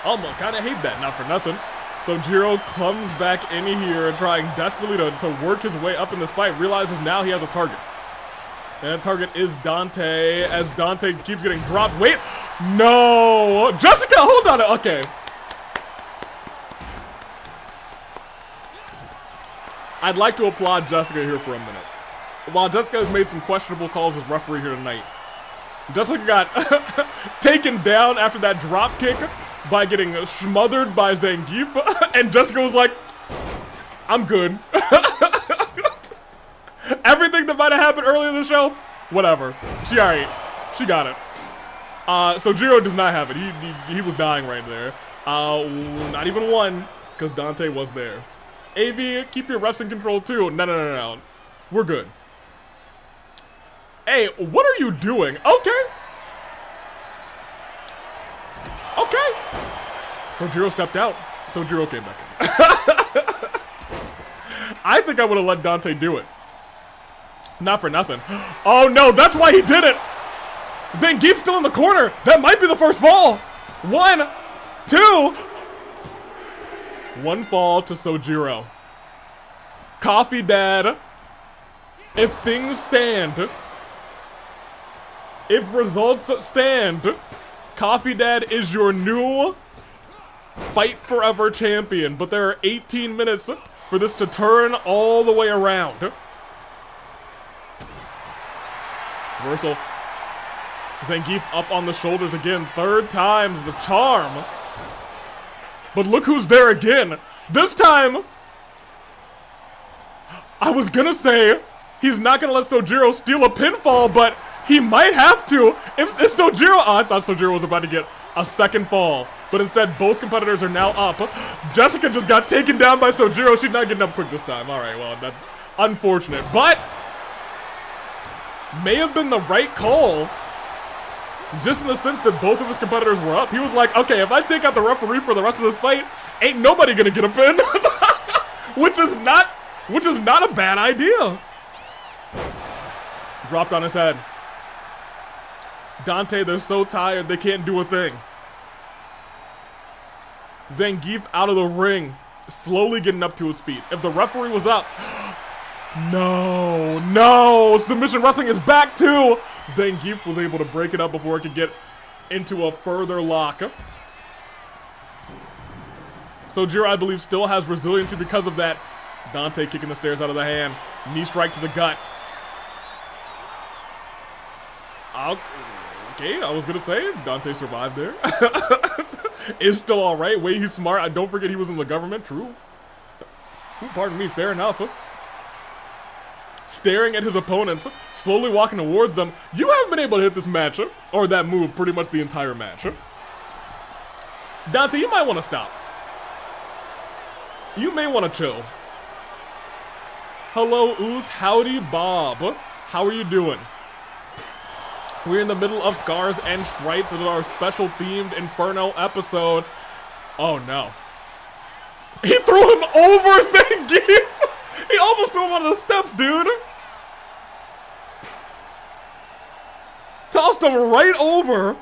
Almost kind of hate that, not for nothing. Sojiro comes back in here trying desperately to work his way up in this fight, realizes now he has a target. And that target is Dante, as Dante keeps getting dropped. Wait, no! Jessica, hold on, okay. I'd like to applaud Jessica here for a minute. While Jessica has made some questionable calls as referee here tonight, Jessica got taken down after that drop kick by getting smothered by Zangief, and Jessica was like, I'm good. Everything that might have happened earlier in the show, whatever. She alright. She got it. Sojiro does not have it. He was dying right there. Not even 1, because Dante was there. AV, keep your reps in control too. No. We're good. Hey, what are you doing? Okay. Sojiro stepped out. Sojiro came back in. I think I would have let Dante do it. Not for nothing. Oh no, that's why he did it. Zangief's still in the corner. That might be the first fall. 1, 2. 1 fall to Sojiro. Coffee Dad. If things stand, if results stand, Coffee Dad is your new Fight Forever champion. But there are 18 minutes for this to turn all the way around. Reversal. Zangief up on the shoulders again. 3rd time's the charm. But look who's there again. This time, I was gonna say he's not gonna let Sojiro steal a pinfall, but he might have to. If Sojiro, I thought Sojiro was about to get a 2nd fall, but instead both competitors are now up. Jessica just got taken down by Sojiro. She's not getting up quick this time. All right, well, that's unfortunate, but may have been the right call. Just in the sense that both of his competitors were up. He was like, okay, if I take out the referee for the rest of this fight, ain't nobody gonna get a pin. which is not a bad idea. Dropped on his head. Dante, they're so tired, they can't do a thing. Zangief out of the ring, slowly getting up to his feet. If the referee was up, no, submission wrestling is back too. Zangief was able to break it up before it could get into a further lock. Sojiro, I believe, still has resiliency because of that. Dante kicking the stairs out of the hand. Knee strike to the gut. Okay, I was gonna say, Dante survived there. Is still alright. Way he's smart. Don't forget he was in the government. True. Ooh, pardon me, fair enough. Staring at his opponents, slowly walking towards them. You haven't been able to hit this match, or that move, pretty much the entire match. Dante, you might want to stop. You may want to chill. Hello, Oos. Howdy, Bob. How are you doing? We're in the middle of Scars and Stripes. It is our special themed Inferno episode. Oh no. He threw him over Zangief! He almost threw him on the steps, dude! Tossed him right over.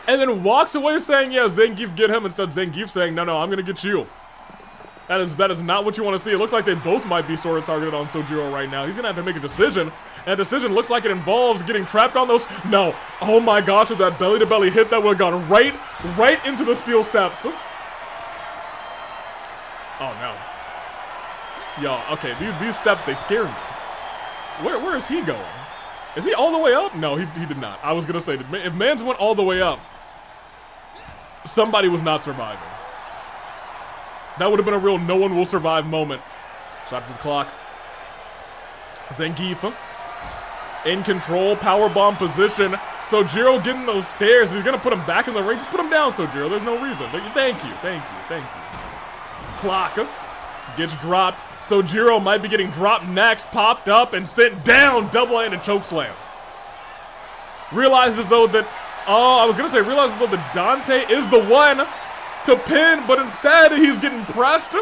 And then walks away saying, yeah, Zangief get him, instead Zangief saying, no, I'm gonna get you. That is not what you want to see. It looks like they both might be sort of targeted on Sojiro right now. He's gonna have to make a decision. And a decision looks like it involves getting trapped on those. No. Oh my gosh, with that belly-to-belly hit, that would have gone right into the steel steps. Oh no. Yo, okay, these steps, they scare me. Where is he going? Is he all the way up? No, he did not. I was gonna say, if Mans went all the way up, somebody was not surviving. That would have been a real no one will survive moment. Shot to the clock. Zangief in control, powerbomb position. Sojiro getting those stairs. He's gonna put him back in the ring. Just put him down, Sojiro. There's no reason. Thank you. Clock gets dropped. Sojiro might be getting dropped next. Popped up and sent down. Double-handed chokeslam. Realizes though that, realizes though that Dante is the one to pin, but instead he's getting pressed.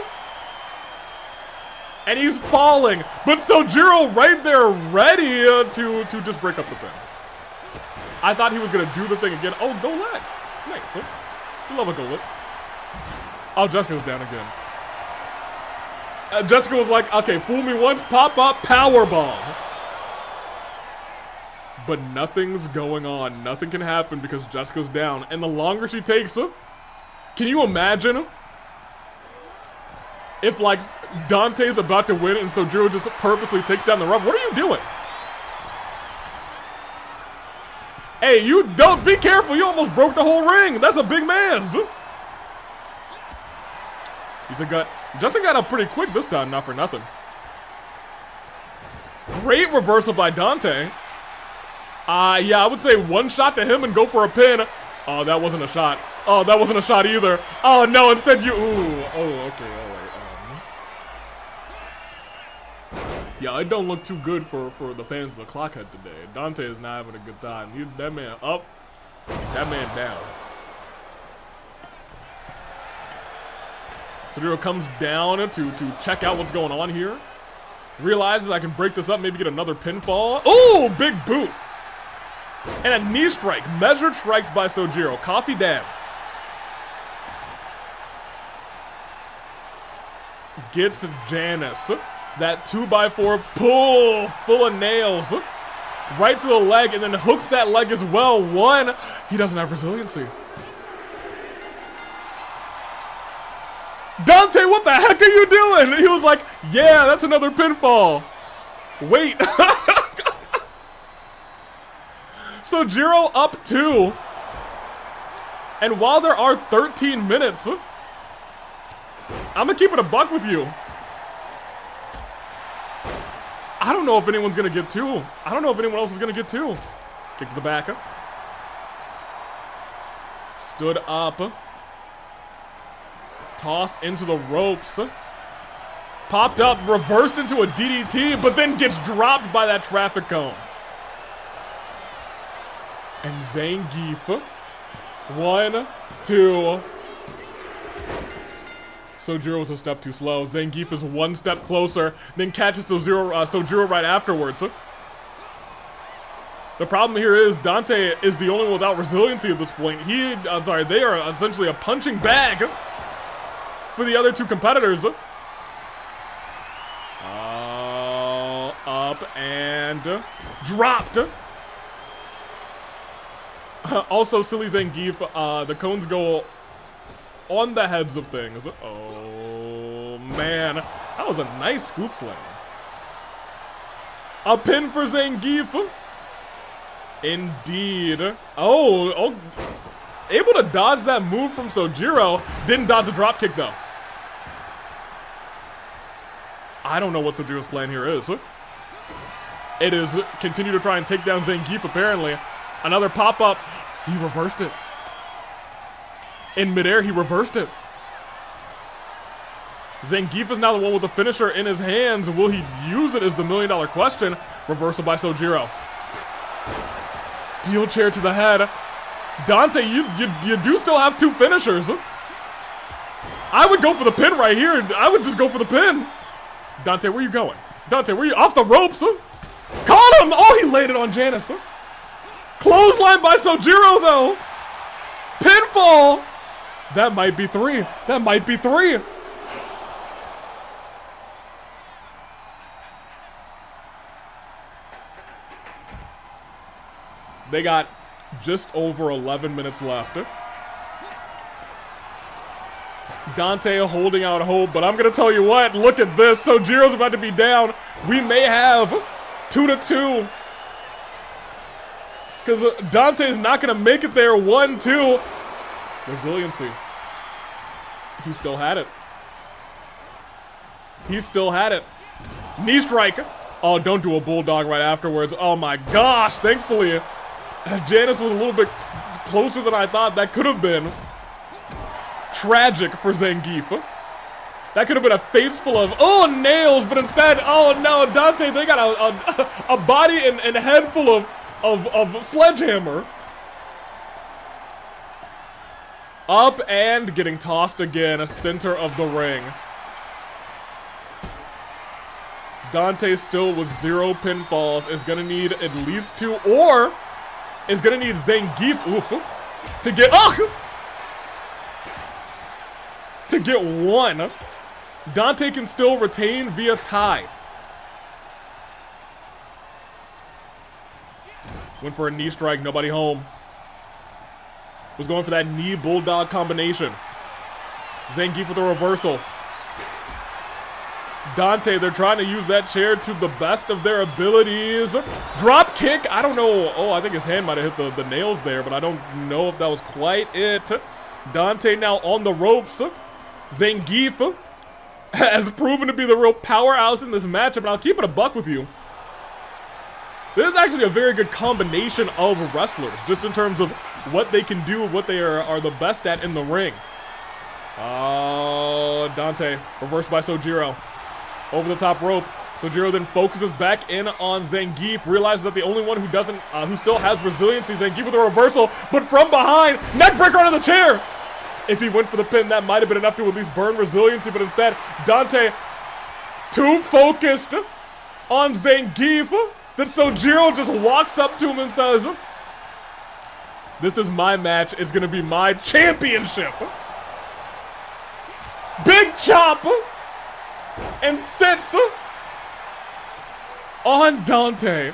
And he's falling. But Sojiro right there ready to just break up the pin. I thought he was going to do the thing again. Oh, go leg. Nice. You love a go leg. Oh, Jessica's down again. Jessica was like, okay, fool me once, pop up, power bomb. But nothing's going on. Nothing can happen because Jessica's down. And the longer she takes her, can you imagine if, like, Dante's about to win and Sojiro just purposely takes down the rub? What are you doing? Hey, you don't, be careful, you almost broke the whole ring. That's a big man's. Justin got up pretty quick this time, not for nothing. Great reversal by Dante. Yeah, I would say one shot to him and go for a pin. Oh, that wasn't a shot. Oh, that wasn't a shot either. Oh, no, instead you... Ooh. Oh, okay, alright. Yeah, it don't look too good for the fans of the Clockhead today. Dante is not having a good time. That man up, that man down. Sojiro comes down to check out what's going on here. Realizes I can break this up, maybe get another pinfall. Oh, big boot. And a knee strike. Measured strikes by Sojiro. Coffee down. Gets Janice. That 2x4 pull full of nails. Right to the leg and then hooks that leg as well. One. He doesn't have resiliency. Dante, what the heck are you doing? He was like, yeah, that's another pinfall. Wait. Sojiro up 2. And while there are 13 minutes, I'm gonna keep it a buck with you. I don't know if anyone's gonna get 2. I don't know if anyone else is gonna get 2. Kick to the back. Stood up. Tossed into the ropes. Popped up, reversed into a DDT, but then gets dropped by that traffic cone. And Zangief. 1, 2. Sojiro was a step too slow. Zangief is 1 step closer, then catches Sojiro right afterwards. The problem here is Dante is the only one without resiliency at this point. They are essentially a punching bag for the other 2 competitors. Up and dropped. Also, silly Zangief, the cones go on the heads of things. Oh, man. That was a nice scoop slam. A pin for Zangief. Indeed. Oh, able to dodge that move from Sojiro. Didn't dodge the drop kick, though. I don't know what Sojiro's plan here is. It is continue to try and take down Zangief, apparently. Another pop-up. He reversed it. In midair, he reversed it. Zangief is now the one with the finisher in his hands. Will he use it is the million-dollar question. Reversal by Sojiro. Steel chair to the head. Dante, you do still have 2 finishers. I would go for the pin right here. I would just go for the pin. Dante, where you going? Dante, where you? Off the ropes. Caught him! Oh, he laid it on Janice. Clothesline by Sojiro, though. Pinfall. That might be 3. That might be 3. They got just over 11 minutes left. Dante holding out hope, but I'm gonna tell you what, look at this. Sojiro's about to be down. We may have 2-2. Because Dante's not gonna make it there. 1-2. Resiliency. He still had it. He still had it. Knee strike. Oh, don't do a bulldog right afterwards. Oh my gosh, thankfully. Janice was a little bit closer than I thought. That could have been tragic for Zangief. That could have been a face full of, oh, nails, but instead, oh no, Dante, they got a body and head full of sledgehammer. Up and getting tossed again, center of the ring. Dante still with 0 pinfalls is gonna need at least 2, or is gonna need Zangief, to get, to get 1. Dante can still retain via tie. Went for a knee strike, nobody home. Was going for that knee bulldog combination. Zangief with a reversal. Dante, they're trying to use that chair to the best of their abilities. Drop kick, I don't know. Oh, I think his hand might have hit the nails there, but I don't know if that was quite it. Dante now on the ropes. Zangief has proven to be the real powerhouse in this matchup, and I'll keep it a buck with you. This is actually a very good combination of wrestlers, just in terms of what they can do, what they are the best at in the ring. Oh, Dante, reversed by Sojiro. Over the top rope. Sojiro then focuses back in on Zangief, realizes that the only one who still has resiliency, Zangief with a reversal, but from behind, neckbreaker onto the chair! If he went for the pin, that might have been enough to at least burn resiliency, but instead, Dante, too focused on Zangief, that Sojiro just walks up to him and says, this is my match, it's gonna be my championship! Big chop! And sits on Dante.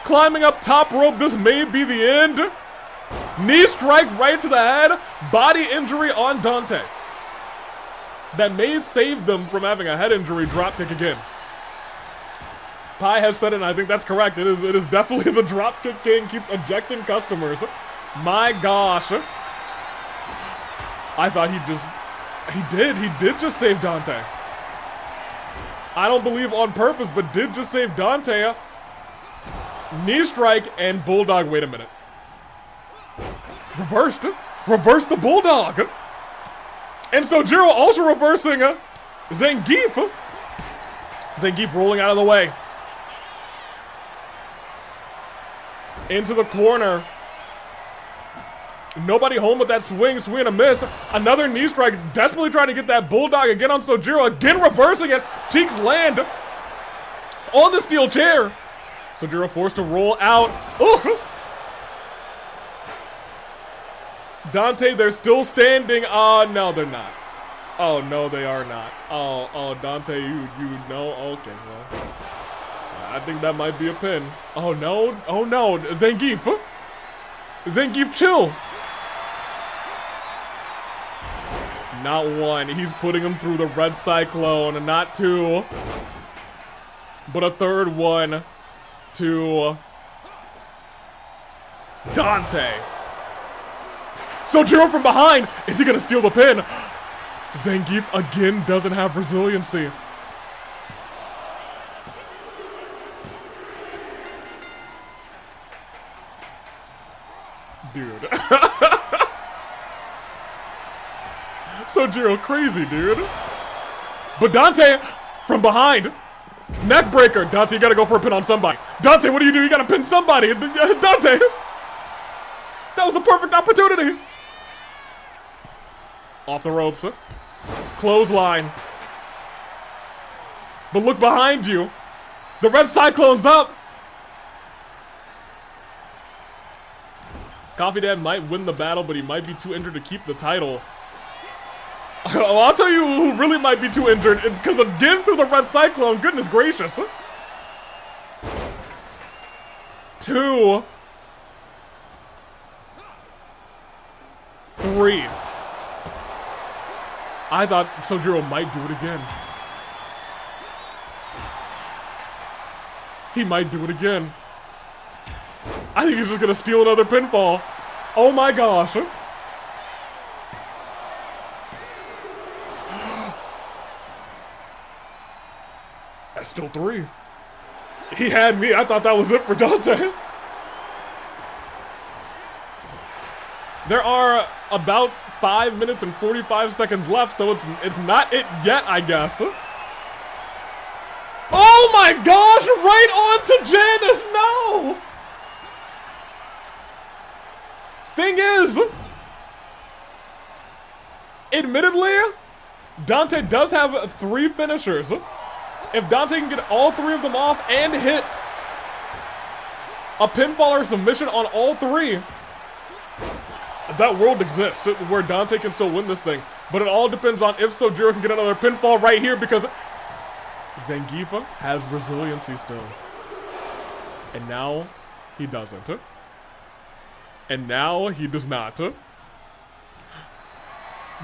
Climbing up top rope, this may be the end. Knee strike right to the head. Body injury on Dante. That may save them from having a head injury dropkick again. Pi has said it, and I think that's correct. It is definitely the dropkick king, keeps ejecting customers. My gosh. I thought he did just save Dante. I don't believe on purpose, but did just save Dante. Knee strike and bulldog, wait a minute. Reversed the bulldog. And Sojiro also reversing Zangief. Zangief rolling out of the way. Into the corner. Nobody home with that swing and a miss. Another knee strike, desperately trying to get that bulldog again on Sojiro, again reversing it. Cheeks land on the steel chair. Sojiro forced to roll out. Ooh. Dante, they're still standing. Oh, no, they're not. Oh, no, they are not. Oh, Dante, you know. Okay, well, I think that might be a pin. Oh, no, Zangief. Zangief, chill. Not one. He's putting him through the red cyclone. Not 2. But a third one to Dante. Sojiro from behind. Is he going to steal the pin? Zangief again doesn't have resiliency. Dude. Sojiro crazy, dude. But Dante from behind. Neck breaker. Dante, you gotta go for a pin on somebody. Dante, what do? You gotta pin somebody. Dante. That was a perfect opportunity. Off the ropes. Clothesline. But look behind you. The red cyclone's up. Coffee Dad might win the battle, but he might be too injured to keep the title. Well, I'll tell you who really might be too injured, because again through the red cyclone, goodness gracious. 2, 3. I thought Sojiro might do it again. He might do it again. I think he's just gonna steal another pinfall. Oh my gosh. That's still 3. He had me. I thought that was it for Dante. There are about 5 minutes and 45 seconds left, so it's not it yet, I guess. Oh my gosh, right on to Janice, no! Thing is, admittedly, Dante does have 3 finishers. If Dante can get all 3 of them off and hit a pinfall or submission on all 3, that world exists where Dante can still win this thing. But it all depends on if Sojiro can get another pinfall right here, because Zangief has resiliency still. And now he doesn't. And now he does not.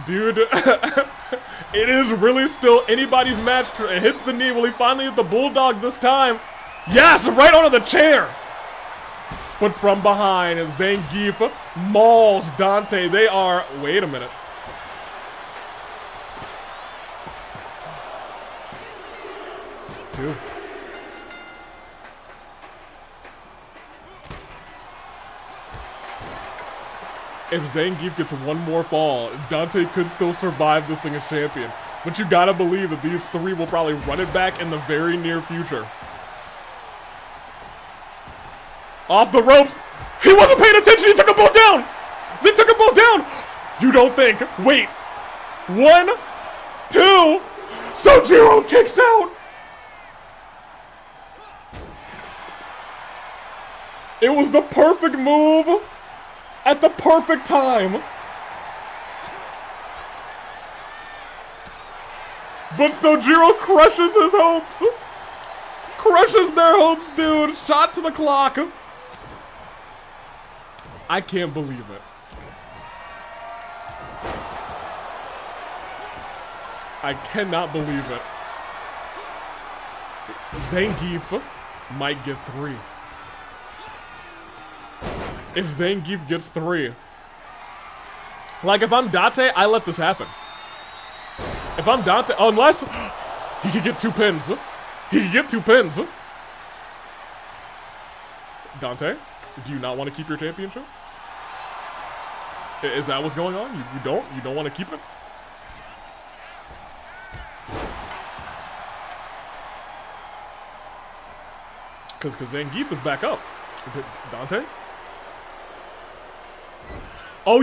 Dude, it is really still anybody's match. It hits the knee. Will he finally hit the bulldog this time? Yes, right onto the chair. But from behind, Zangief mauls Dante. They are, wait a minute. Two. If Zangief gets one more fall, Dante could still survive this thing as champion. But you gotta believe that these 3 will probably run it back in the very near future. Off the ropes. He wasn't paying attention. He took them both down. They took them both down. You don't think. Wait. 1, 2. Sojiro kicks out. It was the perfect move at the perfect time. But Sojiro crushes his hopes. Crushes their hopes, dude. Shot to the clock. I can't believe it. I cannot believe it. Zangief might get 3. If Zangief gets 3. Like, if I'm Dante, I let this happen. If I'm Dante, unless he could get 2 pins. He could get 2 pins. Dante, do you not want to keep your championship? Is that what's going on? You don't want to keep it? Because Zangief is back up. Dante? Oh,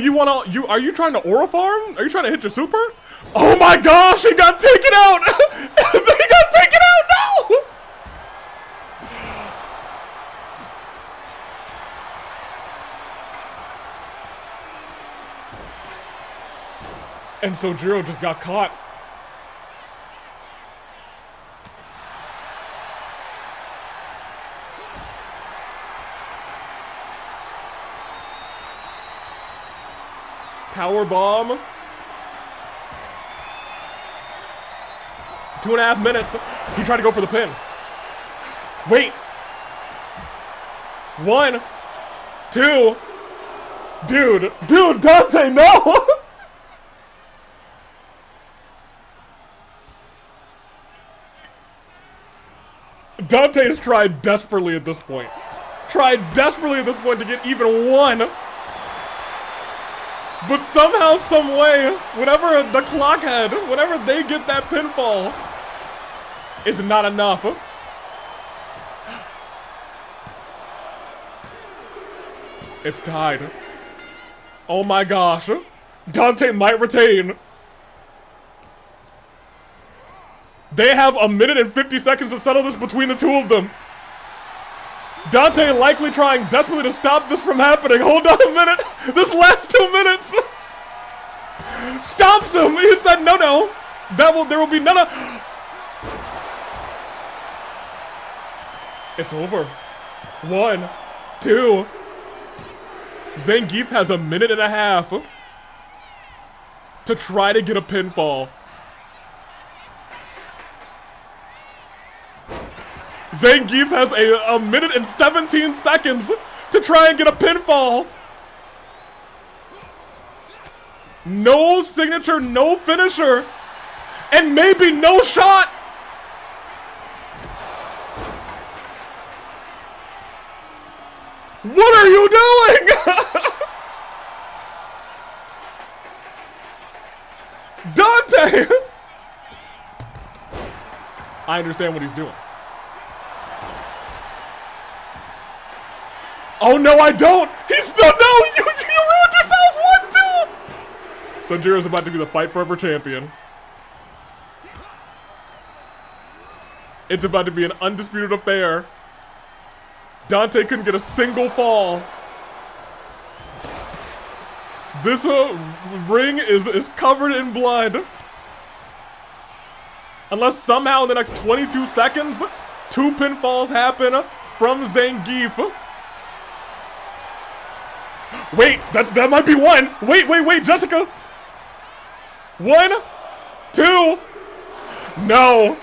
are you trying to aura farm? Are you trying to hit your super? Oh my gosh, he got taken out! He got taken out, no! And Sojiro just got caught. Power bomb. 2.5 minutes. He tried to go for the pin. Wait. 1, 2. Dude, Dante, no! Dante has tried desperately at this point. To get even 1. But somehow, some way, whenever the clock head, whenever they get that pinfall, is not enough. It's tied. Oh my gosh. Dante might retain. They have a minute and 50 seconds to settle this between the two of them. Dante likely trying desperately to stop this from happening. Hold on a minute. This last 2 minutes. Stops him. He said no. There will be none of... It's over. 1, 2. Zangief has a minute and a half to try to get a pinfall. Zangief has a minute and 17 seconds to try and get a pinfall. No signature, no finisher, and maybe no shot. What are you doing? Dante! I understand what he's doing. Oh no, I don't! He's still, no! You ruined yourself! 1, 2! Sojiro's about to be the Fight Forever champion. It's about to be an undisputed affair. Dante couldn't get a single fall. This ring is covered in blood. Unless somehow in the next 22 seconds, 2 pinfalls happen from Zangief. Wait, that might be 1. Wait, Jessica. 1, 2. No.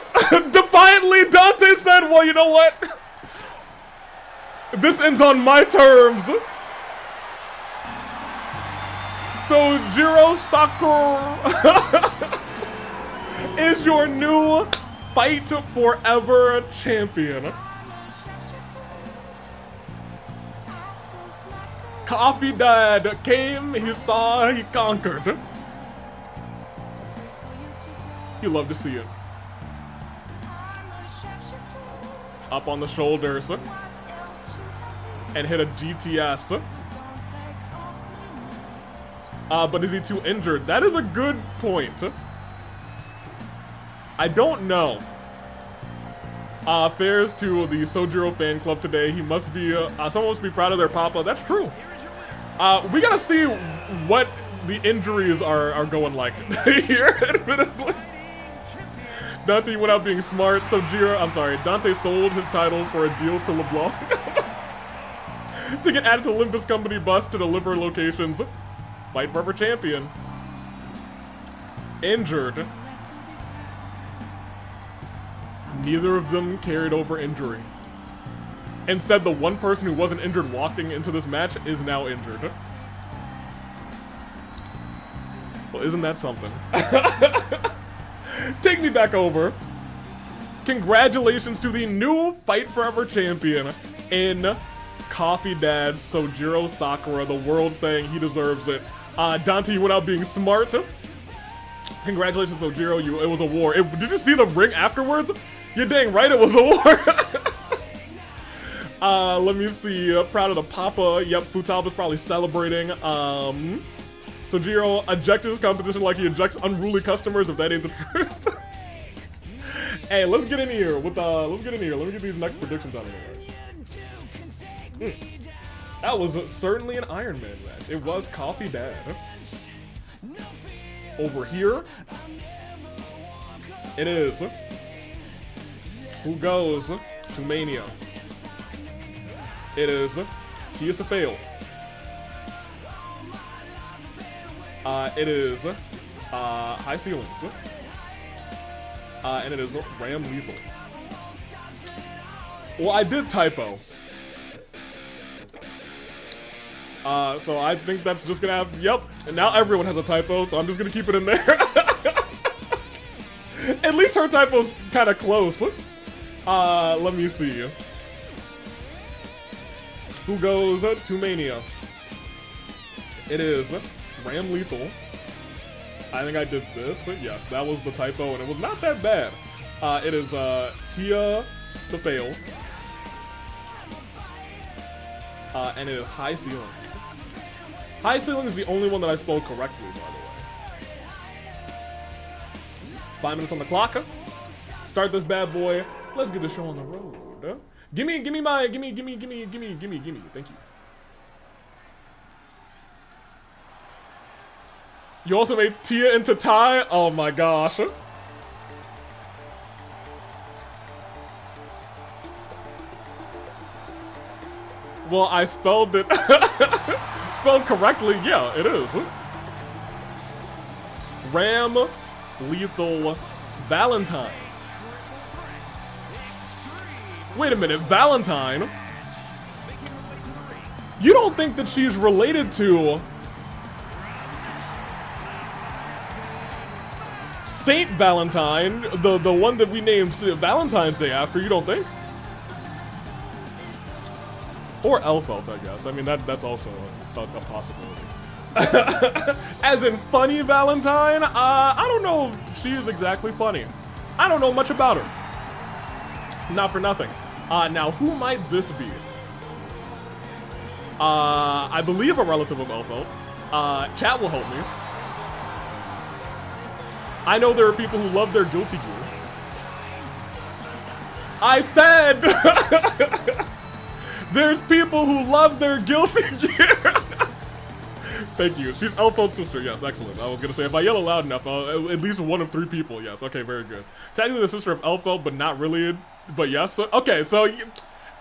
Defiantly, Dante said, well, you know what? This ends on my terms. Sojiro Sakura is your new Fight Forever champion. Coffee Dad came, he saw, he conquered. You love to see it. Up on the shoulders. And hit a GTS. But is he too injured? That is a good point. I don't know. Fairs to the Sojiro fan club today. He must be, someone must be proud of their papa. That's true. We gotta see what the injuries are going like here, admittedly. Dante went out being smart. Dante sold his title for a deal to LeBlanc. To get added to Olympus Company bus to deliver locations. Fight Forever champion. Injured. Neither of them carried over injury. Instead, the one person who wasn't injured walking into this match is now injured. Well, isn't that something? Take me back over. Congratulations to the new Fight Forever champion in Coffee Dad Sojiro Sakura, the world saying he deserves it. Dante, you went out being smart. Congratulations, Sojiro. It was a war. Did you see the ring afterwards? You're dang right it was a war. Let me see. Proud of the papa. Yep, Futaba's probably celebrating. Sojiro ejected his competition like he ejects unruly customers, if that ain't the truth. Hey, let's get in here with Let me get these next predictions out of here. That was certainly an Iron Man match. It was Coffee Dad. Over here, it is who goes to Mania. It is Tia Safail. It is High Celings. And it is Ramlethal. Well, I did typo. So I think that's just gonna have, yep, and now everyone has a typo, so I'm just gonna keep it in there. At least her typo's kind of close. Let me see. Who goes to Mania? It is Ramlethal. I think I did this. Yes, that was the typo, and it was not that bad. It is Tia Safail. and it is High Ceilings. High Ceilings is the only one that I spelled correctly, by the way. 5 minutes on the clock. Start this bad boy. Let's get the show on the road. Gimme. Thank you. You also made Tia into Tai? Oh my gosh. Well, I spelled it spelled correctly. Yeah, it is. Ramlethal Valentine. Wait a minute, Valentine? You don't think that she's related to Saint Valentine, the one that we named Valentine's Day after, you don't think? Or Elfelt, I guess. I mean, that's also a possibility. As in funny Valentine? I don't know if she is exactly funny. I don't know much about her. Not for nothing. Now, who might this be? I believe a relative of Elfelt. Chat will help me. I know there are people who love their Guilty Gear. I said! There's people who love their Guilty Gear! Thank you. She's Elfelt's sister. Yes, excellent. I was gonna say, if I yell loud enough, at least one of 3 people. Yes, okay, very good. Technically the sister of Elfelt, but not really. But yes. Okay, so,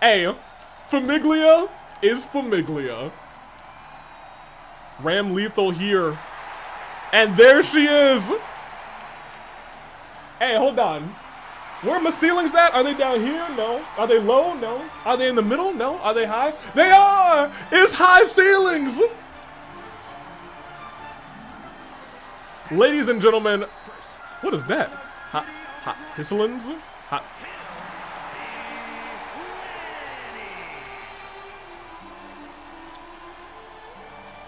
hey, Famiglia is Famiglia. Ramlethal here. And there she is! Hey, hold on. Where are my ceilings at? Are they down here? No. Are they low? No. Are they in the middle? No. Are they high? They are! It's High Ceilings! Ladies and gentlemen, what is that? Hisselins?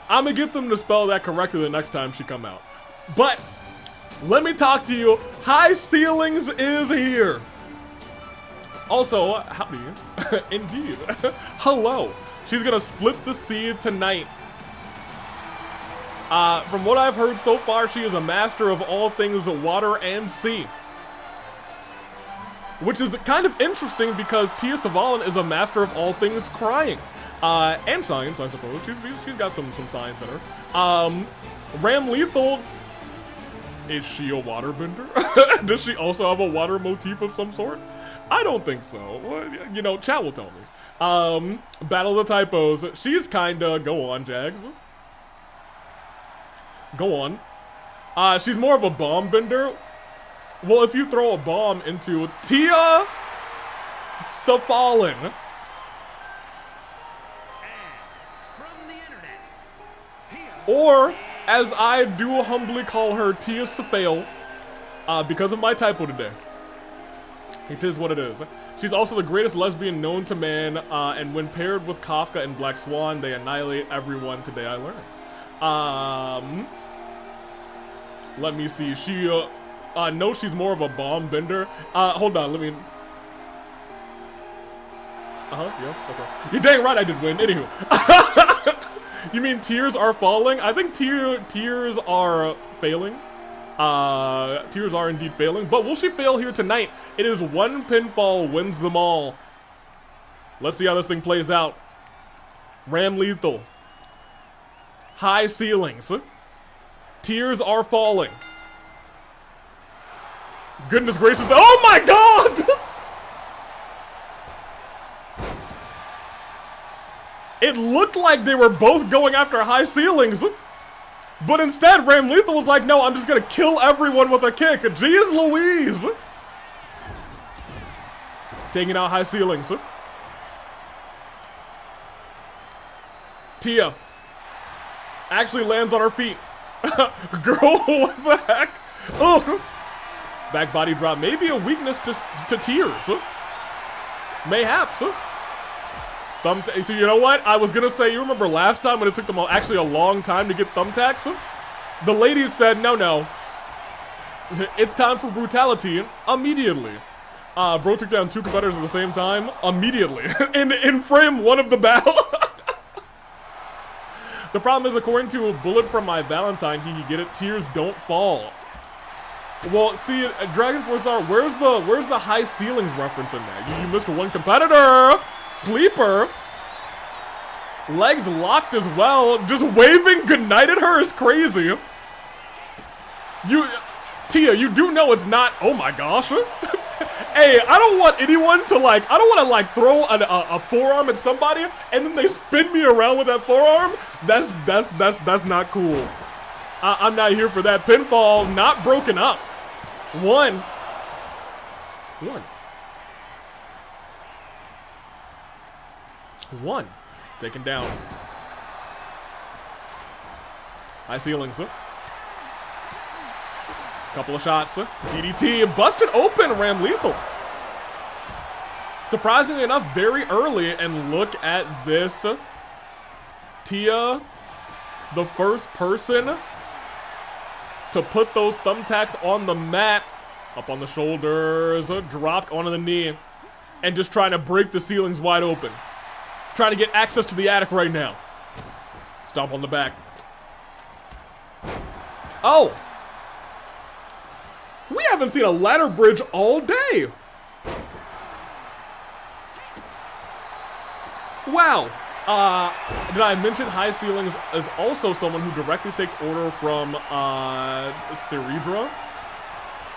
I'm gonna get them to spell that correctly the next time she come out. But let me talk to you. High Ceilings is here. Also, howdy. Indeed. Hello. She's gonna split the sea tonight. From what I've heard so far, she is a master of all things water and sea. Which is kind of interesting because Tia Savalan is a master of all things crying. And science, I suppose. She's got some science in her. Ramlethal, is she a waterbender? Does she also have a water motif of some sort? I don't think so. Well, you know, chat will tell me. Battle of the Typos. She's kinda, go on, Jags. Go on. She's more of a bomb bender. Well, if you throw a bomb into Tia Savalan. Or, as I do humbly call her, Tia Safail, because of my typo today. It is what it is. She's also the greatest lesbian known to man, and when paired with Kafka and Black Swan, they annihilate everyone. Today I learned. Let me see. She, no, she's more of a bomb bender. Hold on, let me... yeah, okay. You're dang right I did win. Anywho. You mean tears are falling? I think tears are failing. Tears are indeed failing. But will she fail here tonight? It is one pinfall wins them all. Let's see how this thing plays out. Ramlethal. High Ceilings. Tears are falling. Goodness gracious. Oh my god! It looked like they were both going after High Ceilings. But instead, Ramlethal was like, no, I'm just gonna kill everyone with a kick. Jeez Louise! Taking out High Ceilings. Tia actually lands on her feet. Girl, what the heck? Ugh. Back body drop. Maybe a weakness to tears. Mayhaps. So you know what? I was gonna say, you remember last time when it took them actually a long time to get thumbtacks? The ladies said, no. It's time for brutality immediately. Bro took down 2 competitors at the same time immediately. in frame 1 of the battle. The problem is, according to a bullet from my Valentine, he get it. Tears don't fall. Well, see, Dragon Force R, where's the high ceilings reference in there? You missed one competitor. Sleeper. Legs locked as well. Just waving goodnight at her is crazy. Tia, you do know it's not. Oh my gosh. Hey, I don't want anyone to like. I don't want to like throw a forearm at somebody and then they spin me around with that forearm. That's not cool. I'm not here for that. Pinfall, not broken up. One. Taken down. High ceilings. Couple of shots. DDT busted open. Ramlethal. Surprisingly enough, very early. And look at this. Tia, the first person to put those thumbtacks on the mat. Up on the shoulders. Dropped onto the knee. And just trying to break the ceilings wide open. Trying to get access to the attic right now. Stomp on the back. Oh! We haven't seen a ladder bridge all day! Wow. Did I mention High Ceilings is also someone who directly takes order from Ceridra?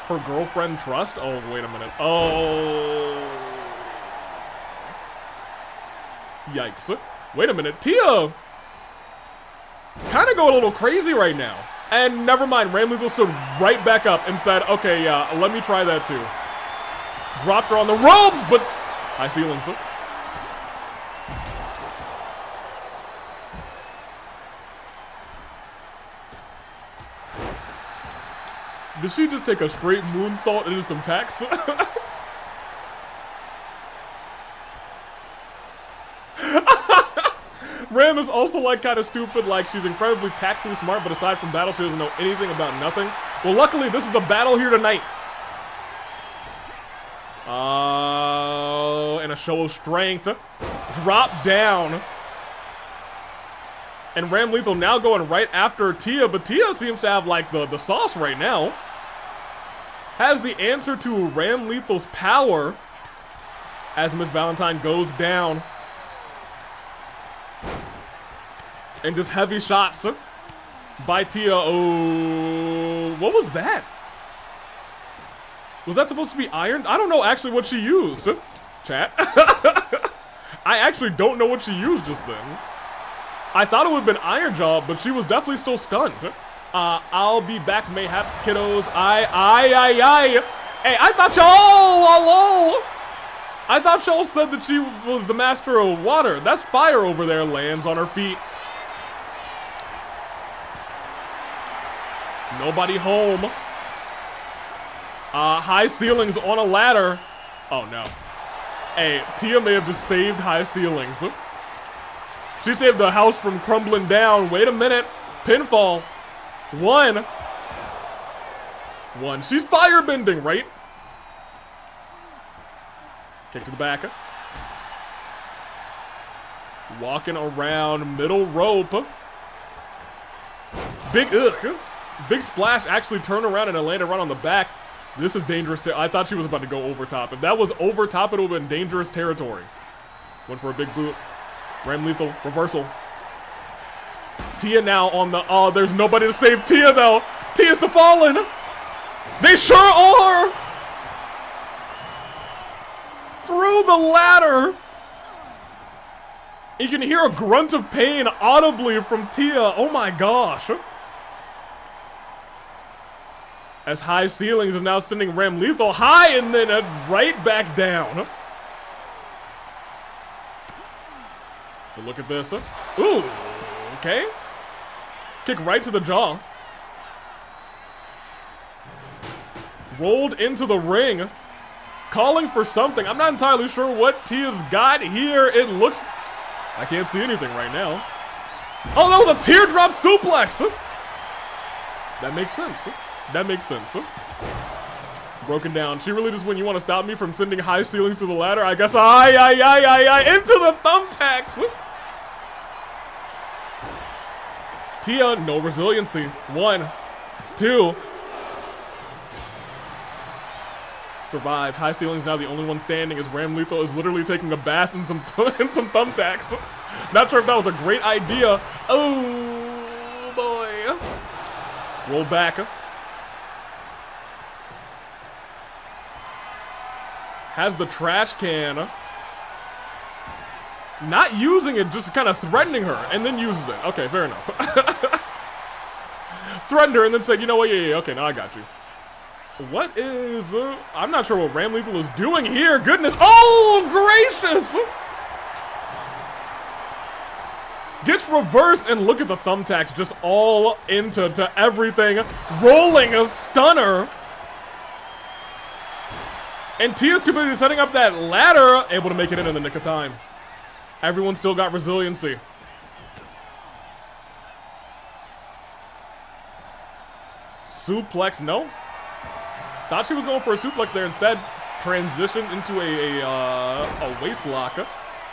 Her girlfriend Trust? Oh, wait a minute. Oh. Yikes. Wait a minute. Tia kind of going a little crazy right now. And never mind, Ramlethal stood right back up and said, okay, yeah, let me try that too. Dropped her on the ropes, but High ceilings. Did she just take a straight moonsault into some tacks? Ram is also like kind of stupid, like she's incredibly tactically smart, but aside from battle, she doesn't know anything about nothing. Well, luckily, this is a battle here tonight. And a show of strength. Drop down. And Ramlethal now going right after Tia, but Tia seems to have like the sauce right now. Has the answer to Ramlethal's power as Miss Valentine goes down. And just heavy shots by Tia. Oh, what was that? Was that supposed to be iron? I don't know actually what she used. Chat. I actually don't know what she used just then. I thought it would have been Iron Jaw, but she was definitely still stunned. I'll be back, mayhaps, kiddos. Hey, I thought y'all, hello. I thought y'all said that she was the master of water. That's fire over there, lands on her feet. Nobody home. High ceilings on a ladder. Oh no. Hey, Tia may have just saved High ceilings. She saved the house from crumbling down. Wait a minute. Pinfall. One. She's firebending, right? Kick to the back. Walking around middle rope. Big splash, actually turned around and it landed right on the back. This is dangerous. I thought she was about to go over top. If that was over top, it would have been dangerous territory. Went for a big boot. Ramlethal, reversal. Tia now on the, oh, there's nobody to save Tia though. Tia's fallen. They sure are. Through the ladder. You can hear a grunt of pain audibly from Tia. Oh my gosh. As High Ceilings is now sending Ramlethal high and then right back down. But look at this. Ooh, okay. Kick right to the jaw. Rolled into the ring. Calling for something. I'm not entirely sure what Tia's got here. It looks... I can't see anything right now. Oh, that was a teardrop suplex. That makes sense. That makes sense. Broken down. She really just, when you want to stop me from sending High Ceilings to the ladder, I guess into the thumbtacks. Tia, no resiliency. 1, 2. Survived. High ceilings now the only one standing as Ramlethal is literally taking a bath in some thumbtacks. Not sure if that was a great idea. Oh boy. Roll back. Has the trash can. Not using it, just kind of threatening her, and then uses it. Okay, fair enough. Threatened her and then said, you know what, yeah, okay, now I got you. What is, I'm not sure what Ramlethal is doing here. Goodness, oh, gracious! Gets reversed, and look at the thumbtacks just all into everything. Rolling a stunner. And Tia's too busy setting up that ladder, able to make it in the nick of time. Everyone still got resiliency. Suplex, no. Thought she was going for a suplex there, instead transitioned into a waist lock.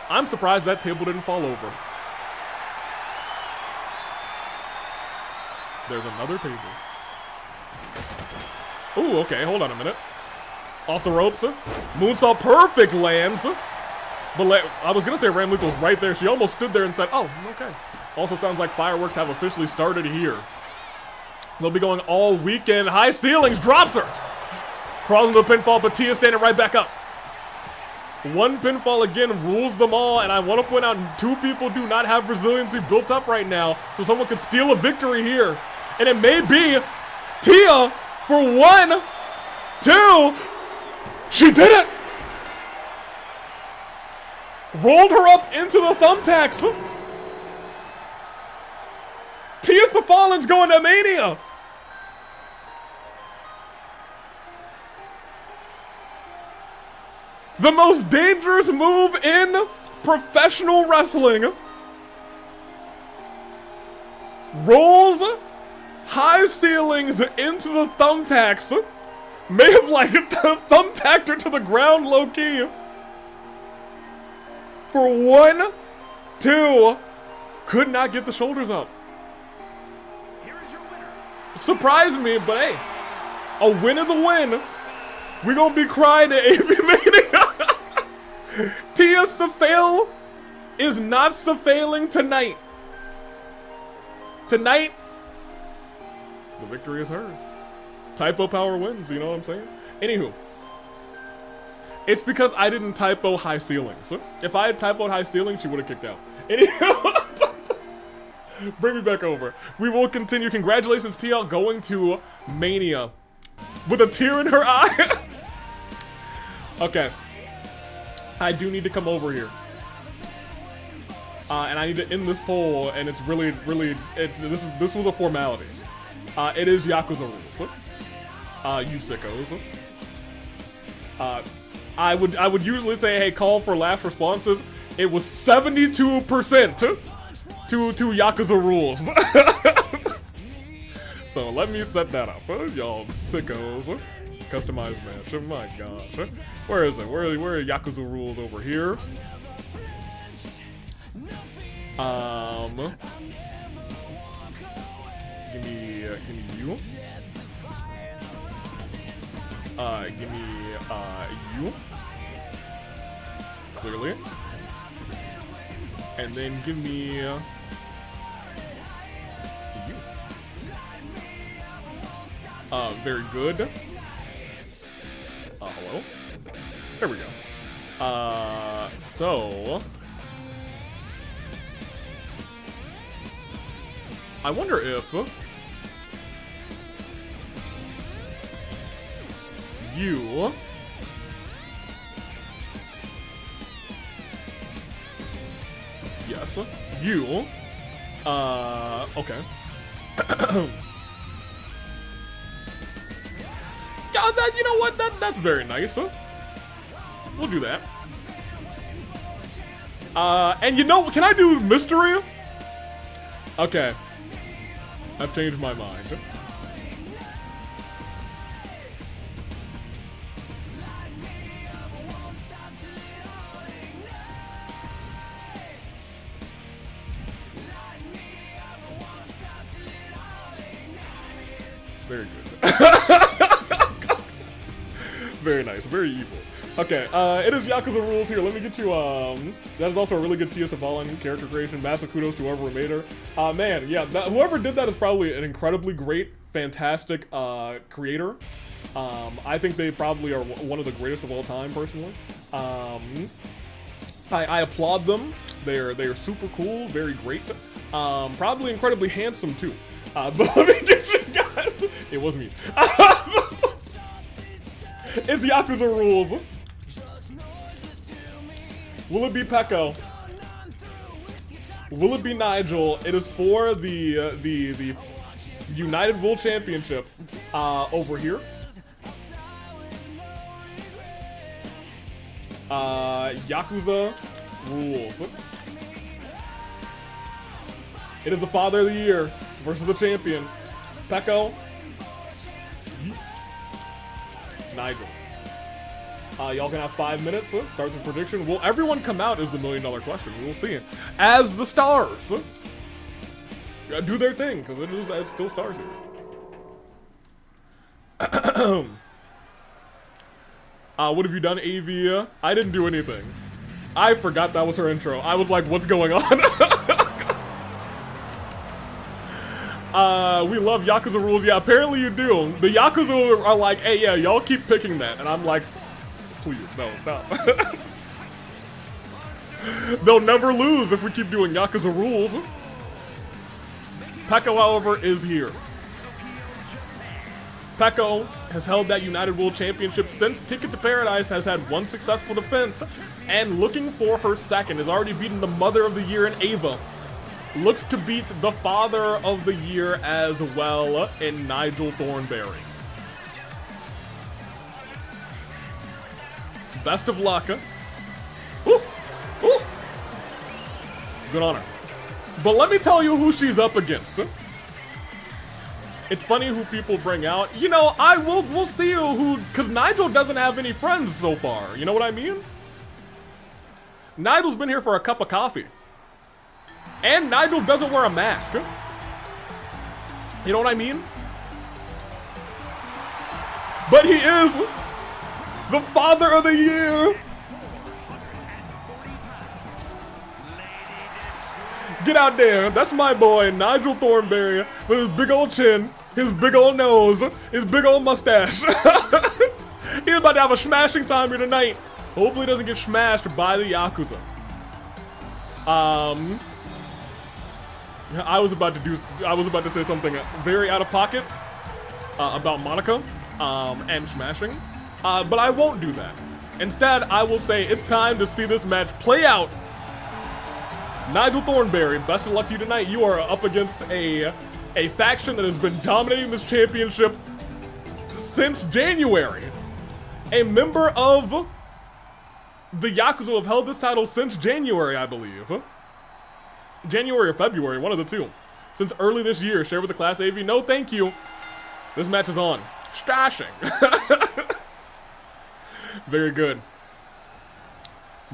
I'm surprised that table didn't fall over. There's another table. Ooh, okay, hold on a minute. Off the ropes. Moonsault perfect lands. But I was gonna say Ramlethal's right there. She almost stood there and said, oh, okay. Also sounds like fireworks have officially started here. They'll be going all weekend. High ceilings, drops her. Crawls into the pinfall, but Tia standing right back up. One pinfall again rules them all, and I want to point out 2 people do not have resiliency built up right now, so someone could steal a victory here. And it may be Tia for 1, 2. She did it! Rolled her up into the thumbtacks. Tia Safail's going to Mania. The most dangerous move in professional wrestling. Rolls high ceilings into the thumbtacks. May have thumbtacked her to the ground low key. For 1, 2, could not get the shoulders up. Surprised me, but hey, a win is a win. We're gonna be crying at Avi-Mania. Tia Safail is not Safailing tonight. Tonight, the victory is hers. Typo power wins, you know what I'm saying? Anywho, it's because I didn't typo high ceilings. If I had typoed high ceilings, she would have kicked out. Anywho, bring me back over. We will continue. Congratulations, TL, going to Mania with a tear in her eye. Okay, I do need to come over here, and I need to end this poll. And it's really, this was a formality. It is Yakuza rules. You sickos. I would usually say, hey, call for last responses. It was 72% to Yakuza rules. So let me set that up, y'all sickos. Customized match. Oh my gosh. Where is it? Where are Yakuza rules over here? Give me you. Give me you. Clearly. And then give me you. Very good. Hello? There we go. So I wonder if you yes, you okay. Yeah, that, you know what, that's very nice. We'll do that. And you know, can I do mystery? Okay. I've changed my mind. Very good. Very nice. Very evil. Okay, it is Yakuza rules here. Let me get you, that is also a really good Tia Savalan character creation. Massive kudos to whoever made her. Man, yeah, whoever did that is probably an incredibly great, fantastic, creator. I think they probably are one of the greatest of all time, personally. I applaud them. They're super cool, very great. Probably incredibly handsome, too. But let me get you guys, it was me. It's Yakuza rules. Will it be Peko? Will it be Nigel? It is for the United World Championship over here. Yakuza rules. It is the Father of the Year versus the champion. Peko. Nigel. Y'all can have 5 minutes. Starts with prediction. Will everyone come out is the $1 million question. We'll see. As the stars do their thing, because it's still stars here. What have you done, Avi? I didn't do anything. I forgot that was her intro. I was like, what's going on? We love Yakuza rules. Yeah, apparently you do. The Yakuza are like, hey, yeah, y'all keep picking that. And I'm like, please, no, stop. They'll never lose if we keep doing Yakuza rules. Peko, however, is here. Peko has held that United World Championship since Ticket to Paradise has had one successful defense, and looking for her second, has already beaten the Mother of the Year in Ava. Looks to beat the Father of the Year as well in Nigel Thornberry. Best of luck. Ooh, ooh. Good on her. But let me tell you who she's up against. It's funny who people bring out. You know, we'll see who, because Nigel doesn't have any friends so far. You know what I mean? Nigel's been here for a cup of coffee. And Nigel doesn't wear a mask. You know what I mean? But he is the Father of the Year. Get out there. That's my boy, Nigel Thornberry, with his big old chin, his big old nose, his big old mustache. He's about to have a smashing time here tonight. Hopefully he doesn't get smashed by the Yakuza. I was about to say something very out of pocket about Monica and smashing, but I won't do that. Instead, I will say it's time to see this match play out. Nigel Thornberry, best of luck to you tonight. You are up against a faction that has been dominating this championship since January. A member of the Yakuza have held this title since January, I believe. January or February, one of the two. Since early this year. Share with the class, AV. No, thank you. This match is on. Stashing. Very good.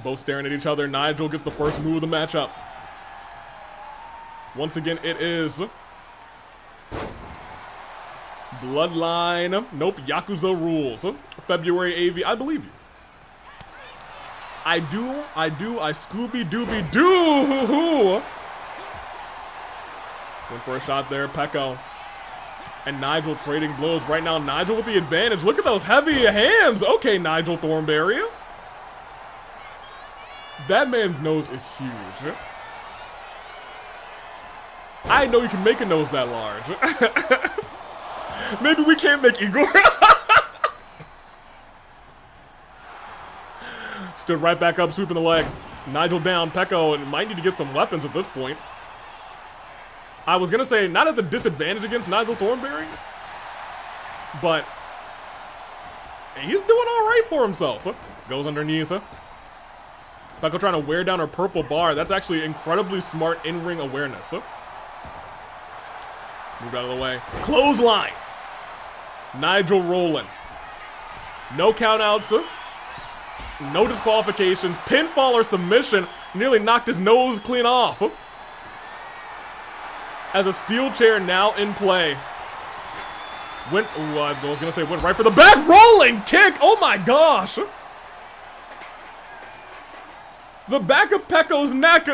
Both staring at each other. Nigel gets the first move of the matchup. Once again, it is Bloodline. Nope, Yakuza rules. February AV. I believe you. I Scooby-Dooby-Doo. Went for a shot there, Peko. And Nigel trading blows. Right now, Nigel with the advantage. Look at those heavy hands. Okay, Nigel Thornberry. That man's nose is huge. I know you can make a nose that large. Maybe we can't make Igor. Stood right back up, sweeping the leg. Nigel down, Peko, and might need to get some weapons at this point. I was gonna say, not at the disadvantage against Nigel Thornberry, but he's doing all right for himself. Goes underneath. Peko trying to wear down her purple bar. That's actually incredibly smart in-ring awareness. Moved out of the way. Clothesline. Nigel rolling. No countouts. No disqualifications. Pinfall or submission. Nearly knocked his nose clean off. As a steel chair now in play. I was gonna say went right for the back rolling kick. Oh my gosh. The back of Peko's neck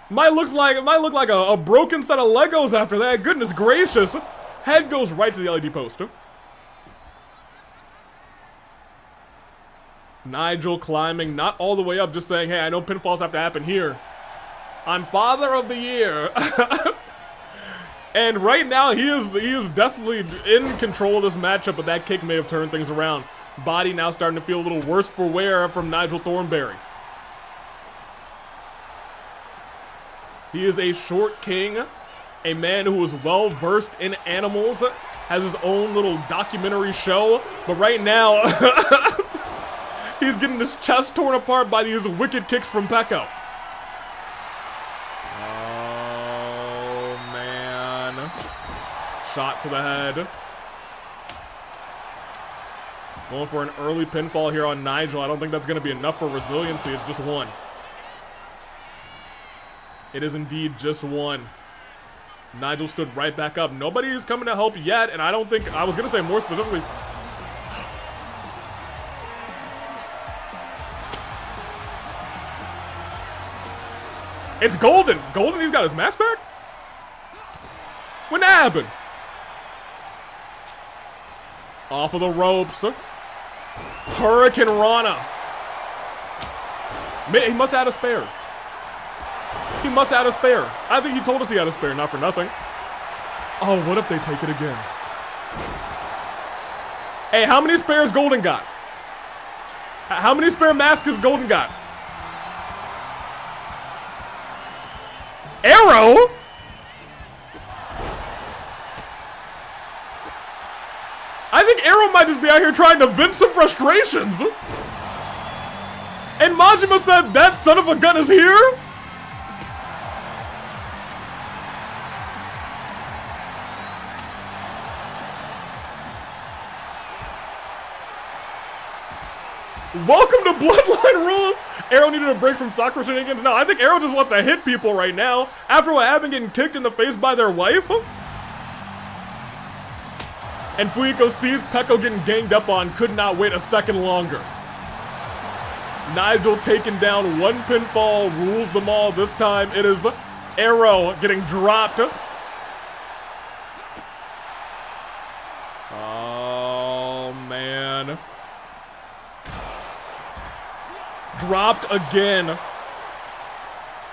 might look like a broken set of Legos after that. Goodness gracious. Head goes right to the LED post. Nigel climbing, not all the way up, just saying, hey, I know pinfalls have to happen here. I'm father of the year. And right now, he is definitely in control of this matchup, but that kick may have turned things around. Body now starting to feel a little worse for wear from Nigel Thornberry. He is a short king, a man who is well versed in animals, has his own little documentary show, but right now, he's getting his chest torn apart by these wicked kicks from Peko. Oh, man. Shot to the head. Going for an early pinfall here on Nigel. I don't think that's going to be enough for resiliency. It's just one. It is indeed just one. Nigel stood right back up. Nobody is coming to help yet, and I don't think, I was going to say more specifically, it's Golden. Golden, he's got his mask back? When that happened? Off of the ropes. Hurricane Rana. He must have had a spare. He must have had a spare. I think he told us he had a spare, not for nothing. Oh, what if they take it again? Hey, how many spares Golden got? How many spare masks has Golden got? Arrow? I think Arrow might just be out here trying to vent some frustrations. And Majima said, that son of a gun is here? Welcome to Bloodline Rules. Arrow needed a break from Sakura shenanigans. No, I think Arrow just wants to hit people right now after what happened, getting kicked in the face by their wife. And Fuyuko sees Peko getting ganged up on, could not wait a second longer. Nigel taken down, one pinfall, rules them all. This time it is Arrow getting dropped. Oh, man. Dropped again.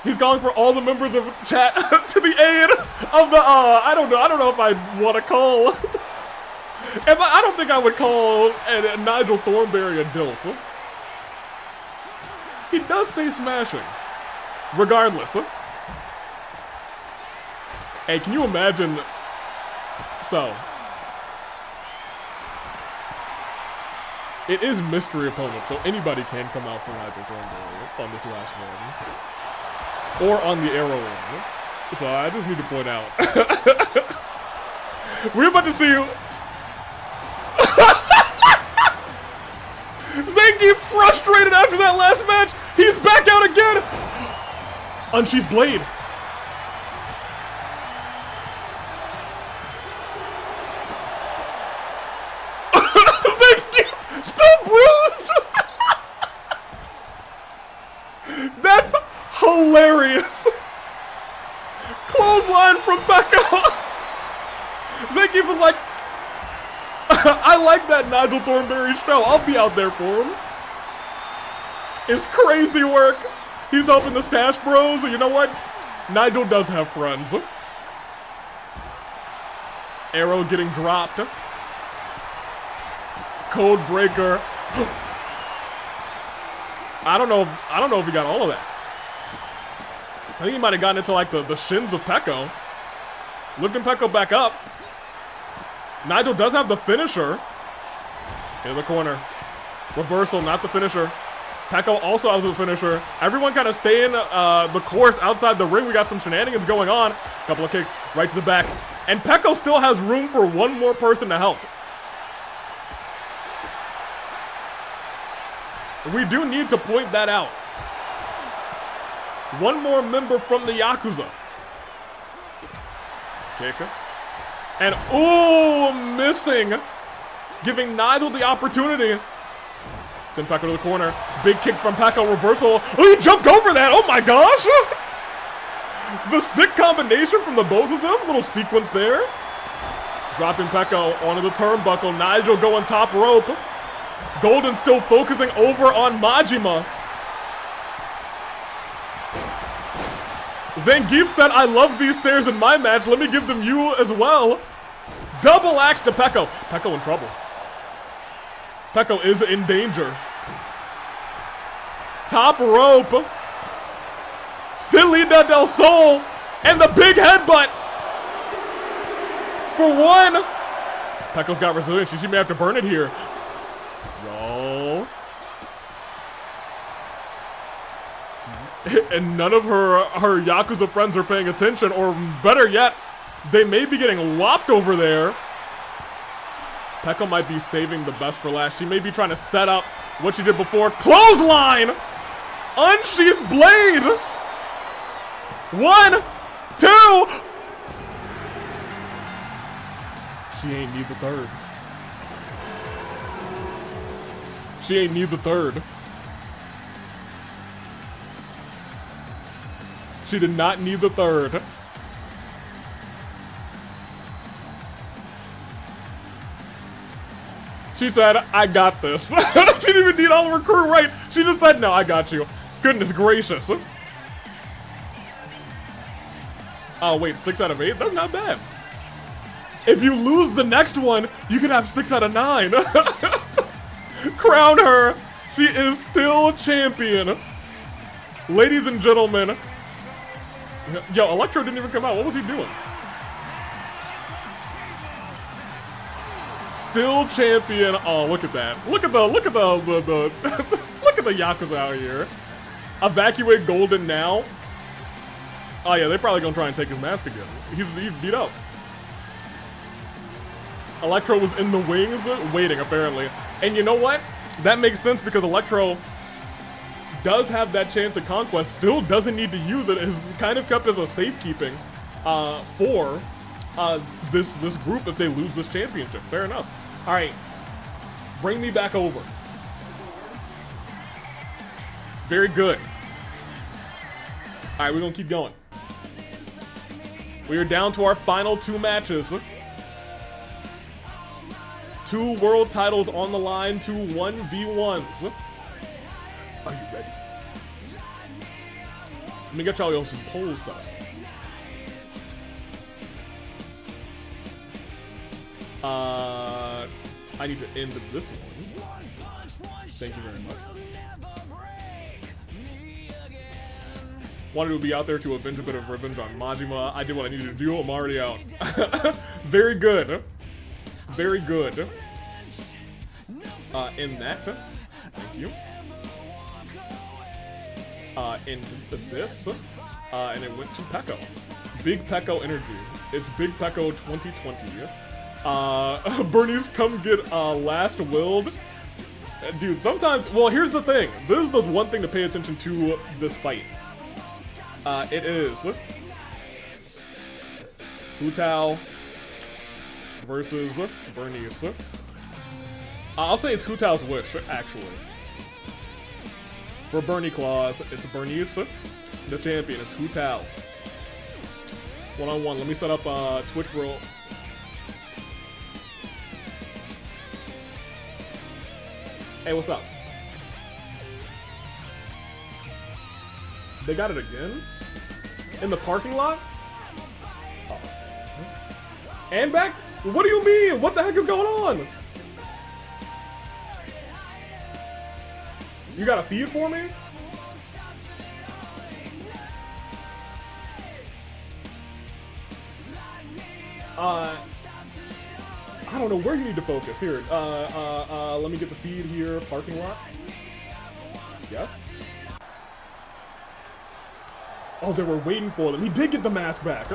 He's calling for all the members of chat to the aid of the, I don't know if I want to call. I don't think I would call Nigel Thornberry a dilf. He does say smashing. Regardless. Hey, can you imagine? So. It is mystery opponent, so anybody can come out for Nigel Thornberry on this last one. Or on the Arrow one. So I just need to point out. We're about to see Zangief frustrated after that last match. He's back out again. Unsheathed blade. Zangief still bruised. That's hilarious. Clothesline from Peko. Zangief was like, I like that Nigel Thornberry show. I'll be out there for him. It's crazy work. He's helping the Stash Bros. And you know what? Nigel does have friends. Arrow getting dropped. Code breaker. I don't know if he got all of that. I think he might have gotten into like the shins of Peko. Lifting Peko back up. Nigel does have the finisher. In the corner. Reversal, not the finisher. Peko also has the finisher. Everyone kind of staying the course outside the ring. We got some shenanigans going on. Couple of kicks right to the back. And Peko still has room for one more person to help. We do need to point that out. One more member from the Yakuza. Kick. And, ooh, missing. Giving Nigel the opportunity. Send Peko to the corner. Big kick from Peko, reversal. Oh, he jumped over that. Oh my gosh. The sick combination from the both of them. Little sequence there. Dropping Peko onto the turnbuckle. Nigel going top rope. Golden still focusing over on Majima. Zangief said, I love these stairs in my match. Let me give them you as well. Double axe to Peko. Peko in trouble. Peko is in danger. Top rope. Salida del Sol. And the big headbutt. For one. Peko's got resilience. She may have to burn it here. Yo. And none of her Yakuza friends are paying attention. Or better yet, they may be getting whopped over there. Peko might be saving the best for last. She may be trying to set up what she did before. Clothesline! Unsheathed blade! 1, 2! She ain't need the third. She ain't need the third. She did not need the third. She said, I got this. She didn't even need all of her crew, right? She just said, no, I got you. Goodness gracious. Oh, wait, 6 out of 8? That's not bad. If you lose the next one, you can have 6 out of 9. Crown her. She is still champion. Ladies and gentlemen. Yo, Electro didn't even come out. What was he doing? Still champion. Oh, look at that. Look at the look at the look at the Yakuza out here. Evacuate Golden now. Oh yeah, they're probably gonna try and take his mask again. He's beat up. Electro was in the wings waiting apparently. And you know what? That makes sense because Electro does have that chance at conquest, still doesn't need to use it, is kind of kept as a safekeeping for this group if they lose this championship. Fair enough. All right, bring me back over. Very good. All right, we're gonna keep going. We are down to our final 2 matches. 2 world titles on the line, 2 1v1s. Are you ready? Let me get y'all on some polls up. I need to end this one. Thank you very much. Wanted to be out there to avenge a bit of revenge on Majima. I did what I needed to do. I'm already out. Very good. Very good. In that. Thank you. In this. And it went to Peko. Big Peko energy. It's Big Peko 2020. Burnice, come get last willed. Dude, sometimes, well, here's the thing. This is the one thing to pay attention to this fight. It is Hu Tao versus Burnice. I'll say it's Hu Tao's wish, actually. For Burnie Claws, it's Burnice, the champion. It's Hu Tao. 1-on-1. Let me set up Twitch roll. Hey, what's up? They got it again? In the parking lot? Oh. And back? What do you mean? What the heck is going on? You got a feed for me? I don't know where you need to focus. Here, let me get the feed here. Parking lot. Yes. Oh, they were waiting for them. He did get the mask back.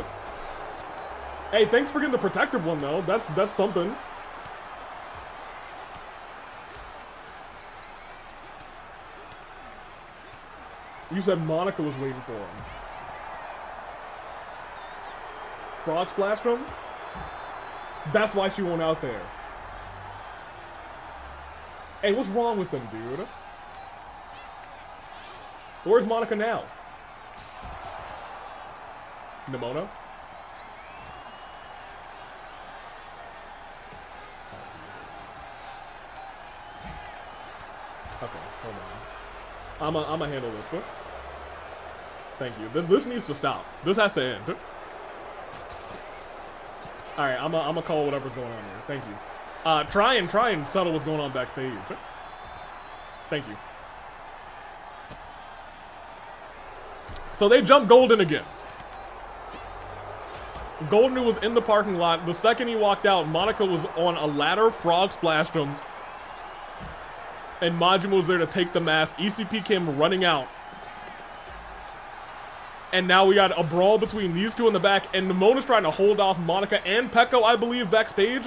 Hey, thanks for getting the protective one though. That's something. You said Monica was waiting for him. Frog splashed him? That's why she went out there. Hey, what's wrong with them, dude? Where's Monica now? Nimona? Okay, hold on. I'ma handle this. Thank you. This needs to stop. This has to end. Alright, I'ma call whatever's going on here. Thank you. Try and settle what's going on backstage. Thank you. So they jumped Golden again. Golden, who was in the parking lot, the second he walked out, Monica was on a ladder, frog splashed him, and Majima was there to take the mask. ECP came running out. And now we got a brawl between these two in the back, and Nimona's trying to hold off Monica and Peko, I believe, backstage.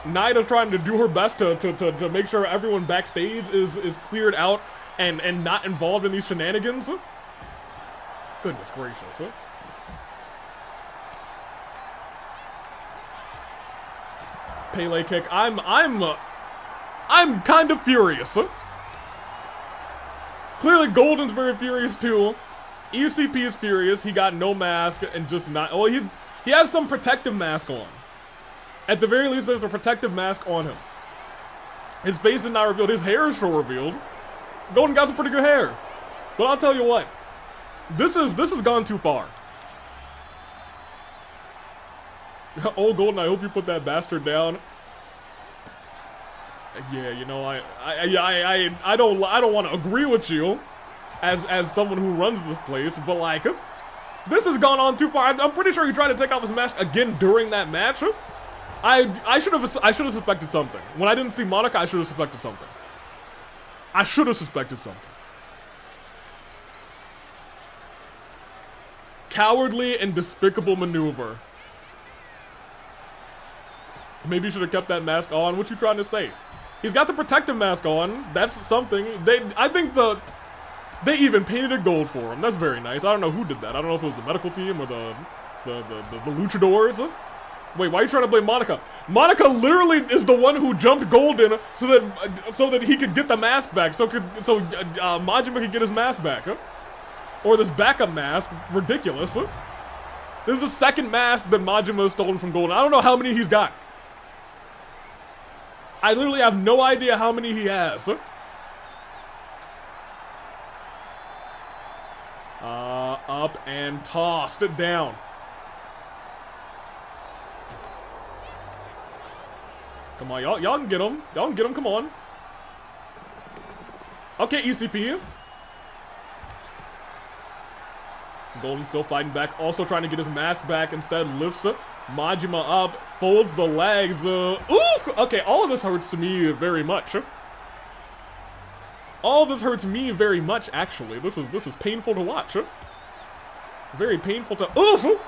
Nida's trying to do her best to make sure everyone backstage is cleared out and not involved in these shenanigans. Goodness gracious. Pele kick. I'm kind of furious. Clearly Golden's very furious too. ECP is furious. He got no mask and just not. Oh, he has some protective mask on. At the very least, there's a protective mask on him. His face is not revealed. His hair is still revealed. Golden got some pretty good hair. But I'll tell you what. This has gone too far. Oh, Golden, I hope you put that bastard down. Yeah, you know, I don't want to agree with you as someone who runs this place, but like, this has gone on too far. I'm pretty sure he tried to take off his mask again during that match. I should have suspected something. When I didn't see Monica, I should have suspected something. I should have suspected something. Cowardly and despicable maneuver. Maybe you should have kept that mask on. What you trying to say? He's got the protective mask on. That's something. I think they even painted it gold for him. That's very nice. I don't know who did that. I don't know if it was the medical team or the luchadors. Wait, why are you trying to blame Monica? Monica literally is the one who jumped Golden so that he could get the mask back. So Majima could get his mask back. Or this backup mask. Ridiculous. This is the second mask that Majima has stolen from Golden. I don't know how many he's got. I literally have no idea how many he has. Up and tossed it down. Come on, y'all can get him. Y'all can get him, come on. Okay, ECP. Golden still fighting back, also trying to get his mask back, instead lifts it. Majima up, folds the legs. Ooh! Okay, all of this hurts me very much. All of this hurts me very much, actually. This is painful to watch. Very painful to. Ooh!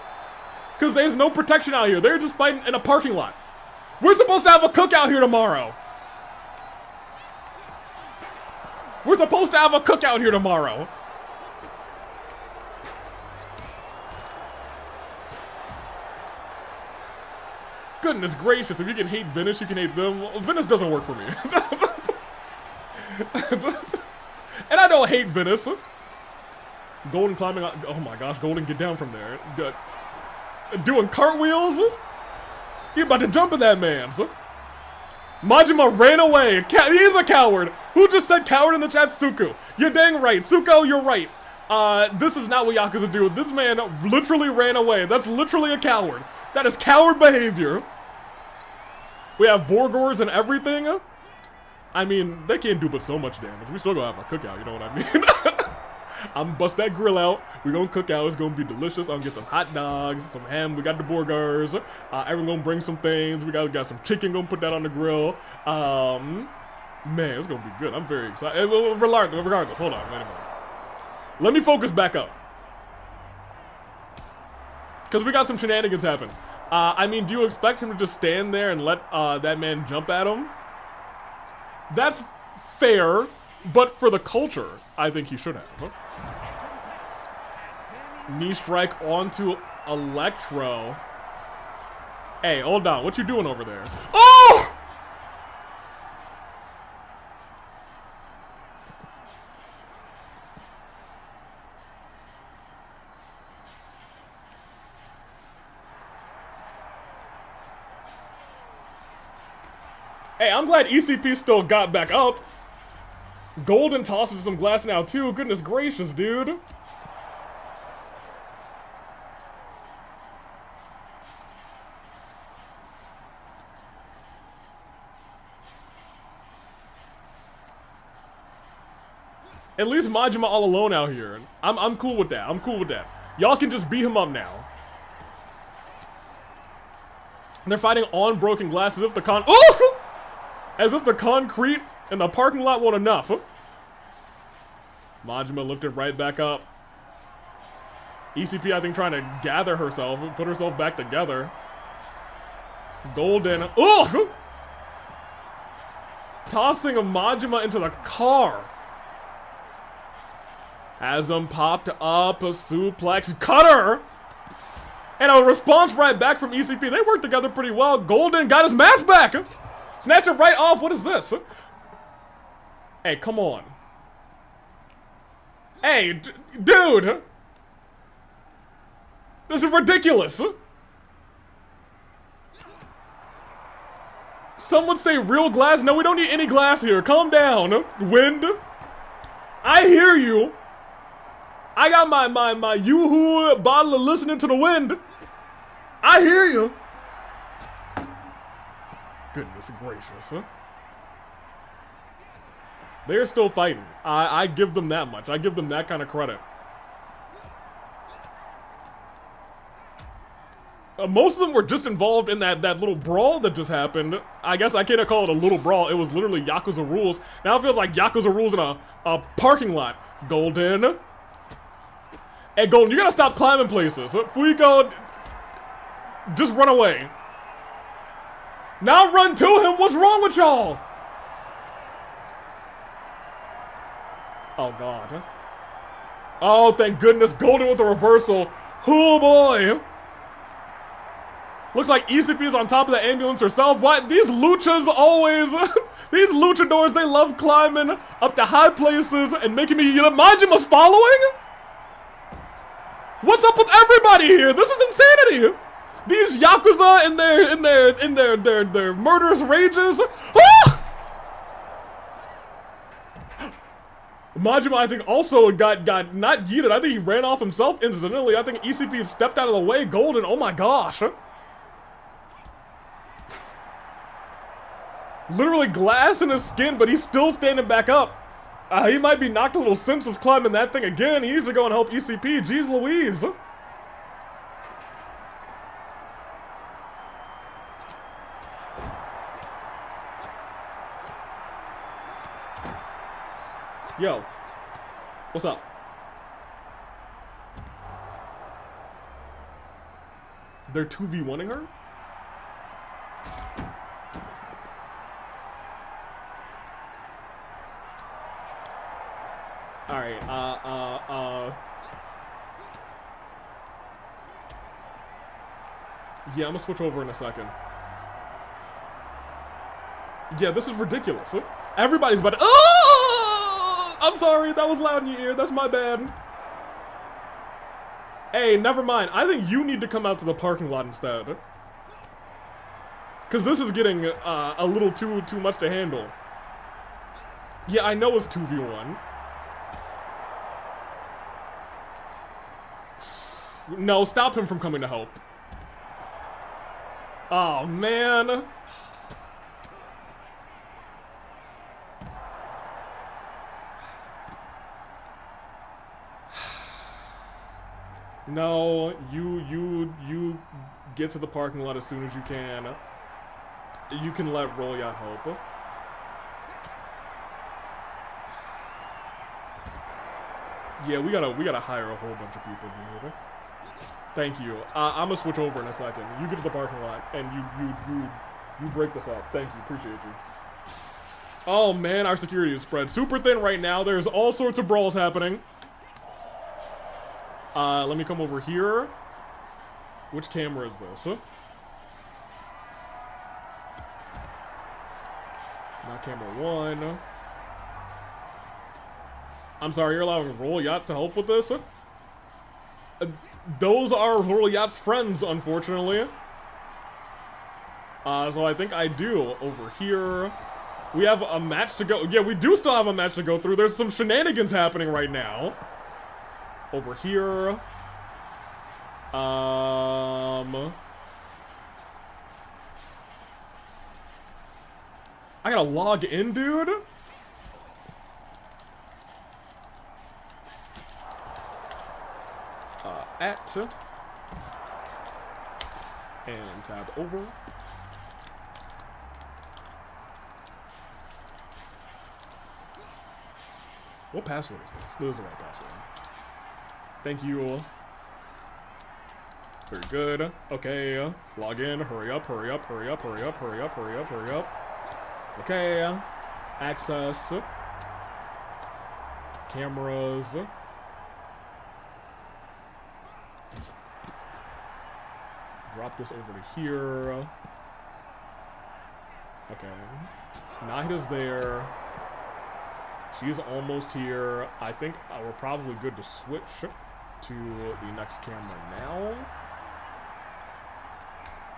Because there's no protection out here. They're just fighting in a parking lot. We're supposed to have a cookout here tomorrow. We're supposed to have a cookout here tomorrow. Goodness gracious, if you can hate Venice, you can hate them. Well, Venice doesn't work for me. And I don't hate Venice. Golden climbing out. Oh my gosh, Golden, get down from there. Doing cartwheels? He about to jump at that man. Majima ran away. He's a coward. Who just said coward in the chat? Suku. You're dang right. Suko, you're right. This is not what Yakuza do. This man literally ran away. That's literally a coward. That is coward behavior. We have Borgors and everything. I mean, they can't do but so much damage. We still gonna have a cookout, you know what I mean? I'm gonna bust that grill out. We're gonna cook out. It's gonna be delicious. I'm gonna get some hot dogs, some ham. We got the Borgars. Everyone gonna bring some things. We got some chicken. Gonna put that on the grill. Man, it's gonna be good. I'm very excited. Regardless, hold on. Wait a minute. Let me focus back up. Because we got some shenanigans happen. I mean, do you expect him to just stand there and let that man jump at him? That's fair, but for the culture, I think he should have. Knee strike onto Electro. Hey, hold on. What you doing over there? Oh! Hey, I'm glad ECP still got back up. Golden tosses some glass now, too. Goodness gracious, dude. At least Majima all alone out here. I'm cool with that. I'm cool with that. Y'all can just beat him up now. They're fighting on broken glass as if the as if the concrete in the parking lot wasn't enough. Majima lifted right back up. ECP, I think, trying to gather herself, put herself back together. Golden. Ugh! Tossing a Majima into the car. Has him popped up a suplex cutter. And a response right back from ECP. They worked together pretty well. Golden got his mask back. Snatched it right off. What is this? Hey, come on. Hey, dude. This is ridiculous. Some would say real glass. No, we don't need any glass here. Calm down. Wind. I hear you. I got my Yoo-hoo bottle of listening to the wind. I hear you. Goodness gracious, huh? They're still fighting. I give them that much. I give them that kind of credit. Most of them were just involved in that little brawl that just happened. I guess I can't call it a little brawl. It was literally Yakuza rules. Now it feels like Yakuza rules in a parking lot. Golden. Hey, Golden, you gotta stop climbing places. Fuiko, just run away. Now run to him. What's wrong with y'all? Oh, God. Oh, thank goodness. Golden with a reversal. Oh, boy. Looks like ECP is on top of the ambulance herself. What? These luchas always... These luchadors, they love climbing up to high places and making me... Majima's following? What's up with everybody here? This is insanity. These Yakuza in their murderous rages. Ah! Majima, I think, also got not yeeted. I think he ran off himself incidentally. I think ECP stepped out of the way. Golden, oh my gosh. Literally glass in his skin, but he's still standing back up. He might be knocked a little senseless climbing that thing again. He needs to go and help ECP. Jeez Louise. Yo. What's up? They're 2v1ing her? Alright, yeah, I'm gonna switch over in a second. Yeah, this is ridiculous. Everybody's about to... Oh! I'm sorry, that was loud in your ear. That's my bad. Hey, never mind. I think you need to come out to the parking lot instead. Because this is getting a little too much to handle. Yeah, I know it's 2v1. No, stop him from coming to help. Oh, man. No, you get to the parking lot as soon as you can. You can let Rolyat help. Yeah, we gotta hire a whole bunch of people, dude. Thank you. I'm gonna switch over in a second. You get to the parking lot and you break this up. Thank you. Appreciate you. Oh man, our security is spread super thin right now. There's all sorts of brawls happening. Let me come over here. Which camera is this? Not camera 1. I'm sorry, you're allowing Roll Yacht to help with this? Those are Roll Yacht's friends, unfortunately. So I think I do. Over here, we have a match to go. Yeah, we do still have a match to go through. There's some shenanigans happening right now. Over here. I gotta log in, dude. At and tab over. What password is this? This is the right password. Thank you. Very good. Okay. Log in. Hurry up, hurry up, hurry up, hurry up, hurry up, hurry up, hurry up. Okay. Access. Cameras. Drop this over to here. Okay. Nahida's there. She's almost here. I think we're probably good to switch to the next camera now.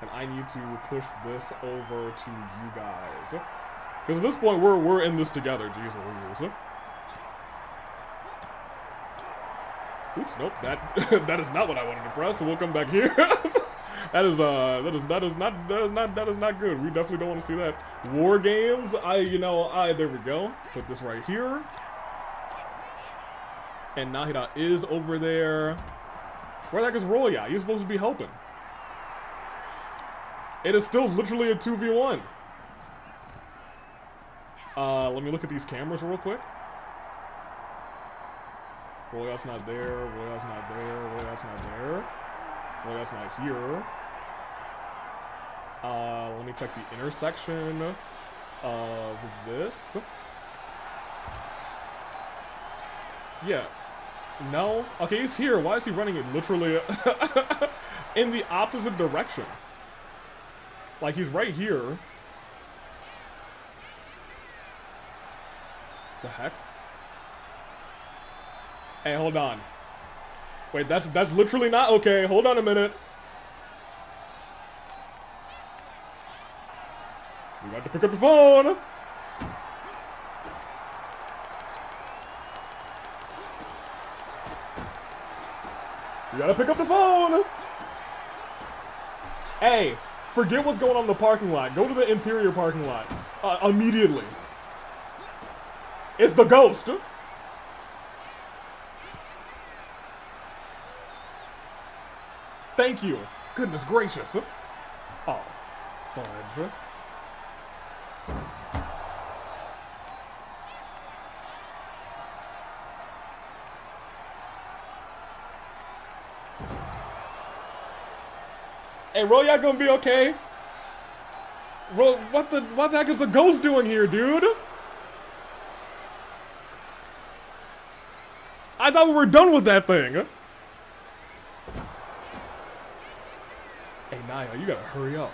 And I need to push this over to you guys. Because at this point, we're in this together, jeez Louise. Oops, nope, that is not what I wanted to press, so we'll come back here. That is not good. We definitely don't want to see that. War games, there we go. Put this right here. And Nahida is over there. Where the heck is Roya? You're supposed to be helping. It is still literally a 2v1. Let me look at these cameras real quick. Roya's not there. Roya's not there. Roya's not there. Roya's not here. Let me check the intersection of this. Yeah. No. Okay, he's here. Why is he running it literally in the opposite direction? Like, he's right here. The heck? Hey, hold on. Wait, that's literally not okay. Hold on a minute. We got to pick up the phone. We gotta pick up the phone. Hey, forget what's going on in the parking lot. Go to the interior parking lot immediately. It's the ghost. Thank you. Goodness gracious. Oh, fudge. Hey, Roya gonna be okay? What the heck is the ghost doing here, dude? I thought we were done with that thing. Hey, Naya, you gotta hurry up.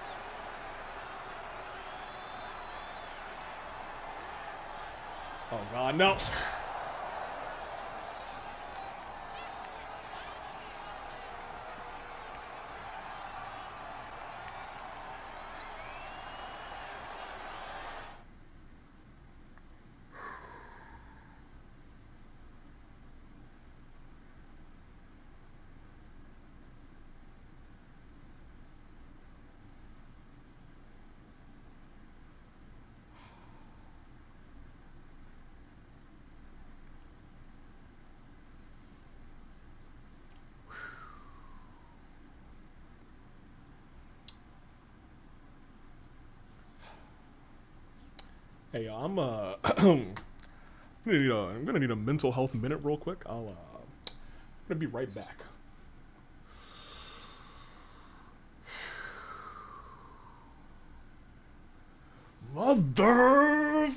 Oh, God, no. Hey, I'm gonna need a mental health minute real quick. I'm gonna be right back. Mother.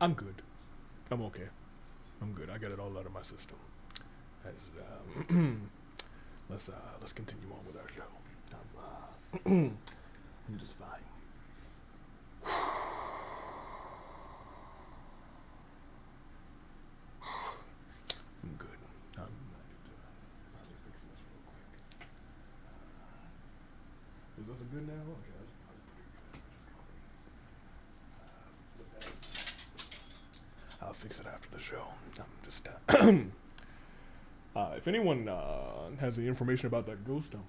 I'm good. I'm okay. I'm good. I got it all out of my system. Let's continue on with our show. I'm just fine. I'm good. I need to probably fix this real quick. Is this a good now? Okay, that's probably pretty good. I'll fix it after the show. I'm just if anyone has any information about that ghost, I'm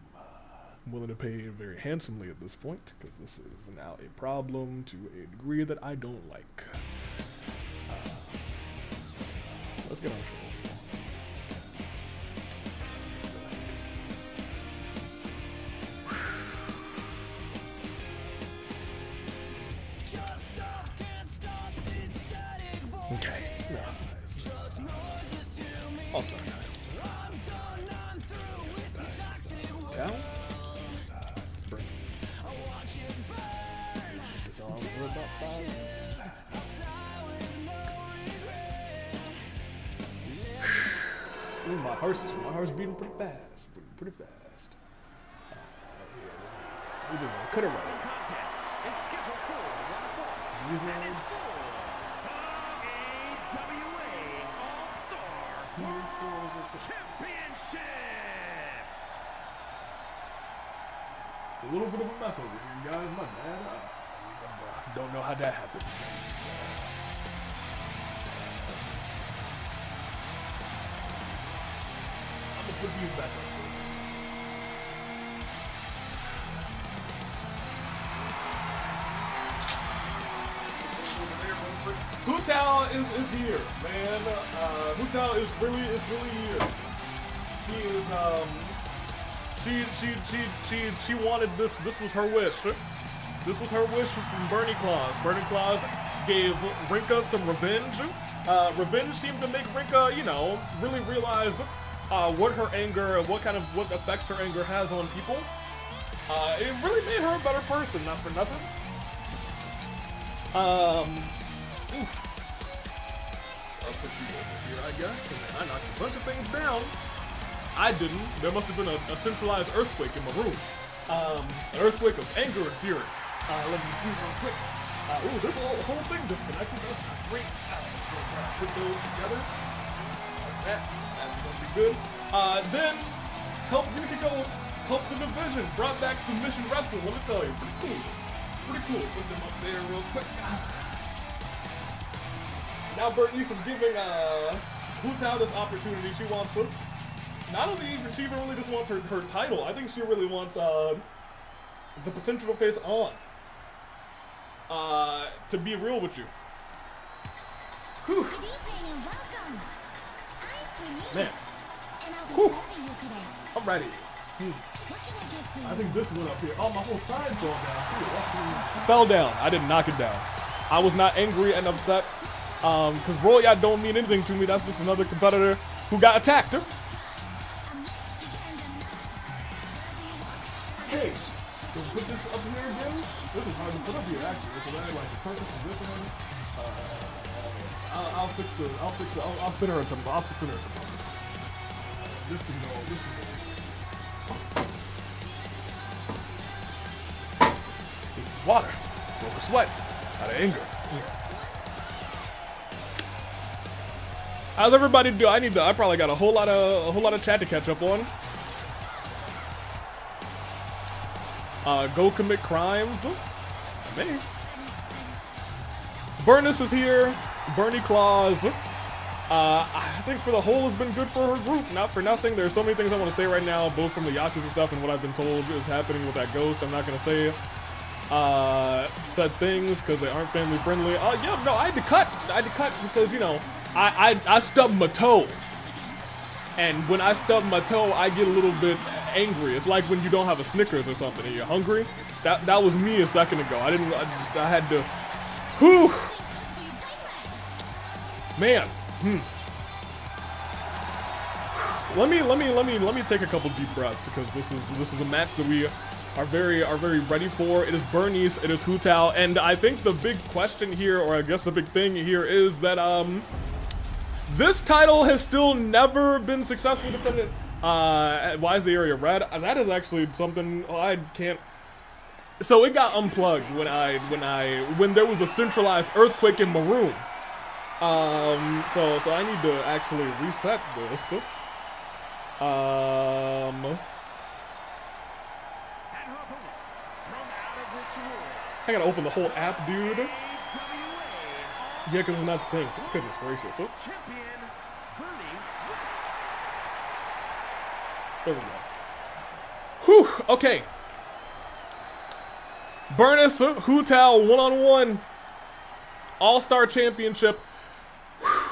willing to pay very handsomely at this point, because this is now a problem to a degree that I don't like. Let's get on show. Okay. I'll start now. Down. Burnice. This on for about 5 minutes. Ooh, my heart's beating pretty fast. Pretty fast. We did cut it right. A little bit of a mess over here, guys. My bad. Don't know how that happened. I'm gonna put these back up. Hutao is here, man. Hutao is really here. She is She wanted this. This was her wish. This was her wish from Bernie Claus. Bernie Claus gave Rinka some revenge. Revenge seemed to make Rinka, really realize what her anger, what effects her anger has on people. It really made her a better person, not for nothing. Oof. I'll put you over here, I guess, and I knocked a bunch of things down. I didn't. There must have been a centralized earthquake in my room. An earthquake of anger and fury. Let me see real quick. Ooh, this whole thing disconnected. That's not great. Put those together. Like that. That's gonna be good. Then help Yukiko help the division. Brought back submission wrestling. Let me tell you, pretty cool. Pretty cool. Put them up there real quick. Now Burnice is giving Hutao this opportunity. She wants to. Not only she even really just wants her title, I think she really wants the potential to face on. To be real with you. Whew. Good evening and welcome. I'm Burnice. Man. And I'll be Whew. serving you today. Alrighty. What can I get for you? I think this went up here. Oh, my whole side fell down. Fell down. I didn't knock it down. I was not angry and upset. Because Royat don't mean anything to me. That's just another competitor who got attacked. Hey, so put this up here again. This is hard to put up here actually. So that like the perfect position. I'll center it. I'll center it. This can go. It's water. Broke a sweat out of anger. How's everybody do? I probably got a whole lot of chat to catch up on. Go commit crimes. Maybe. Burnice is here. Bernie Claus. I think for the whole has been good for her group. Not for nothing. There's so many things I want to say right now, both from the Yakuza stuff and what I've been told is happening with that ghost. I'm not gonna say said things because they aren't family friendly. Yeah, no, I had to cut because I stubbed my toe. And when I stub my toe, I get a little bit angry. It's like when you don't have a Snickers or something and you're hungry. That was me a second ago. I had to. Whew. Man. Let me take a couple deep breaths because this is a match that we are very ready for. It is Burnice, it is Hu Tao, and I think the big question here, or I guess the big thing here, is that this title has still never been successfully defended. Why is the area red? That is actually something I can't. So it got unplugged when there was a centralized earthquake in Maroon. So I need to actually reset this. I gotta open the whole app, dude. Yeah, because it's not synced. Goodness gracious. There we go. Whew, okay. Burnice, Hu Tao, one-on-one. All-Star Championship. Whew.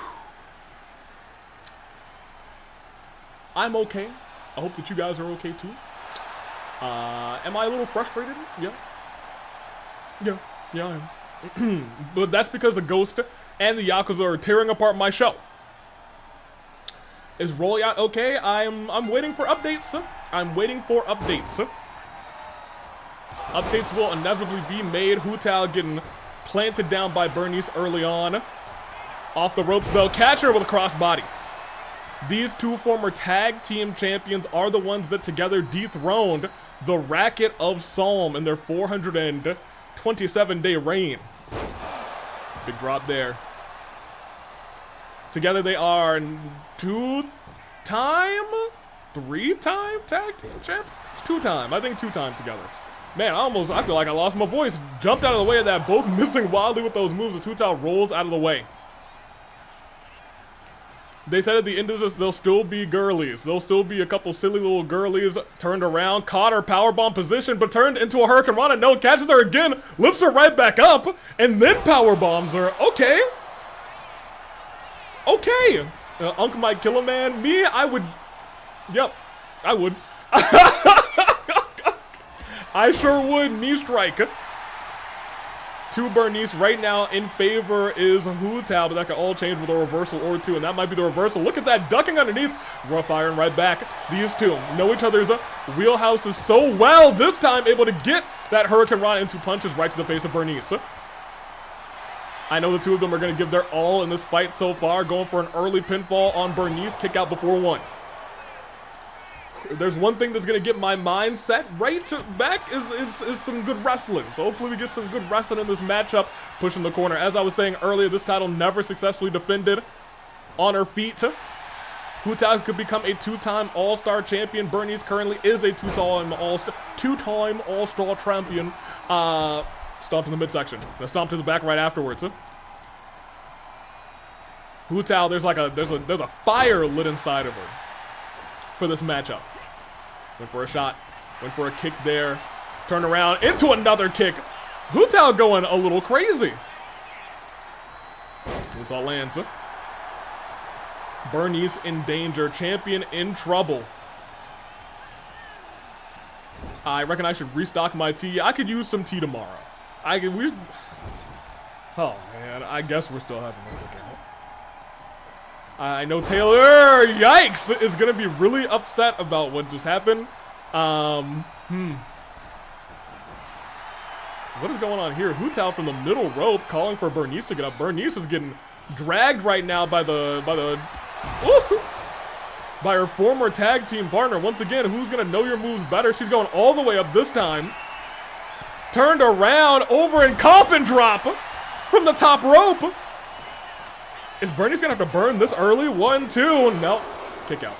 I'm okay. I hope that you guys are okay too. Am I a little frustrated? Yeah. Yeah, I am. But that's because the Ghost and the Yakuza are tearing apart my show. Is Rollout okay? I'm waiting for updates. I'm waiting for updates. Updates will inevitably be made. Hu Tao getting planted down by Burnice early on. Off the ropes though. Catch her with a crossbody. These two former tag team champions are the ones that together dethroned the Racket of Psalm in their 427-day reign. Big drop there. Together they are 2-time? 3-time tag team champions? It's 2-time. I think 2-time together. Man, I feel like I lost my voice. Jumped out of the way of that. Both missing wildly with those moves as Hu Tao rolls out of the way. They said at the end of this, there'll still be girlies. There'll still be a couple silly little girlies turned around, caught her powerbomb position, but turned into a Hurricane Rana. No, catches her again, lifts her right back up, and then powerbombs her. Okay. Okay. Uncle might kill a man. Me, I would. Yep, I would. I sure would knee strike. To Burnice right now in favor is Hu Tao, but that could all change with a reversal or two, and that might be the reversal. Look at that, ducking underneath, rough iron right back. These two know each other's wheelhouses so well, this time able to get that Hurricane Rana into punches right to the face of Burnice. I know the two of them are going to give their all in this fight so far, going for an early pinfall on Burnice, kick out before one. There's one thing that's going to get my mind set right back is some good wrestling. So hopefully we get some good wrestling in this matchup, pushing the corner. As I was saying earlier, this title never successfully defended on her feet. Hu Tao could become a 2-time All-Star champion. Burnice currently is a 2-time All-Star champion. Stomp to the midsection. Now stomp to the back right afterwards. Hu Tao, there's a fire lit inside of her for this matchup. Went for a shot, went for a kick there, turned around into another kick. Hu Tao going a little crazy. It's all lands. Burnice in danger, champion in trouble. I reckon I should restock my tea. I could use some tea tomorrow. Oh man, I guess we're still having a cookout. I know Taylor, yikes, is gonna be really upset about what just happened. What is going on here? Hu Tao from the middle rope calling for Burnice to get up. Burnice is getting dragged right now by her former tag team partner. Once again, who's gonna know your moves better? She's going all the way up this time. Turned around, over and coffin drop from the top rope. Is Burnice gonna have to burn this early? 1, 2, nope. Kick out.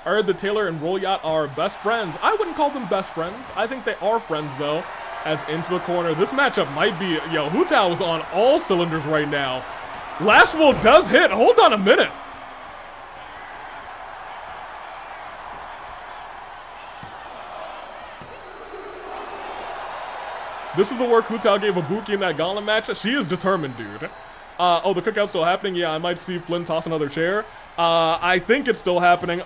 I heard that Taylor and Rollyat are best friends. I wouldn't call them best friends. I think they are friends though. As into the corner, this matchup might be, Hu Tao is on all cylinders right now. Last roll does hit, hold on a minute. This is the work Hu Tao gave Ibuki in that gauntlet match. She is determined, dude. Oh, the cookout's still happening? Yeah, I might see Flynn toss another chair. I think it's still happening.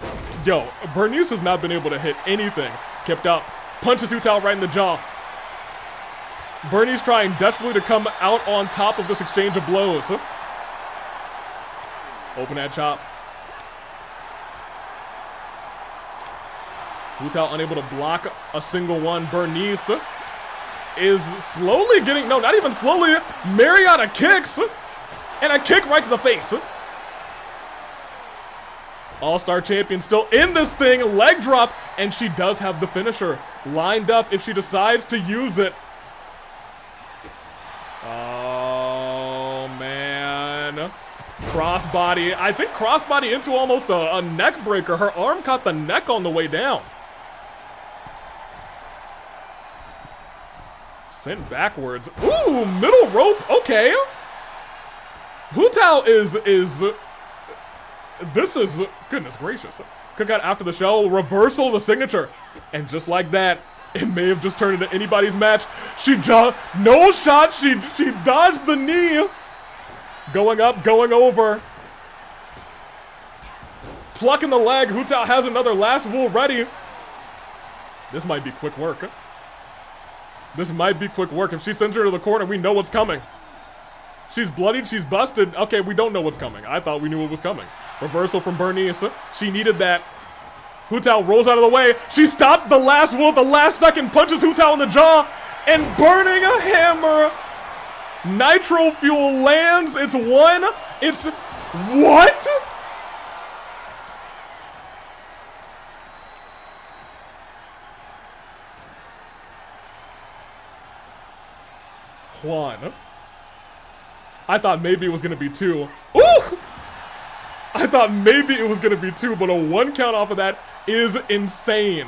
Yo, Burnice has not been able to hit anything. Kept up. Punches Hu Tao right in the jaw. Burnice trying desperately to come out on top of this exchange of blows. Open that chop. Hu-Tao unable to block a single one. Burnice is slowly getting, no, not even slowly, Mariota kicks, and a kick right to the face. All-Star champion still in this thing, leg drop, and she does have the finisher lined up if she decides to use it. Oh, man. Crossbody, I think crossbody into almost a neck breaker. Her arm caught the neck on the way down. Sent backwards. Ooh, middle rope, okay. Hu-Tao is, this is, goodness gracious. Cook out after the show, reversal of the signature. And just like that, it may have just turned into anybody's match. No shot, she dodged the knee. Going up, going over. Plucking the leg, Hu-Tao has another last wool ready. This might be quick work. This might be quick work. If she sends her to the corner, we know what's coming. She's bloodied, she's busted. Okay, we don't know what's coming. I thought we knew what was coming. Reversal from Burnice. She needed that. Hu-Tao rolls out of the way. She stopped the last one at the last second, punches Hu-Tao in the jaw, and burning a hammer. Nitro fuel lands. It's one. It's what? Juan. I thought maybe it was gonna be two. Ooh! I thought maybe it was gonna be two, but a one count off of that is insane.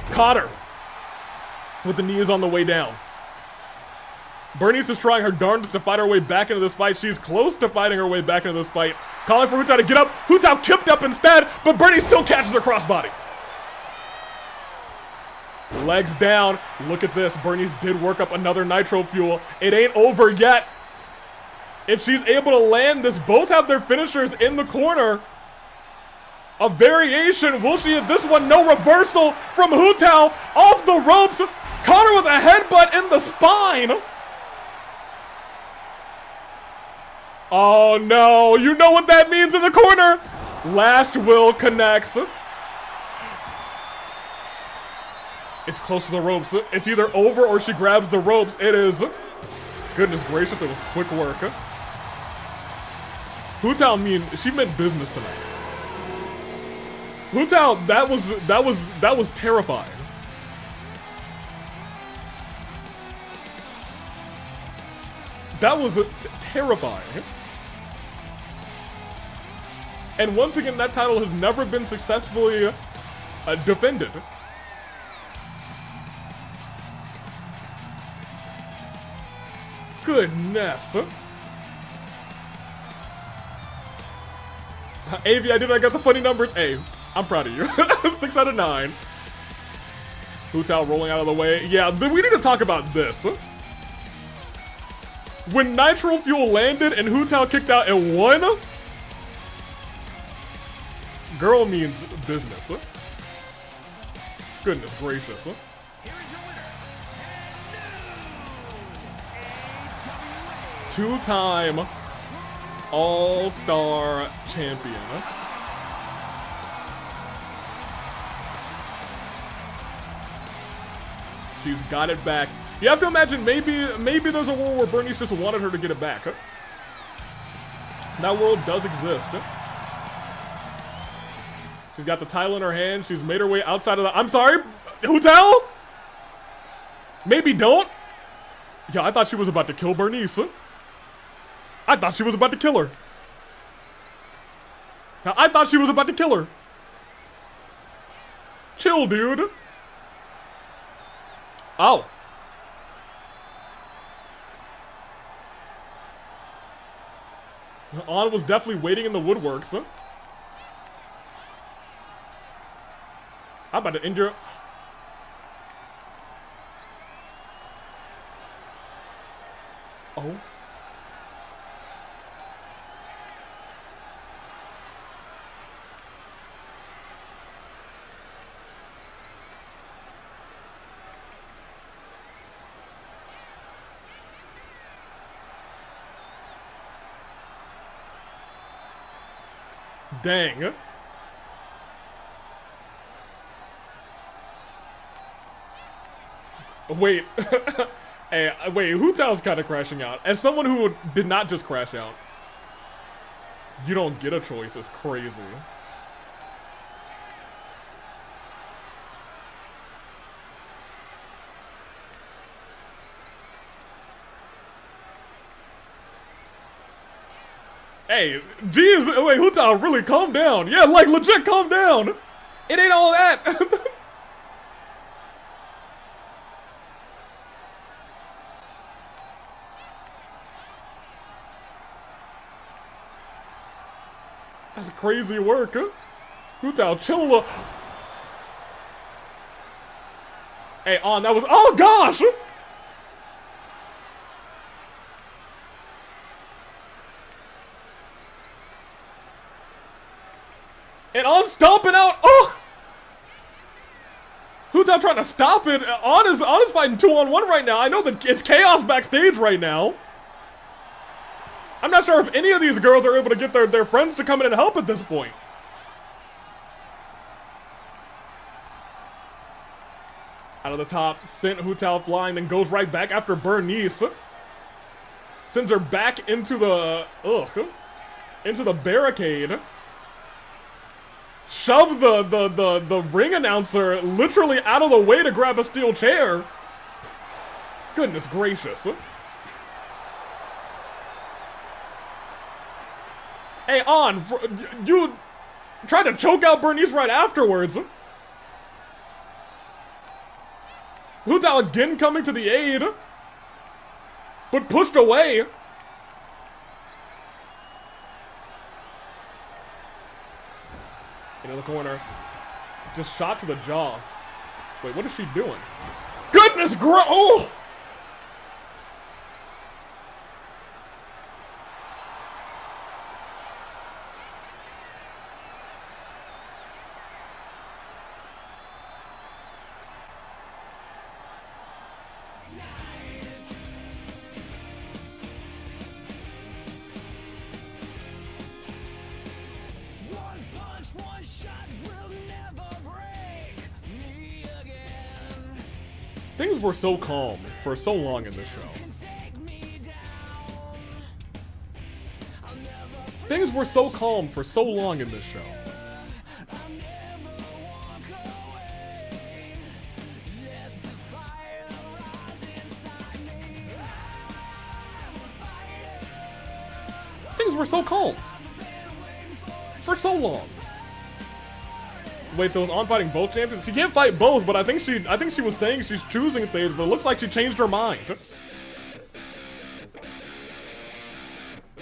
Caught her. With the knees on the way down. Burnice is trying her darndest to fight her way back into this fight. She's close to fighting her way back into this fight. Calling for Hu-Tao to get up. Hu-Tao kicked up instead, but Burnice still catches her crossbody. Legs down. Look at this. Burnice did work up another nitro fuel. It ain't over yet. If she's able to land this, both have their finishers in the corner. A variation. Will she hit this one? No, reversal from Hu-Tao off the ropes. Caught her with a headbutt in the spine. Oh no, you know what that means in the corner. Last will connects. It's close to the ropes. It's either over or she grabs the ropes. It is. Goodness gracious, it was quick work. Hu-Tao she meant business tonight. Hu-Tao, that was terrifying. That was terrifying. And once again, that title has never been successfully defended. Goodness. Avi, I got the funny numbers. Hey, I'm proud of you. 6 out of 9. Hu-Tao rolling out of the way. Yeah, we need to talk about this. When Nitro Fuel landed and Hu-Tao kicked out at 1, girl means business. Goodness gracious. Two-time All-Star champion. She's got it back. You have to imagine maybe there's a world where Burnice just wanted her to get it back. That world does exist. She's got the title in her hand. She's made her way outside of the... I'm sorry? Hu-Tao? Maybe don't? Yeah, I thought she was about to kill Burnice. I thought she was about to kill her. Now, I thought she was about to kill her. Chill, dude. Oh. Ann was definitely waiting in the woodworks. I'm about to injure... Oh. Dang. Wait. Hey, wait, Hu Tao's kind of crashing out. As someone who did not just crash out, you don't get a choice. It's crazy. Hey, geez, wait, Hu Tao, really calm down. Yeah, like legit calm down. It ain't all that. That's crazy work, huh? Hu Tao, chill a little. Hey, on, that was, oh gosh! And on stomping out, oh! Hu Tao trying to stop it. On is fighting 2-on-1 right now. I know that it's chaos backstage right now. I'm not sure if any of these girls are able to get their friends to come in and help at this point. Out of the top, sent Hu Tao flying, then goes right back after Burnice. Sends her back into the, into the barricade. Shove the ring announcer literally out of the way to grab a steel chair. Goodness gracious. Hey, On, you tried to choke out Burnice right afterwards. Hu Tao again coming to the aid, but pushed away. In the corner, just shot to the jaw. Wait, what is she doing? Goodness gra- oh! Things were so calm for so long in this show. Things were so calm for so long in this show. Things were so calm for so long. Wait, so it's On fighting both champions? She can't fight both, but I think she was saying she's choosing Sage, but it looks like she changed her mind.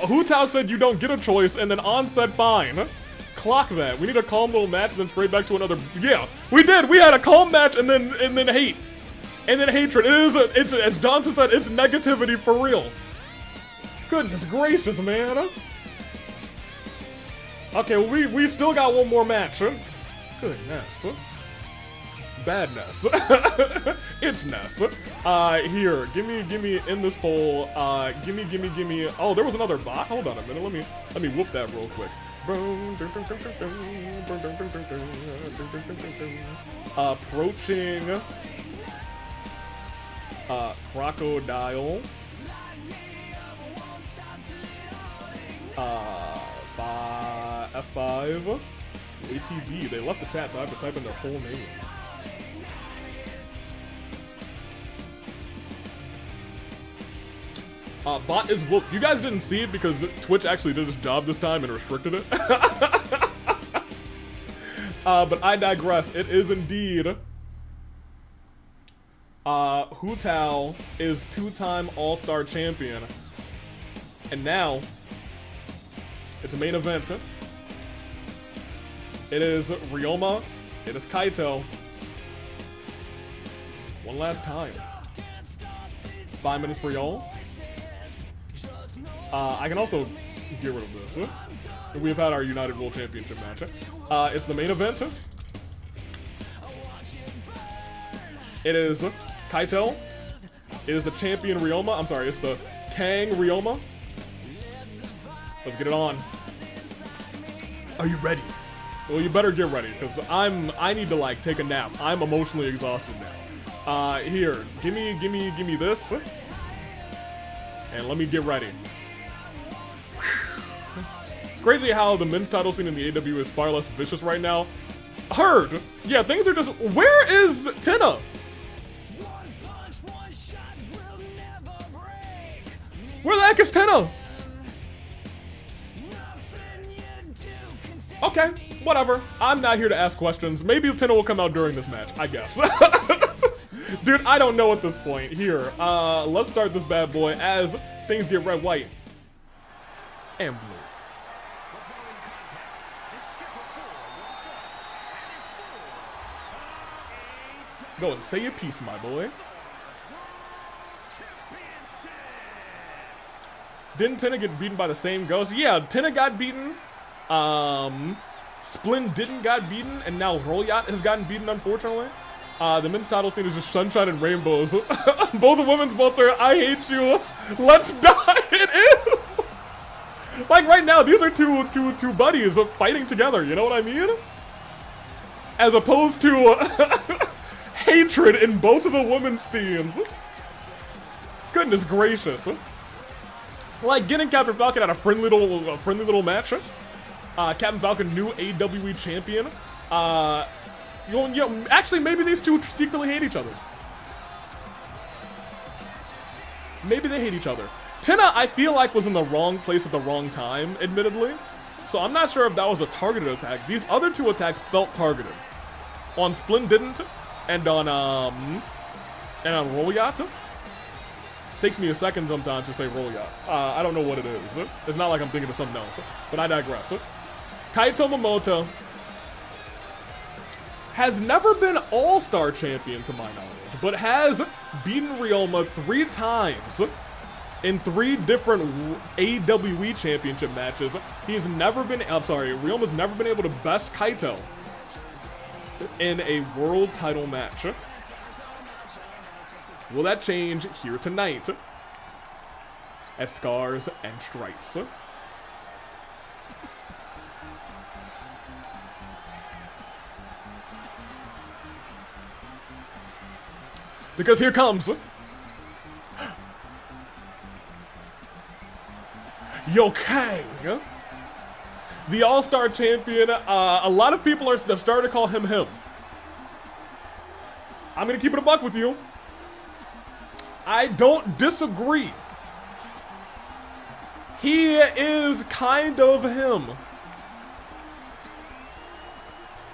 Hu Tao said you don't get a choice, and then On said fine. Clock that. We need a calm little match, and then straight back to another. Yeah, we did. We had a calm match, and then hate, and then hatred. It's as Johnson said, it's negativity for real. Goodness gracious, man. Okay, well, we still got one more match. Goodness. Badness. It's ness. Here, give me in this poll. Give me. Oh, there was another bot. Hold on a minute. Let me whoop that real quick. Approaching. Crocodile. F5. ATB, they left the chat, so I have to type in their whole name. Bot is whooped. You guys didn't see it because Twitch actually did its job this time and restricted it. But I digress. It is indeed. Hu Tao is two-time All-Star champion. And now, it's a main event. It is Ryoma. It is Kaito. One last time. 5 minutes for y'all. I can also get rid of this. We've had our United World Championship match. It's the main event. It is Kaito. It is the champion Ryoma. I'm sorry, it's the Kang Ryoma. Let's get it on. Are you ready? Well, you better get ready, because I need to, like, take a nap. I'm emotionally exhausted now. Here, give me this. And let me get ready. It's crazy how the men's title scene in the AW is far less vicious right now. Heard. Yeah, things are just... Where is Tenna? Where the heck is Tenna? Okay, whatever. I'm not here to ask questions. Maybe Tenna will come out during this match, I guess. Dude, I don't know at this point. Here, let's start this bad boy as things get red, white, and blue. Go and say your piece, my boy. Didn't Tenna get beaten by the same ghost? Yeah, Tenna got beaten. Splin didn't got beaten, and now Royat has gotten beaten, unfortunately. The men's title scene is just sunshine and rainbows. Both the women's belts are, I hate you, let's die. It is! Like right now, these are two buddies fighting together, you know what I mean? As opposed to hatred in both of the women's teams. Goodness gracious. Like getting Captain Falcon at a friendly little match. Captain Falcon, new AWE champion. Actually, maybe these two secretly hate each other. Maybe they hate each other. Tenna, I feel like, was in the wrong place at the wrong time, admittedly. So I'm not sure if that was a targeted attack. These other two attacks felt targeted. On Splin didn't, and on Rolyat. Takes me a second sometimes to say Rolyat. I don't know what it is. It's not like I'm thinking of something else, but I digress. Kaito Momoto has never been All-Star champion to my knowledge, but has beaten Ryoma 3 times in 3 different AWE championship matches. He's never been, Ryoma's never been able to best Kaito in a world title match. Will that change here tonight at Scars and Stripes? Because here comes Yo Kang, the All-Star champion. A lot of people have started to call him him. I'm gonna keep it a buck with you. I don't disagree. He is kind of him.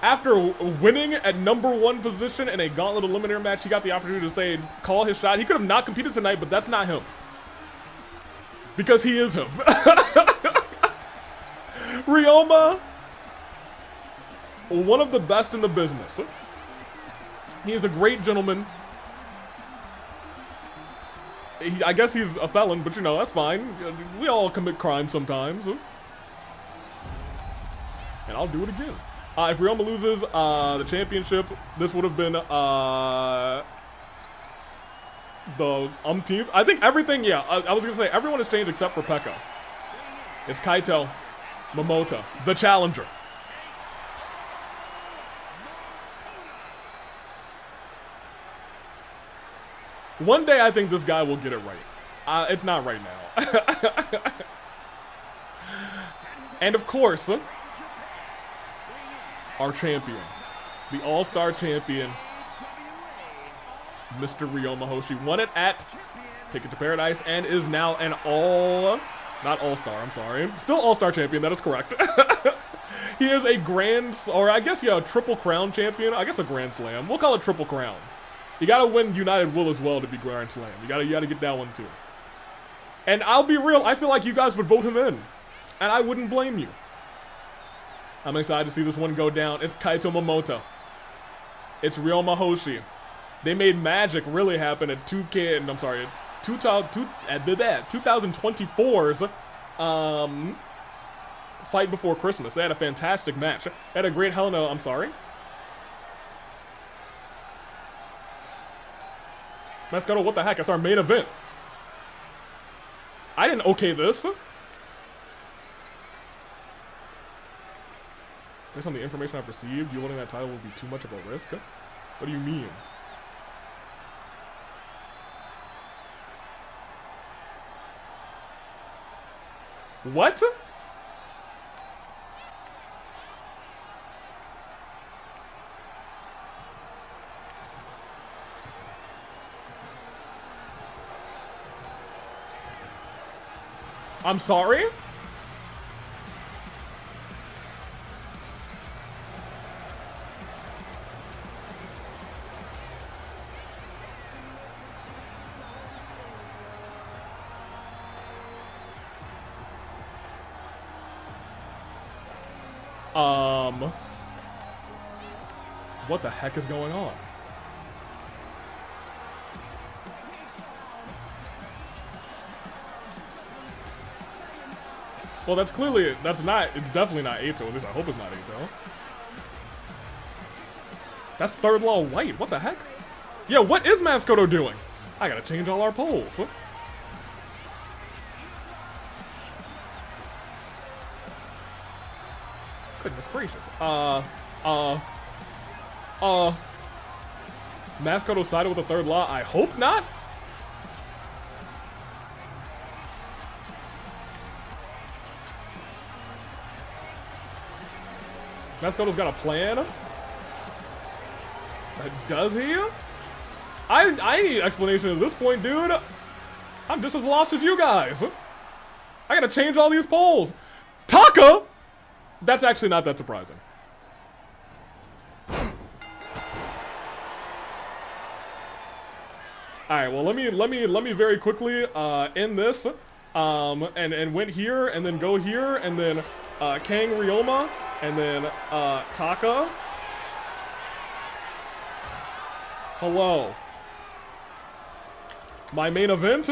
After winning at #1 position in a gauntlet eliminator match, he got the opportunity to call his shot. He could have not competed tonight, but that's not him. Because he is him. Ryoma, one of the best in the business. He is a great gentleman. I guess he's a felon, but you know, that's fine. We all commit crimes sometimes. And I'll do it again. If Ryoma loses the championship, this would have been the umpteenth. I think everything, yeah, I was going to say everyone has changed except for Peko. It's Kaito Momoto, the challenger. One day I think this guy will get it right. It's not right now. And of course, our champion, the All-Star champion, Mr. Ryoma Hoshi, won it at Ticket to Paradise and is now an not All-Star, I'm sorry. Still All-Star champion, that is correct. He is a Triple Crown champion. I guess a Grand Slam. We'll call it Triple Crown. You gotta win United Will as well to be Grand Slam. You gotta get that one too. And I'll be real, I feel like you guys would vote him in. And I wouldn't blame you. I'm excited to see this one go down. It's Kaito Momoto. It's Ryoma Hoshi. They made magic really happen at 2024's Fight Before Christmas. They had a fantastic match. They had a great Hell No, I'm sorry. Mascotto, what the heck? It's our main event. I didn't okay this. Based on the information I've received, you winning that title will be too much of a risk? What do you mean? What? I'm sorry? What the heck is going on? Well, that's clearly, it's definitely not Ato. At least I hope it's not Ato. That's third law white. What the heck? Yeah, what is Maskoto doing? I gotta change all our polls. Goodness gracious. Maskoto sided with the third law? I hope not. Maskoto's got a plan? Does he? I need explanation at this point, dude. I'm just as lost as you guys. I gotta change all these polls. Taka? That's actually not that surprising. Alright, well let me very quickly end this. And went here and then go here and then Kang Ryoma and then Taka. Hello. My main event?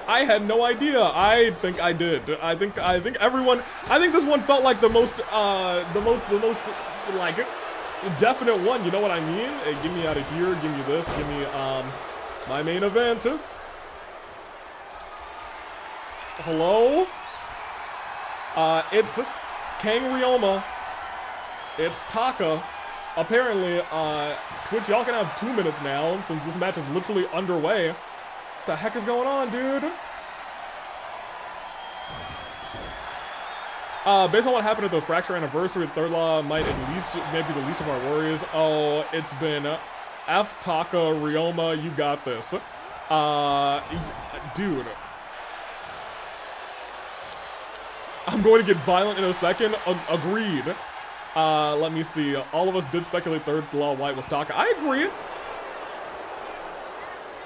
I had no idea. I think I did. I think this one felt like the most like definite one. You know what I mean? Hey, get me out of here. Give me this. Give me my main event. Hello? It's Kang Ryoma. It's Taka. Apparently, Twitch, y'all can have 2 minutes now since this match is literally underway. What the heck is going on, dude? Based on what happened at the Fracture Anniversary, the third law might at least maybe the least of our worries. Oh, it's been F Taka Ryoma, you got this. Dude. I'm going to get violent in a second. Agreed. Let me see. All of us did speculate third law white was Taka. I agree.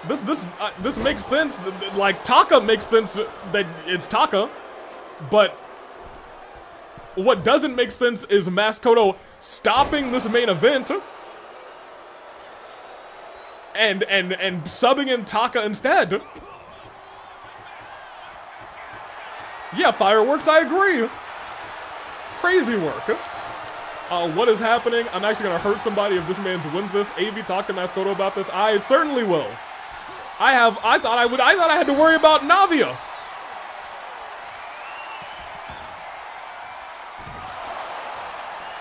This makes sense. Like Taka makes sense that it's Taka, but what doesn't make sense is Maskoto stopping this main event and subbing in Taka instead. Yeah, fireworks. I agree. Crazy work. What is happening? I'm actually gonna hurt somebody if this man wins this. AV, talk to Maskoto about this. I certainly will. I thought I had to worry about Navia.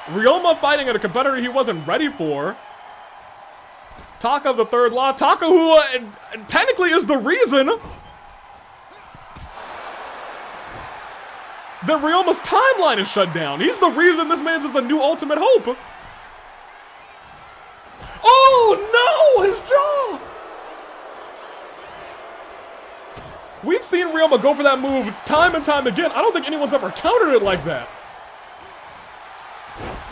Ryoma fighting at a competitor he wasn't ready for. Taka of the third law. Taka, who technically is the reason that Ryoma's timeline is shut down. He's the reason this man's is the new ultimate hope. Oh no, his jaw! We've seen Ryoma go for that move time and time again. I don't think anyone's ever countered it like that.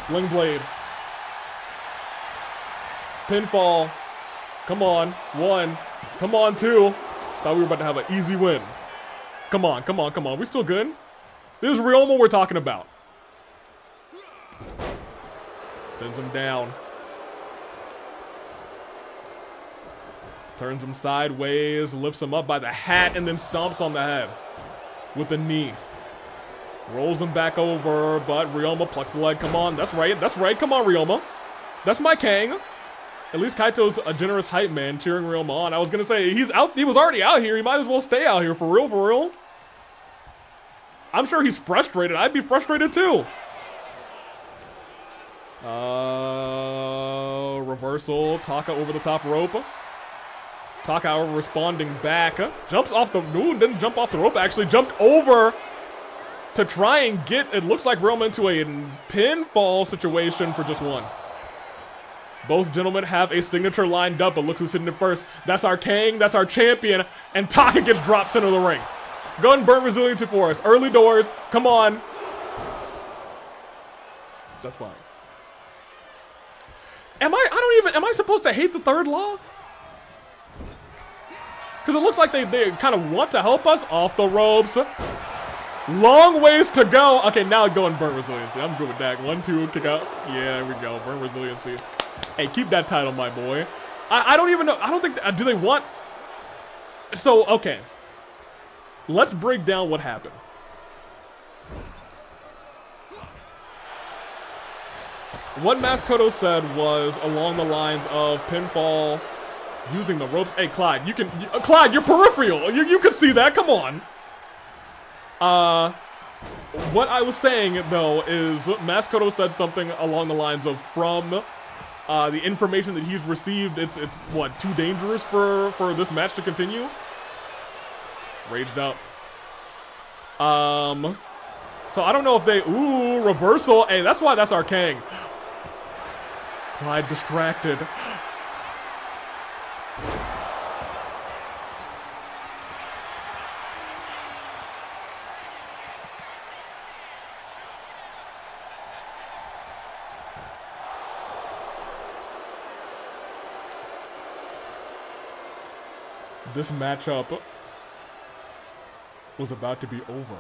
Sling blade. Pinfall. Come on, 1. Come on, 2. Thought we were about to have an easy win. Come on, come on, come on. We still good? This is Ryoma we're talking about. Sends him down. Turns him sideways, lifts him up by the hat, and then stomps on the head with the knee. Rolls him back over, but Ryoma plucks the leg. Come on, that's right, that's right. Come on, Ryoma. That's my Kang. At least Kaito's a generous hype man cheering Ryoma on. I was gonna say, he was already out here. He might as well stay out here, for real, for real. I'm sure he's frustrated. I'd be frustrated too. Reversal. Taka over the top rope. Taka responding back. Jumps off the... Ooh, didn't jump off the rope, actually. Jumped over to try and get, it looks like, Ryoma into a pinfall situation for just one. Both gentlemen have a signature lined up, but look who's hitting it first. That's our king, that's our champion, and Taka gets dropped center of the ring. Go ahead and burn resiliency for us. Early doors, come on. That's fine. Am I supposed to hate the third law? Because it looks like they kind of want to help us. Off the ropes. Long ways to go. Okay, now go and burn resiliency. I'm good with that. 1, 2, kick out. Yeah, there we go. Burn resiliency. Hey, keep that title, my boy. I don't even know. I don't think, do they want? So, okay. Let's break down what happened. What Maskoto said was along the lines of pinfall using the ropes. Hey, Clyde, Clyde, you're peripheral. You can see that. Come on. What I was saying, though, is Maskoto said something along the lines of from the information that he's received, it's what, too dangerous for this match to continue? Raged up. So I don't know if they, ooh, reversal. Hey, that's why that's our king. Clyde distracted. This matchup was about to be over.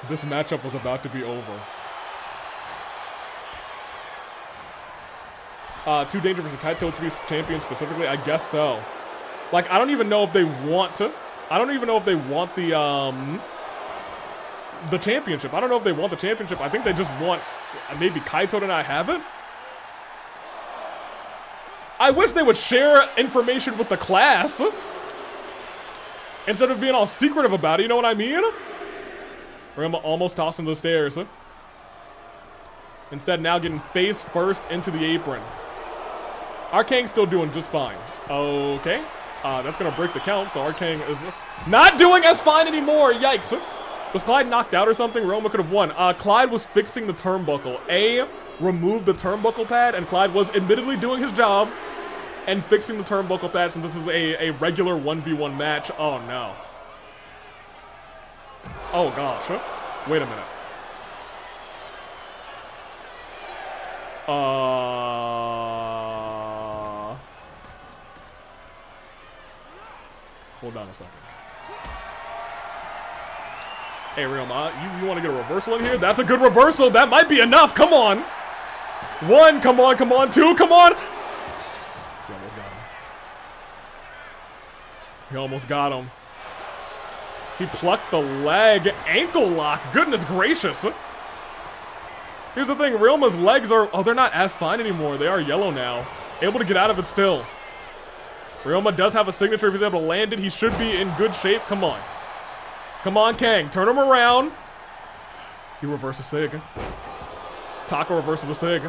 This matchup was about to be over. Too dangerous for Kaito to be champion specifically? I guess so. Like, I don't even know if they want to. I don't even know if they want the championship. I don't know if they want the championship. I think they just want maybe Kaito to not have it. I wish they would share information with the class instead of being all secretive about it, you know what I mean? Ryoma almost tossed him to the stairs. Instead, now getting face first into the apron. Arcane still doing just fine. Okay. That's going to break the count, so Arcane is not doing as fine anymore. Yikes. Was Clyde knocked out or something? Ryoma could have won. Clyde was fixing the turnbuckle. Removed the turnbuckle pad, and Clyde was admittedly doing his job and fixing the turnbuckle pad since this is a regular 1v1 match. Oh, no. Oh, gosh. Wait a minute. Hold on a second. Hey, Ryoma, you want to get a reversal in here? That's a good reversal. That might be enough. Come on. 1, come on, come on. 2, come on. He almost got him. He almost got him. He plucked the leg. Ankle lock. Goodness gracious. Here's the thing. Ryoma's legs are... Oh, they're not as fine anymore. They are yellow now. Able to get out of it still. Ryoma does have a signature. If he's able to land it, he should be in good shape. Come on. Come on, Kang. Turn him around. He reverses Sig. Taka reverses the Sig.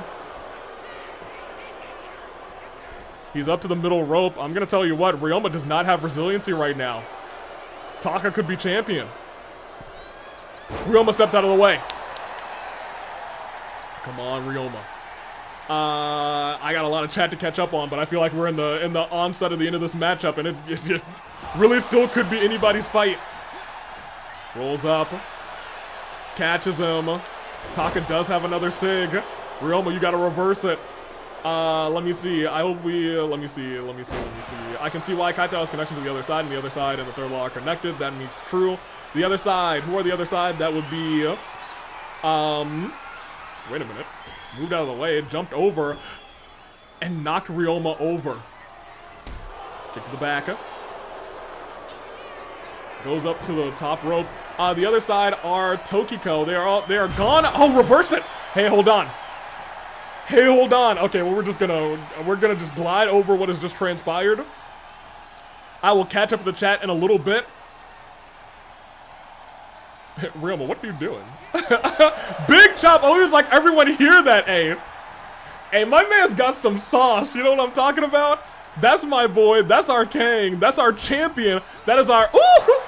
He's up to the middle rope. I'm going to tell you what. Ryoma does not have resiliency right now. Taka could be champion. Ryoma steps out of the way. Come on, Ryoma. I got a lot of chat to catch up on, but I feel like we're in the onset of the end of this matchup, and it really still could be anybody's fight. Rolls up. Catches him. Taka does have another Sig. Ryoma, you got to reverse it. Let me see. I hope we, let me see. I can see why Kaito has connection to the other side, and the other side and the third law are connected. That means true. The other side. Who are the other side? That would be, wait a minute. Moved out of the way, jumped over, and knocked Ryoma over. Kick to the back. Goes up to the top rope. The other side are Tokiko. They are gone. Oh, reversed it. Hey, hold on. Hey, hold on. Okay, well, we're gonna just glide over what has just transpired. I will catch up with the chat in a little bit. Ryoma, what are you doing? Big chop. Always like everyone hear that, hey. Hey, my man's got some sauce. You know what I'm talking about? That's my boy. That's our king. That's our champion. That is our... Ooh!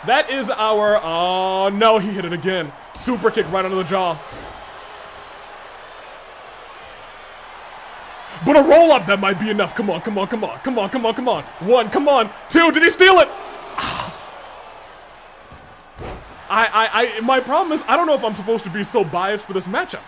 That is our... Oh, no. He hit it again. Super kick right under the jaw. But a roll-up, that might be enough. Come on, come on, come on. Come on, come on, come on. 1, come on. 2, did he steal it? My problem is, I don't know if I'm supposed to be so biased for this matchup.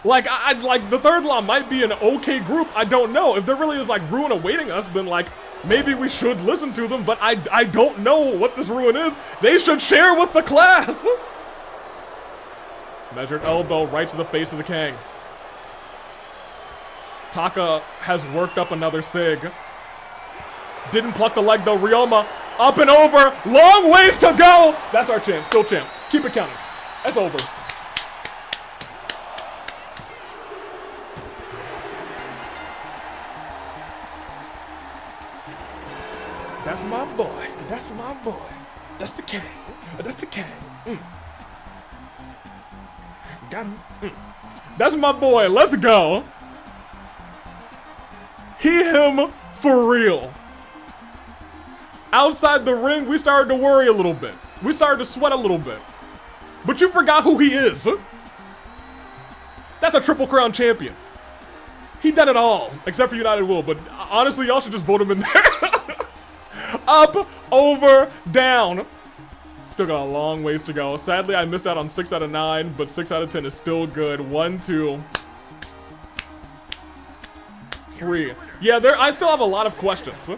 Like, like, the third law might be an okay group, I don't know. If there really is, like, ruin awaiting us, then, like, maybe we should listen to them, but I don't know what this ruin is. They should share with the class! Measured elbow right to the face of the king. Taka has worked up another sig. Didn't pluck the leg though. Ryoma up and over. Long ways to go. That's our champ. Still champ. Keep it counting. That's over. That's my boy. That's my boy. That's the king. That's the king. Got him. That's my boy. Let's go. Him for real. Outside the ring, we started to worry a little bit. We started to sweat a little bit. But you forgot who he is. That's a Triple Crown champion. He done it all, except for United Will. But honestly, y'all should just vote him in there. Up, over, down. Still got a long ways to go. Sadly, I missed out on 6 out of 9, but 6 out of 10 is still good. 1, 2, 3. Yeah, I still have a lot of questions.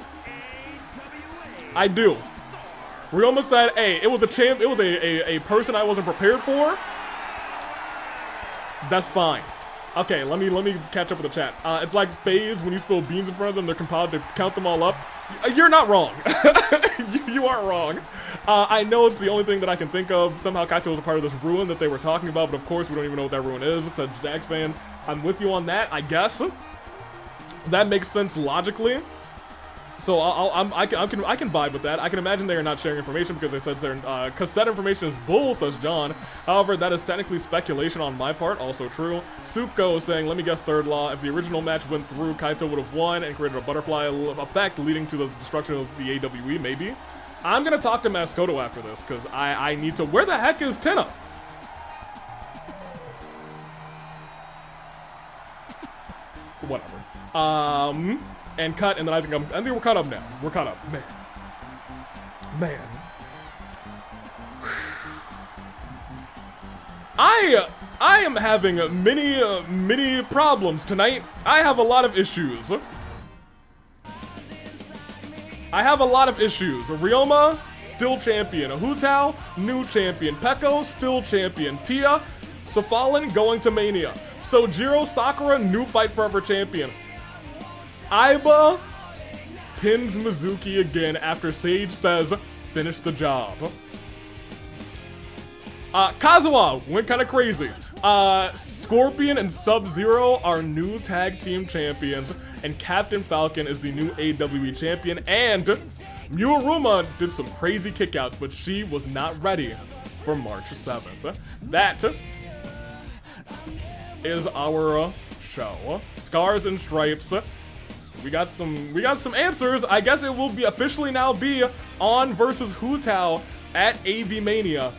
I do. Ryoma said, hey, it was a person I wasn't prepared for. That's fine. Okay, let me catch up with the chat. It's like phase when you spill beans in front of them, they're compelled to count them all up. You're not wrong. you aren't wrong. I know it's the only thing that I can think of. Somehow Kaito was a part of this ruin that they were talking about, but of course we don't even know what that ruin is. It's a Jax fan. I'm with you on that, I guess. That makes sense logically. So I can vibe with that. I can imagine they are not sharing information because they said certain cassette information is bull, says John. However, that is technically speculation on my part, also true. Suko is saying, let me guess third law. If the original match went through, Kaito would have won and created a butterfly effect leading to the destruction of the AWE, maybe. I'm gonna talk to Maskoto after this because I need to. Where the heck is Tenna? Whatever. And cut, and then I think we're caught up now. We're caught up, man. I am having many problems tonight. I have a lot of issues. Ryoma, still champion. Hutao, new champion. Peko, still champion. Tia, Safail going to Mania. Sojiro, Sakura, new Fight Forever champion. Aiba pins Mizuki again after Sage says, finish the job. Kazuha went kind of crazy. Scorpion and SubZero are new tag team champions, and Captain Falcon is the new AWE champion, and Miuruma did some crazy kickouts, but she was not ready for March 7th. That is our show. Scars and Stripes. We got some answers. I guess it will be officially now be On versus Hutao at Avi-Mania.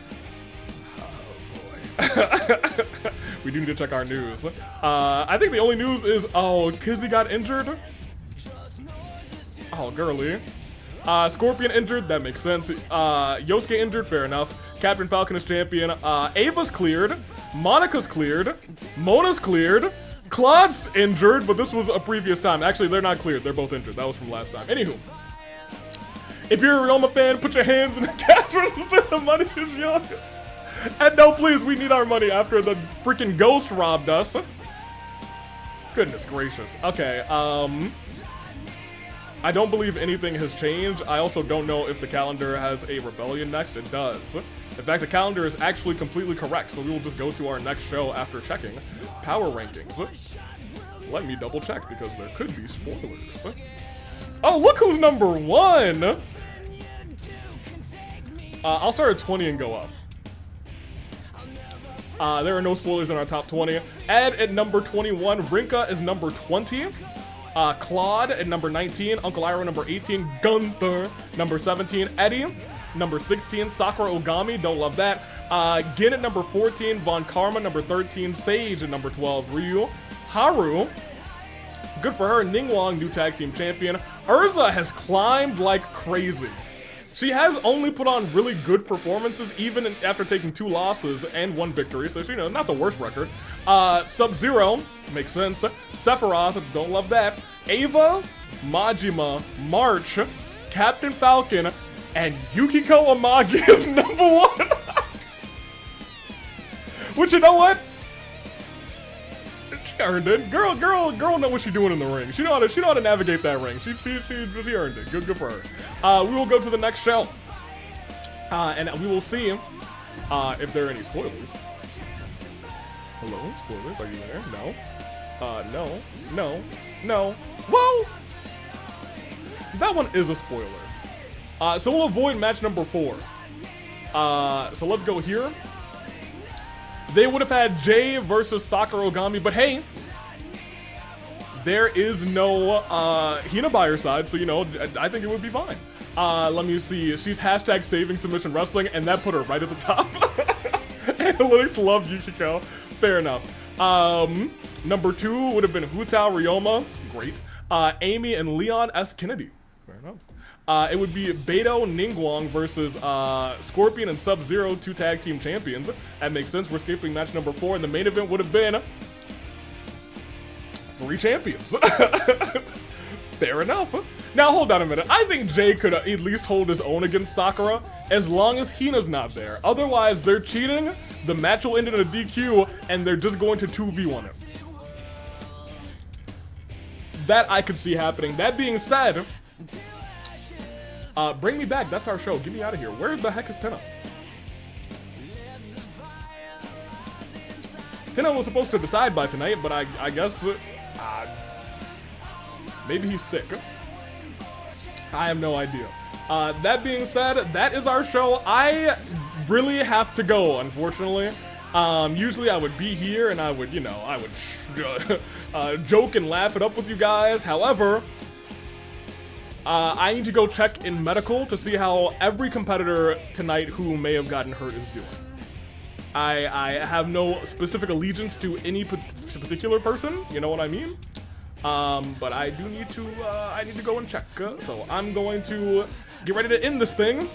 Oh boy. We do need to check our news. I think the only news is, oh, Kizzy got injured. Oh, girly. Scorpion injured, that makes sense. Yosuke injured, fair enough. Captain Falcon is champion. Ava's cleared. Monica's cleared. Mona's cleared. Claude's injured, but this was a previous time. Actually, they're not cleared. They're both injured. That was from last time. Anywho, if you're a Ryoma fan, put your hands in the cash register. The money is yours. And no, please, we need our money after the freaking ghost robbed us. Goodness gracious. Okay, I don't believe anything has changed. I also don't know if the calendar has a rebellion next. It does. In fact, the calendar is actually completely correct, so we will just go to our next show after checking power rankings. Let me double check because there could be spoilers. Oh, look who's number 1! I'll start at 20 and go up. There are no spoilers in our top 20. Ed at number 21. Rinka is number 20. Claude at number 19. Uncle Iroh number 18. Gunther number 17. Eddie number 16. Sakura Ogami, don't love that. Gin at number 14. Von Karma number 13. Sage at number 12. Ryu. Haru. Good for her. Ningguang, new tag team champion. Urza has climbed like crazy. She has only put on really good performances, even after taking 2 losses and 1 victory, so you know, not the worst record. SubZero, makes sense. Sephiroth, don't love that. Ava, Majima, March, Captain Falcon, and Yukiko Amagi is number 1. Which, you know what? She earned it. Girl know what she's doing in the ring. She know how to navigate that ring. She earned it. Good for her. We will go to the next show, and we will see if there are any spoilers. Hello, spoilers? Are you there? No. No. Whoa! That one is a spoiler. So we'll avoid match number 4. So let's go here. They would have had Jay versus Sakura Ogami, but hey, there is no Hina by her side, so you know, I think it would be fine. Let me see. She's hashtag saving submission wrestling, and that put her right at the top. Analytics love Yukiko. Fair enough. Number 2 would have been Hutao Ryoma. Great. Amy and Leon S. Kennedy. Fair enough. It would be Beto Ningguang versus Scorpion and SubZero, 2 tag team champions. That makes sense. We're skipping match number 4, and the main event would have been 3 champions. Fair enough. Now, hold on a minute. I think Jay could at least hold his own against Sakura as long as Hina's not there. Otherwise, they're cheating, the match will end in a DQ, and they're just going to 2v1 it. That I could see happening. That being said, bring me back. That's our show. Get me out of here. Where the heck is Tenna? Tenna was supposed to decide by tonight, but I guess maybe he's sick. I have no idea. That being said, that is our show. I really have to go, unfortunately. Usually I would be here and I would, you know, I would joke and laugh it up with you guys. However, I need to go check in medical to see how every competitor tonight who may have gotten hurt is doing. I have no specific allegiance to any particular person, you know what I mean? But I do need to, I need to go and check. So I'm going to get ready to end this thing,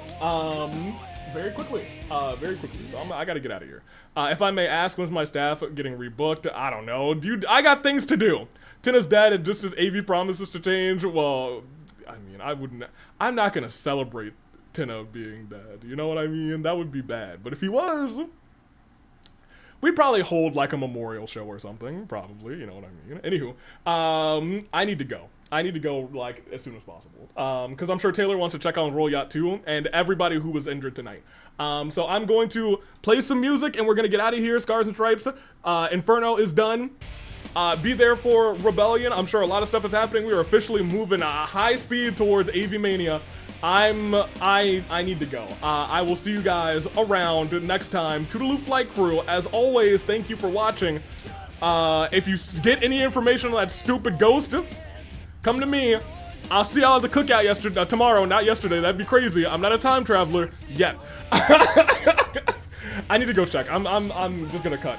very quickly. So I gotta get out of here. If I may ask, when's my staff getting rebooked? I don't know. Dude, I got things to do. Tenna's dad, and just as AV promises to change, well, I mean, I'm not gonna celebrate Tenna being dead. You know what I mean? That would be bad. But if he was, we'd probably hold like a memorial show or something. Probably, you know what I mean? Anywho, I need to go. I need to go like as soon as possible. Because I'm sure Taylor wants to check on Roll Yacht too, and everybody who was injured tonight. So I'm going to play some music and we're gonna get out of here. Scars and Stripes. Inferno is done. Be there for Rebellion. I'm sure a lot of stuff is happening. We are officially moving high speed towards Avi-Mania. I need to go. I will see you guys around next time. Toodaloo Flight Crew, as always, thank you for watching. If you get any information on that stupid ghost, come to me. I'll see y'all at the cookout tomorrow, not yesterday. That'd be crazy. I'm not a time traveler yet. I need to go check. I'm just gonna cut.